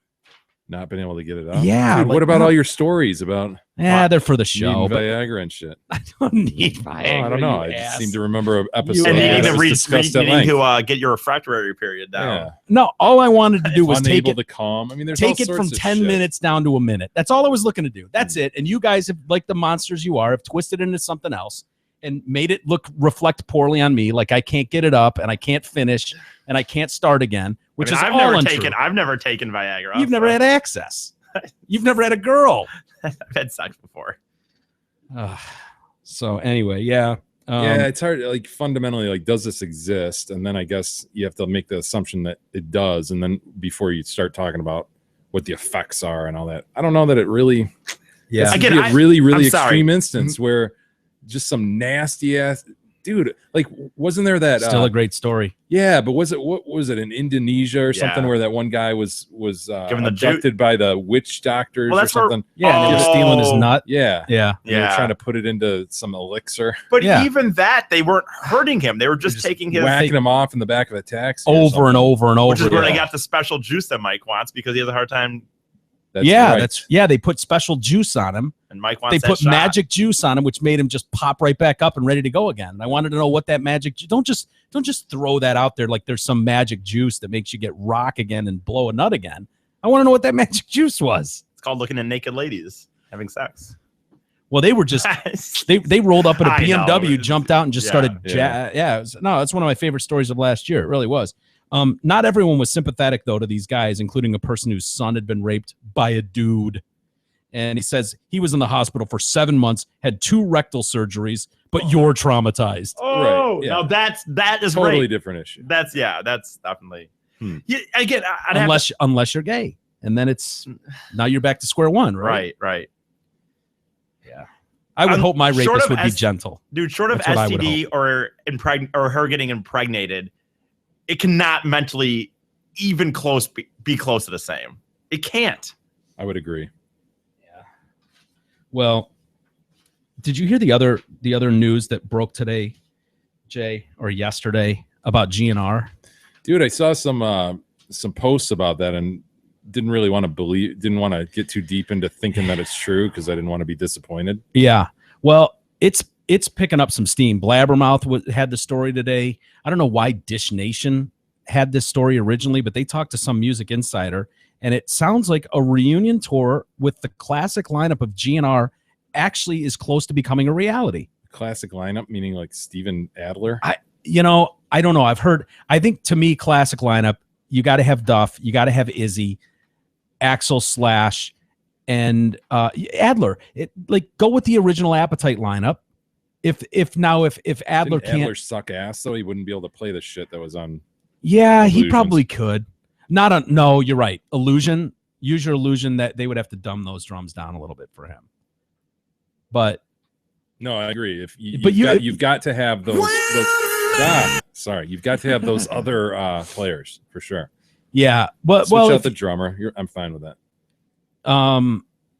Not been able to get it out. Yeah, Dude, like, what about all your stories about? Yeah, they're for the show. Needing but Viagra and shit. I don't need Viagra. Oh, I don't know. you I just ass. seem to remember an episode. And that needing was discussed at length. to get your refractory period down. Yeah. No, all I wanted to do was take Unable it. to calm. I mean, there's Take all it from sorts of 10 shit. minutes down to a minute. That's all I was looking to do. That's it. And you guys have, like the monsters you are, have twisted into something else and made it reflect poorly on me. Like I can't get it up and I can't finish and I can't start again, which is I've all never untrue. I've never taken Viagra. You've never had access. You've never had a girl. I've had sex before. So anyway, yeah. Yeah, it's hard. Like fundamentally, like, does this exist? And then I guess you have to make the assumption that it does, and then before you start talking about what the effects are and all that, I don't know that it really. Yeah, this would Again, be a really I'm extreme sorry. instance where just some nasty ass dude. Like, wasn't there that Still a great story. Yeah, but what was it in Indonesia or something Yeah. where that one guy was Given the abducted by the witch doctors Well, or that's where- something? Yeah, and they were stealing his nut. Yeah, Yeah. And they were Yeah. trying to put it into some elixir, But Yeah. even that, they weren't hurting him. They were just taking his whacking him off in the back of a taxi or Over and something. over and over. which is where again. they got the special juice that Mike wants because he has a hard time. That's yeah, right. they put special juice on him. And Mike wants They that put shot. magic juice on him, which made him just pop right back up and ready to go again. And I wanted to know what that magic. Don't just throw that out there like there's some magic juice that makes you get rock again and blow a nut again. I want to know what that magic juice was. It's called looking at naked ladies having sex. Well, they were just they rolled up in a I know. BMW, jumped out, and just Yeah, started. yeah. It was, no, that's one of my favorite stories of last year. It really was. Not everyone was sympathetic though to these guys, including a person whose son had been raped by a dude. And he says he was in the hospital for 7 months, had 2 rectal surgeries, but you're traumatized. Oh, Right, yeah. now that is Totally great. different issue. That's definitely. Hmm. Yeah, again, I'd have Unless you're gay, and then it's now you're back to square one, to, right? right. I would hope my Short rapist of would be S- gentle. Dude, short of That's what I would STD or her getting impregnated, it cannot mentally even be close to the same. It can't. I would agree. Well, did you hear the other news that broke today, Jay, or yesterday about GNR? Dude, I saw some posts about that and didn't really want to get too deep into thinking that it's true because I didn't want to be disappointed. Yeah. Well, it's picking up some steam. Blabbermouth had the story today. I don't know why Dish Nation had this story originally, but they talked to some music insider, and it sounds like a reunion tour with the classic lineup of GNR actually is close to becoming a reality. Classic lineup, meaning like Steven Adler. I don't know. I think to me, classic lineup, you got to have Duff, you got to have Izzy, Axel Slash, and Adler. Go with the original Appetite lineup. If Adler Didn't can't, Adler suck ass, though he wouldn't be able to play the shit that was on. yeah, he Illusions. probably could. No, you're right. Illusion, use your illusion that they would have to dumb those drums down a little bit for him. But No, I agree. If you, But you've got to have those. You've got to have those other players for sure. yeah, but Switch out the drummer. I'm fine with that.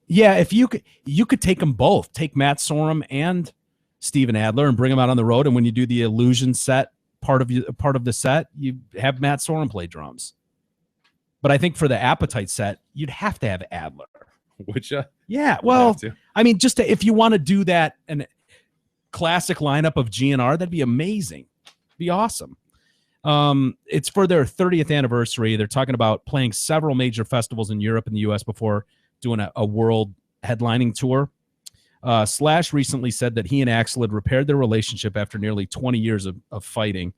yeah, if you could take them both, take Matt Sorum and Steven Adler and bring them out on the road, and when you do the illusion set part of the set, you have Matt Sorum play drums. But I think for the Appetite set, you'd have to have Adler. Would you? Yeah, well, have to. I mean, if you want to do that, an classic lineup of GNR, that'd be amazing. Be awesome. It's for their 30th anniversary. They're talking about playing several major festivals in Europe and the U.S. before doing a world headlining tour. Slash recently said that he and Axl had repaired their relationship after nearly 20 years of fighting.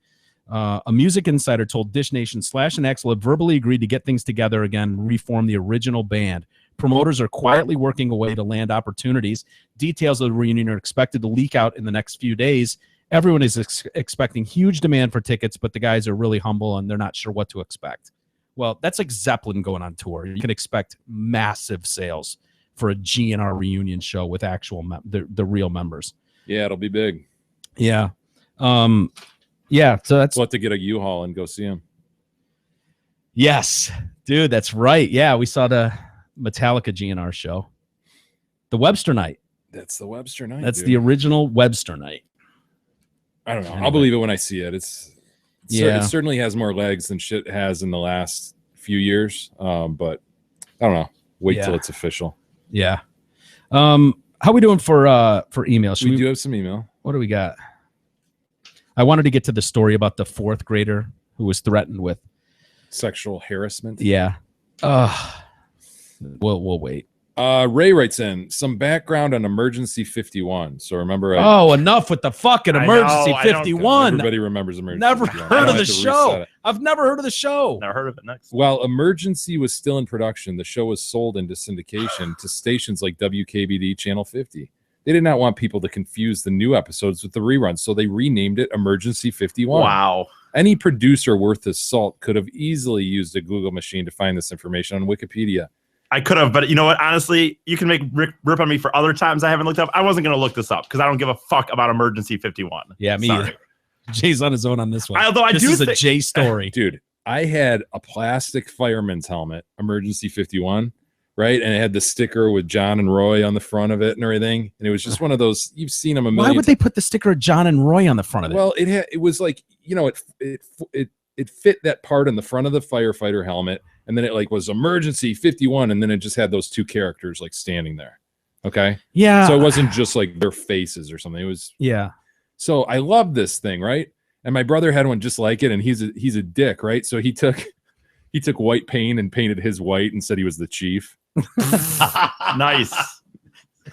A music insider told Dish Nation Slash and Axl have verbally agreed to get things together again and reform the original band. Promoters are quietly working away to land opportunities. Details of the reunion are expected to leak out in the next few days. Everyone is expecting huge demand for tickets, but the guys are really humble and they're not sure what to expect. Well, that's like Zeppelin going on tour. You can expect massive sales for a GNR reunion show with actual the real members. Yeah, it'll be big. Yeah. Yeah, so that's We'll have to get a U-Haul and go see him. yes. Dude, that's right. Yeah, we saw the Metallica GNR show. The Webster night. That's the Webster night. That's dude. the original Webster night. I don't know. Anyway. I'll believe it when I see it. It Yeah. certainly has more legs than shit has in the last few years. But I don't know. Wait till it's official. Yeah. How we doing for email? We do have some email. What do we got? I wanted to get to the story about the 4th grader who was threatened with sexual harassment. Yeah. We'll wait. Ray writes in some background on Emergency 51. So remember, enough with the fucking Emergency 51. Everybody remembers Emergency. Never 51. heard I of don't the have to show. reset it. I've never heard of the show. Never heard of it. Next. While Emergency was still in production, the show was sold into syndication to stations like WKBD Channel 50. They did not want people to confuse the new episodes with the reruns, so they renamed it Emergency 51. Wow. Any producer worth his salt could have easily used a Google machine to find this information on Wikipedia. I could have, but you know what? Honestly, you can make rip on me for other times I haven't looked up. I wasn't going to look this up because I don't give a fuck about Emergency 51. Yeah, me either. Jay's on his own on this one. Although this is a Jay story. Dude, I had a plastic fireman's helmet, Emergency 51, right? And it had the sticker with John and Roy on the front of it and everything. And it was just one of those, you've seen them a million Why would they put the sticker of John and Roy on the front of it? Well, it was like, you know, it fit that part in the front of the firefighter helmet. And then it like was Emergency 51. And then it just had those two characters like standing there. Okay. Yeah. So it wasn't just like their faces or something. It was. Yeah. So I love this thing, right? And my brother had one just like it, and he's a dick, right? So he took white paint and painted his white and said he was the chief. Nice.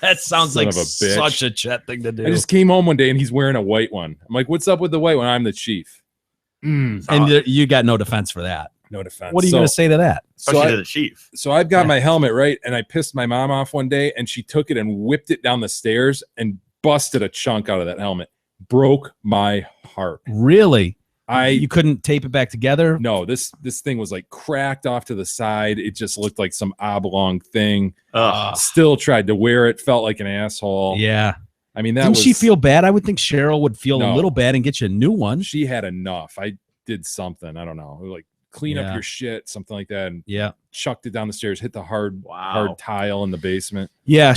That sounds Son like of a bitch. such a Chet thing to do. I just came home one day and he's wearing a white one. I'm like, what's up with the white one? I'm the chief. And you got no defense for that. No defense. What are you going to say to that? Especially to the chief. So I've got my helmet, right? And I pissed my mom off one day and she took it and whipped it down the stairs and busted a chunk out of that helmet. Broke my heart. Really? You couldn't tape it back together? No, this thing was like cracked off to the side. It just looked like some oblong thing. Still tried to wear it. Felt like an asshole. Yeah. I mean, Didn't she feel bad? I would think Cheryl would feel a little bad and get you a new one. She had enough. I did something. I don't know. Like clean up your shit, something like that. And chucked it down the stairs, hit the hard tile in the basement. Yeah.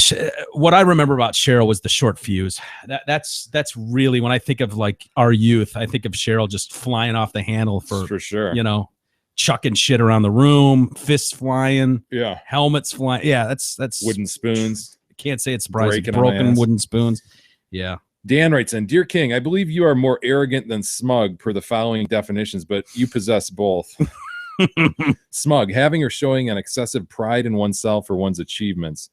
What I remember about Cheryl was the short fuse. That's really, when I think of like our youth, I think of Cheryl just flying off the handle for sure. You know, chucking shit around the room, fists flying, helmets flying. Yeah, that's wooden spoons. I can't say it's surprising. Breaking on my Broken ass. wooden spoons. Yeah. Dan writes in, Dear King, I believe you are more arrogant than smug per the following definitions, but you possess both. Smug, having or showing an excessive pride in oneself or one's achievements.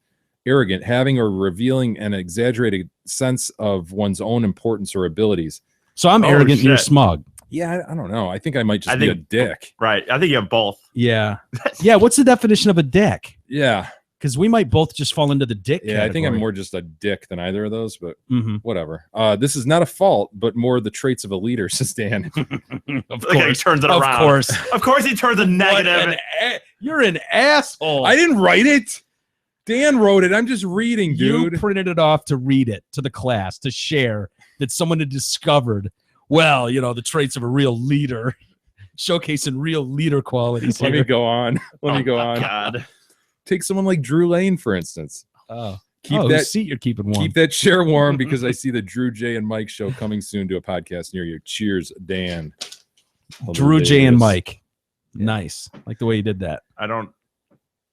Arrogant, having or revealing an exaggerated sense of one's own importance or abilities. So I'm arrogant and you're smug. Yeah, I don't know. I think I might just be a dick. Right. I think you have both. Yeah. Yeah. What's the definition of a dick? Yeah. Because we might both just fall into the dick Yeah, I think I'm category. more just a dick than either of those, but Mhm. whatever. This is not a fault, but more the traits of a leader, says Dan. Of Look how he turns it Of around. course. Of course he turns a negative. You're an asshole. I didn't write it. Dan wrote it. I'm just reading, dude. You printed it off to read it to the class, to share that someone had discovered, well, you know, the traits of a real leader, showcasing real leader qualities. Let me here. go on. Let me go on. God. Take someone like Drew Lane, for instance. Oh. Keep Oh, that whose seat you're keeping warm. Keep that chair warm because I see the Drew J and Mike show coming soon to a podcast near you. Cheers, Dan. Drew J and Davis. Mike. Nice. Like the way you did that. I don't.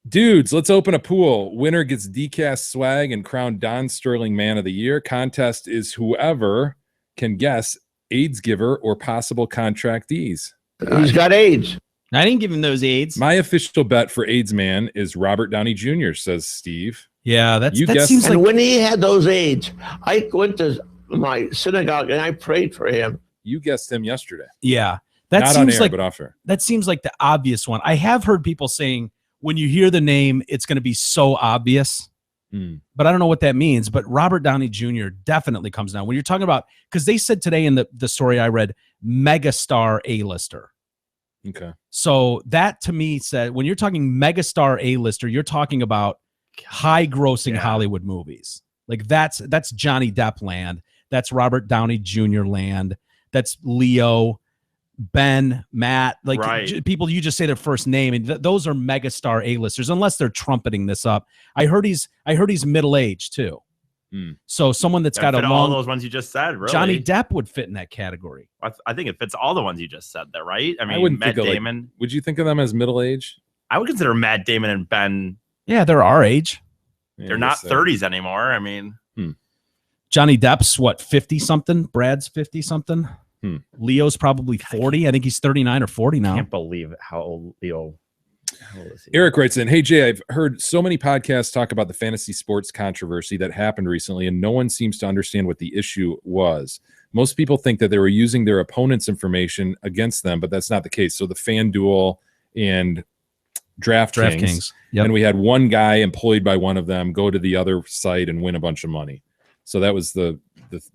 Dudes, let's open a pool. Winner gets decast swag and crowned Don Sterling Man of the Year. Contest is whoever can guess AIDS giver or possible contractees. Who's got AIDS? I didn't give him those AIDS. My official bet for AIDS man is Robert Downey Jr., says Steve. Yeah, that guessed- seems And like when he had those AIDS, I went to my synagogue and I prayed for him. You guessed him yesterday. yeah. That Not on seems air, like but off air. that seems like the obvious one. I have heard people saying when you hear the name, it's going to be so obvious. But I don't know what that means. But Robert Downey Jr. definitely comes down. When you're talking about, because they said today in the story I read, megastar A-lister. Okay. So that to me said, when you're talking megastar A-lister, you're talking about high grossing Hollywood movies. Like that's Johnny Depp land. That's Robert Downey Jr. land. That's Leo. Ben, Matt, like Right. people you just say their first name, and those are megastar A-listers, unless they're trumpeting this up. I heard he's middle-aged too. So someone that's got a Fit long. all those ones you just said. Really, Johnny Depp would fit in that category. I think it fits all the ones you just said there, right? I mean, wouldn't Matt think of, Damon. would you think of them as middle age? I would consider Matt Damon and Ben. Yeah, they're our age. They're not 30s anymore. I mean, Johnny Depp's what, 50 something? Brad's 50 something. Leo's probably 40. I think he's 39 or 40 now. I can't believe how old Leo. How old is he? Eric writes in, hey Jay, I've heard so many podcasts talk about the fantasy sports controversy that happened recently, and no one seems to understand what the issue was. Most people think that they were using their opponent's information against them, but that's not the case. So the FanDuel and DraftKings. Yep. And we had one guy employed by one of them go to the other site and win a bunch of money. So that was the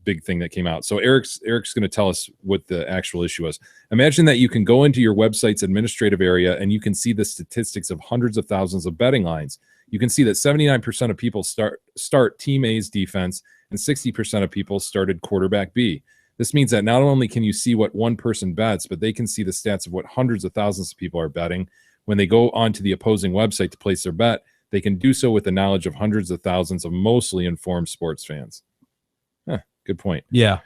big thing that came out. So Eric's going to tell us what the actual issue was. Imagine that you can go into your website's administrative area and you can see the statistics of hundreds of thousands of betting lines. You can see that 79% of people start Team A's defense and 60% of people started quarterback B. This means that not only can you see what one person bets, but they can see the stats of what hundreds of thousands of people are betting. When they go onto the opposing website to place their bet, they can do so with the knowledge of hundreds of thousands of mostly informed sports fans. Good point. Yeah.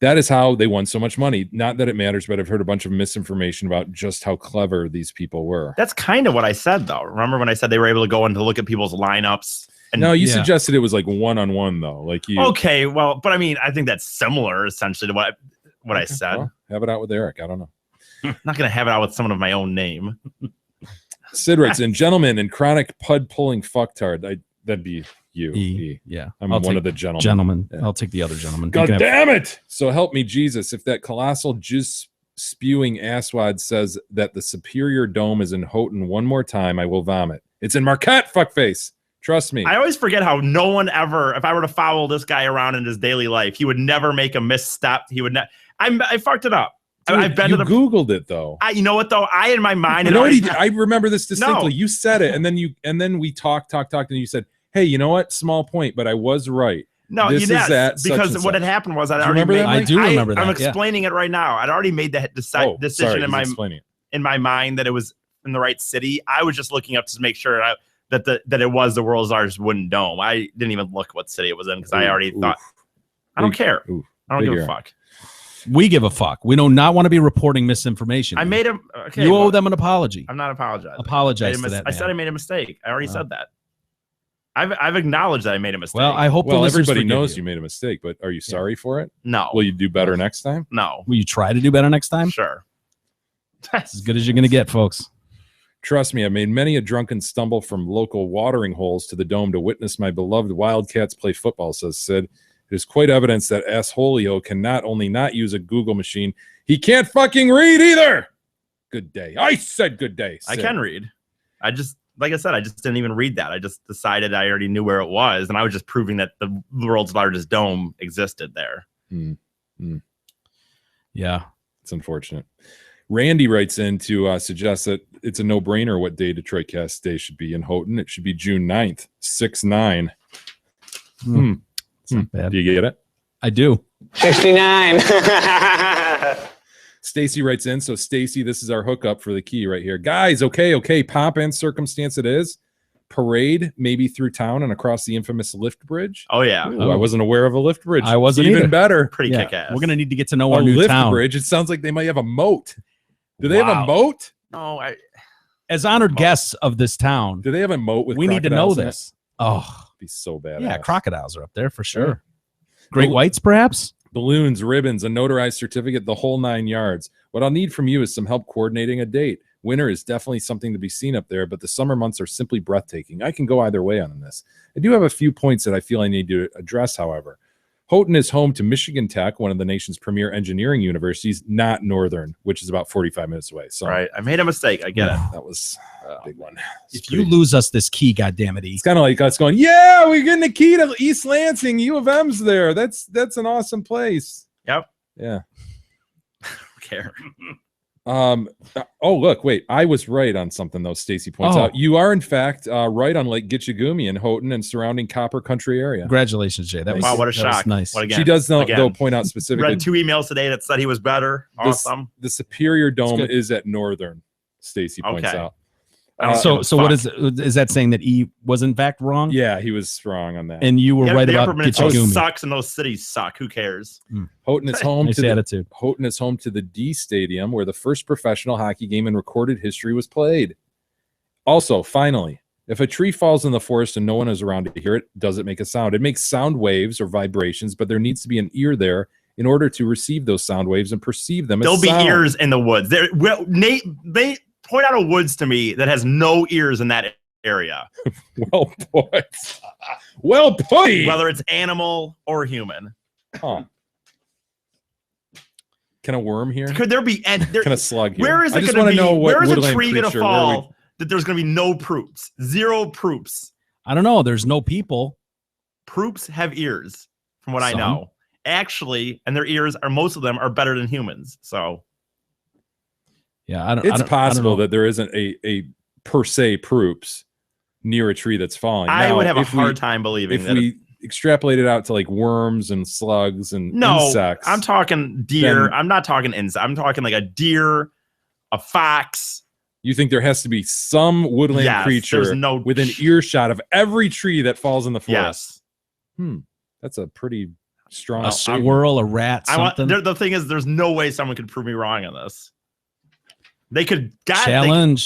That is how they won so much money. Not that it matters, but I've heard a bunch of misinformation about just how clever these people were. That's kind of what I said, though. Remember when I said they were able to go in to look at people's lineups? And No, you suggested it was like one-on-one, though. Like you. Okay, well, but I mean, I think that's similar essentially to what I said. Well, have it out with Eric. I don't know. I'm not going to have it out with someone of my own name. Sid writes in, gentlemen and chronic pud-pulling fucktard. That'd be you. E. Yeah. I'm I'll one take of the gentlemen. Gentlemen. Yeah. I'll take the other gentleman. God damn it! So help me, Jesus. If that colossal jizz spewing asswad says that the Superior Dome is in Houghton one more time, I will vomit. It's in Marquette, fuckface. Trust me. I always forget how no one ever, if I were to follow this guy around in his daily life, he would never make a misstep. He would not. I fucked it up. Dude, I've been you to the. Googled it though. You know what though? I in my mind. You know what he did? I remember this distinctly. No. You said it, and then we talked, and you said, "Hey, you know what? Small point, but I was right." No, this you is know, that because what had happened was I'd Do you already remember made. that, Mike? I do remember that. I'm yeah. explaining it right now. I'd already made the decision sorry, in he's explaining it. in my mind that it was in the right city. I was just looking up to make sure that it was the world's largest wooden dome. I didn't even look what city it was in because I already thought. I don't care. I don't give a fuck. We give a fuck. We do not want to be reporting misinformation. I made him. Okay, you owe well, them an apology. I'm not apologizing. Apologize I to that I said man. I made a mistake. I already said that. I've acknowledged that I made a mistake. Well, I hope the Well, listeners everybody forgive knows you. you made a mistake, but are you sorry for it? No. Will you do better next time? No. Will you try to do better next time? Sure. As good as you're going to get, folks. Trust me, I made many a drunken stumble from local watering holes to the dome to witness my beloved Wildcats play football, says Sid. It is quite evidence that Assholio can not only not use a Google machine, he can't fucking read either. Good day. I said good day. I Sid. can read. Like I said, I just didn't even read that. I just decided I already knew where it was, and I was just proving that the world's largest dome existed there. Yeah. It's unfortunate. Randy writes in to suggest that it's a no-brainer what day Detroit Cast Day should be in Houghton. It should be June 9th, 6-9. It's not bad. Do you get it? I do. 69. Stacy writes in. So, Stacy, this is our hookup for the key right here. Guys, okay. Pomp and circumstance it is. Parade, maybe through town and across the infamous lift bridge. Oh, yeah. Ooh, I wasn't aware of a lift bridge. I wasn't Even either. better. Pretty Yeah. kick-ass. We're going to need to get to know A our new lift town. bridge. It sounds like they might have a moat. Do they have a Wow. moat? No, As honored guests of this town, Do they have a moat with we need to know crocodiles in it? this. Oh, Be so bad. yeah. Crocodiles are up there for sure. Sure. Great whites, perhaps? Balloons, ribbons, a notarized certificate, the whole 9 yards. What I'll need from you is some help coordinating a date. Winter is definitely something to be seen up there, but the summer months are simply breathtaking. I can go either way on this. I do have a few points that I feel I need to address, however. Houghton is home to Michigan Tech, one of the nation's premier engineering universities, not Northern, which is about 45 minutes away. So right. I made a mistake. I get it. that was a big one. If you lose us this key, goddammit, It's kind of like us going, yeah, we're getting a key to East Lansing. U of M's there. That's an awesome place. Yep. Yeah. Who cares? Oh, look, wait. I was right on something, though. Stacy points out. You are, in fact, right on Lake Gitchagumi in Houghton and surrounding Copper Country area. Congratulations, Jay. That was wow, what a that was shock. nice. What again? She does, though, Again. point out specifically. Read 2 emails today that said he was better. Awesome. The Superior Dome good. is at Northern, Stacy points Okay. out. So what is that saying that he was in fact wrong? Yeah, he was wrong on that. And you were right the about Upper Peninsula Gitchagumi. sucks and those cities suck. Who cares? Houghton is home Nice to attitude. Houghton is home to the D Stadium, where the first professional hockey game in recorded history was played. Also, finally, if a tree falls in the forest and no one is around to hear it, does it make a sound? It makes sound waves or vibrations, but there needs to be an ear there in order to receive those sound waves and perceive them as There'll be sound. ears in the woods. Nate, they point out a woods to me that has no ears in that area. Well put. Well put. Whether it's animal or human. Huh. Can a worm here? Could there be? Can a slug here? Where is I it just going want to to be? know what Where is a woodland tree going to creature, where we- fall that there's going to be no proops? 0 proops. I don't know. There's no people. Proops have ears, from what I Some. know. Actually, and their ears are most of them are better than humans. So Yeah, I don't. It's I don't possible know. that there isn't a per se proops near a tree that's falling. I Now, would have a if hard time believing if that. we extrapolate it out to like worms and slugs and No, insects. I'm talking deer. then- I'm not talking insect. I'm talking like a deer, a fox. You think there has to be some woodland Yes, creature there's no- within earshot of every tree that falls in the forest? Yes. That's a pretty strong A squirrel, a rat, I want. something. The thing is, there's no way someone could prove me wrong on this. They could Challenge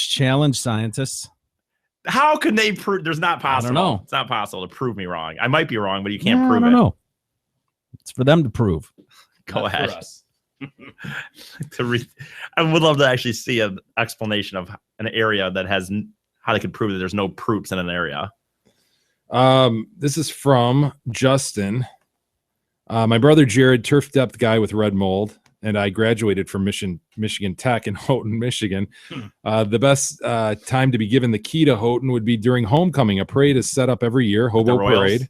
scientists. How can they prove? There's not possible. know. It's not possible to prove me wrong. I might be wrong, but you can't Yeah, prove I don't it. know. It's for them to prove. Go Not for ahead. us. I would love to actually see an explanation of an area that has how they could prove that there's no proops in an area. This is from Justin. My brother Jared, turf depth guy with red mold, and I graduated from Michigan Tech in Houghton, Michigan. The best time to be given the key to Houghton would be during homecoming. A parade is set up every year, Hobo The Royals. Parade.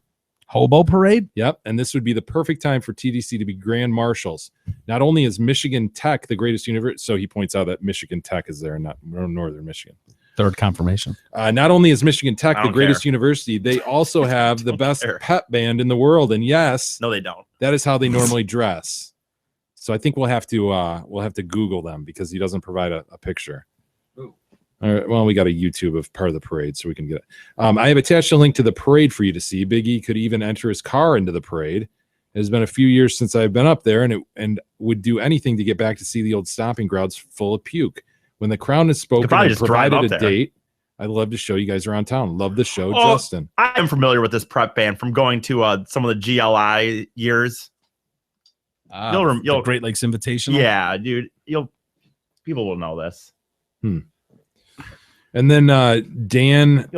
Hobo parade? Yep, and this would be the perfect time for TDC to be grand marshals. Not only is Michigan Tech the greatest university, so he points out that Michigan Tech is there, not Northern Michigan. Third confirmation. Not only is Michigan Tech I the don't greatest care. university, they also have the best care. pep band in the world. And yes, No, they don't. that is how they normally dress. So I think we'll have to Google them because he doesn't provide a picture. All right, well, we got a YouTube of part of the parade, so we can get it. I have attached a link to the parade for you to see. Big E could even enter his car into the parade. It has been a few years since I've been up there, and would do anything to get back to see the old stomping grounds full of puke. When the crown has spoken probably and just drive provided a up there. date, I'd love to show you guys around town. Love the show, Oh, Justin. I am familiar with this prep band from going to some of the GLI years. The Great Lakes Invitational. Yeah, dude. People will know this. And then Dan.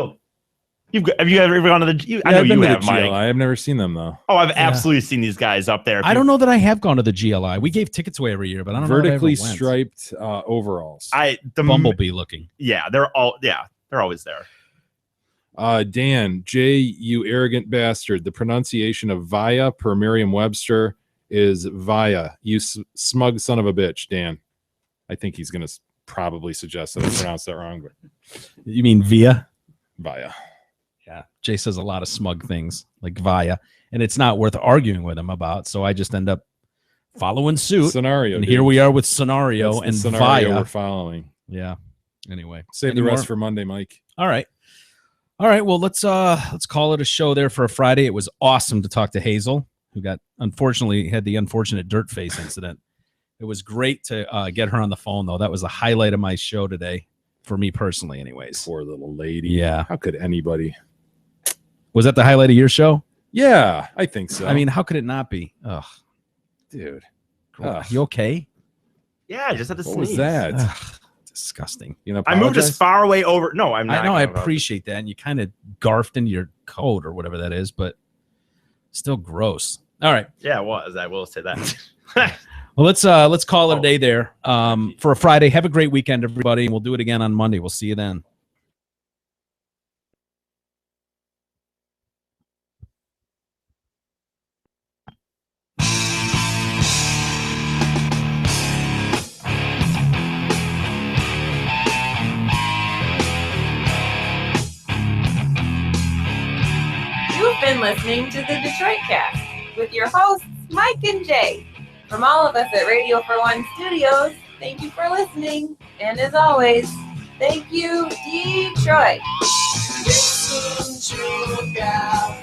Have you ever gone to the? I know I've been you to the have, Mike. GLI. I've never seen them though. Oh, I've absolutely seen these guys up there. I don't know that I have gone to the GLI. We gave tickets away every year, but I don't Vertically know. striped overalls. The Bumblebee looking. Yeah, they're always there. Dan, J, you arrogant bastard. The pronunciation of via per Merriam-Webster is via. You smug son of a bitch, Dan. I think he's going to probably suggest that I pronounced that wrong. But You mean via? Via. Yeah. Jay says a lot of smug things like via, and it's not worth arguing with him about. So I just end up following suit. Scenario. And dude. here we are with scenario That's the and scenario via. we're following. Yeah. Anyway, Save any the rest more? for Monday, Mike. All right. Well, let's call it a show there for a Friday. It was awesome to talk to Hazel, who unfortunately had the unfortunate dirt face incident. It was great to get her on the phone, though. That was the highlight of my show today, for me personally, anyways. Poor little lady. Yeah. How could anybody? Was that the highlight of your show? Yeah, I think so. I mean, how could it not be? Ugh, dude. You okay? Yeah, I just had to What sneeze. was that? Ugh, disgusting. You know, I moved as far away over. No, I'm not. I know. I gonna- appreciate that, and you kind of garfed into your coat or whatever that is, but still gross. All right. Yeah, it was. I will say that. Well, let's call it a day there for a Friday. Have a great weekend, everybody, and we'll do it again on Monday. We'll see you then. listening to the Detroit Cast with your hosts, Mike and Jay. From all of us at Radio for One Studios, thank you for listening. And as always, thank you, Detroit. Listen to that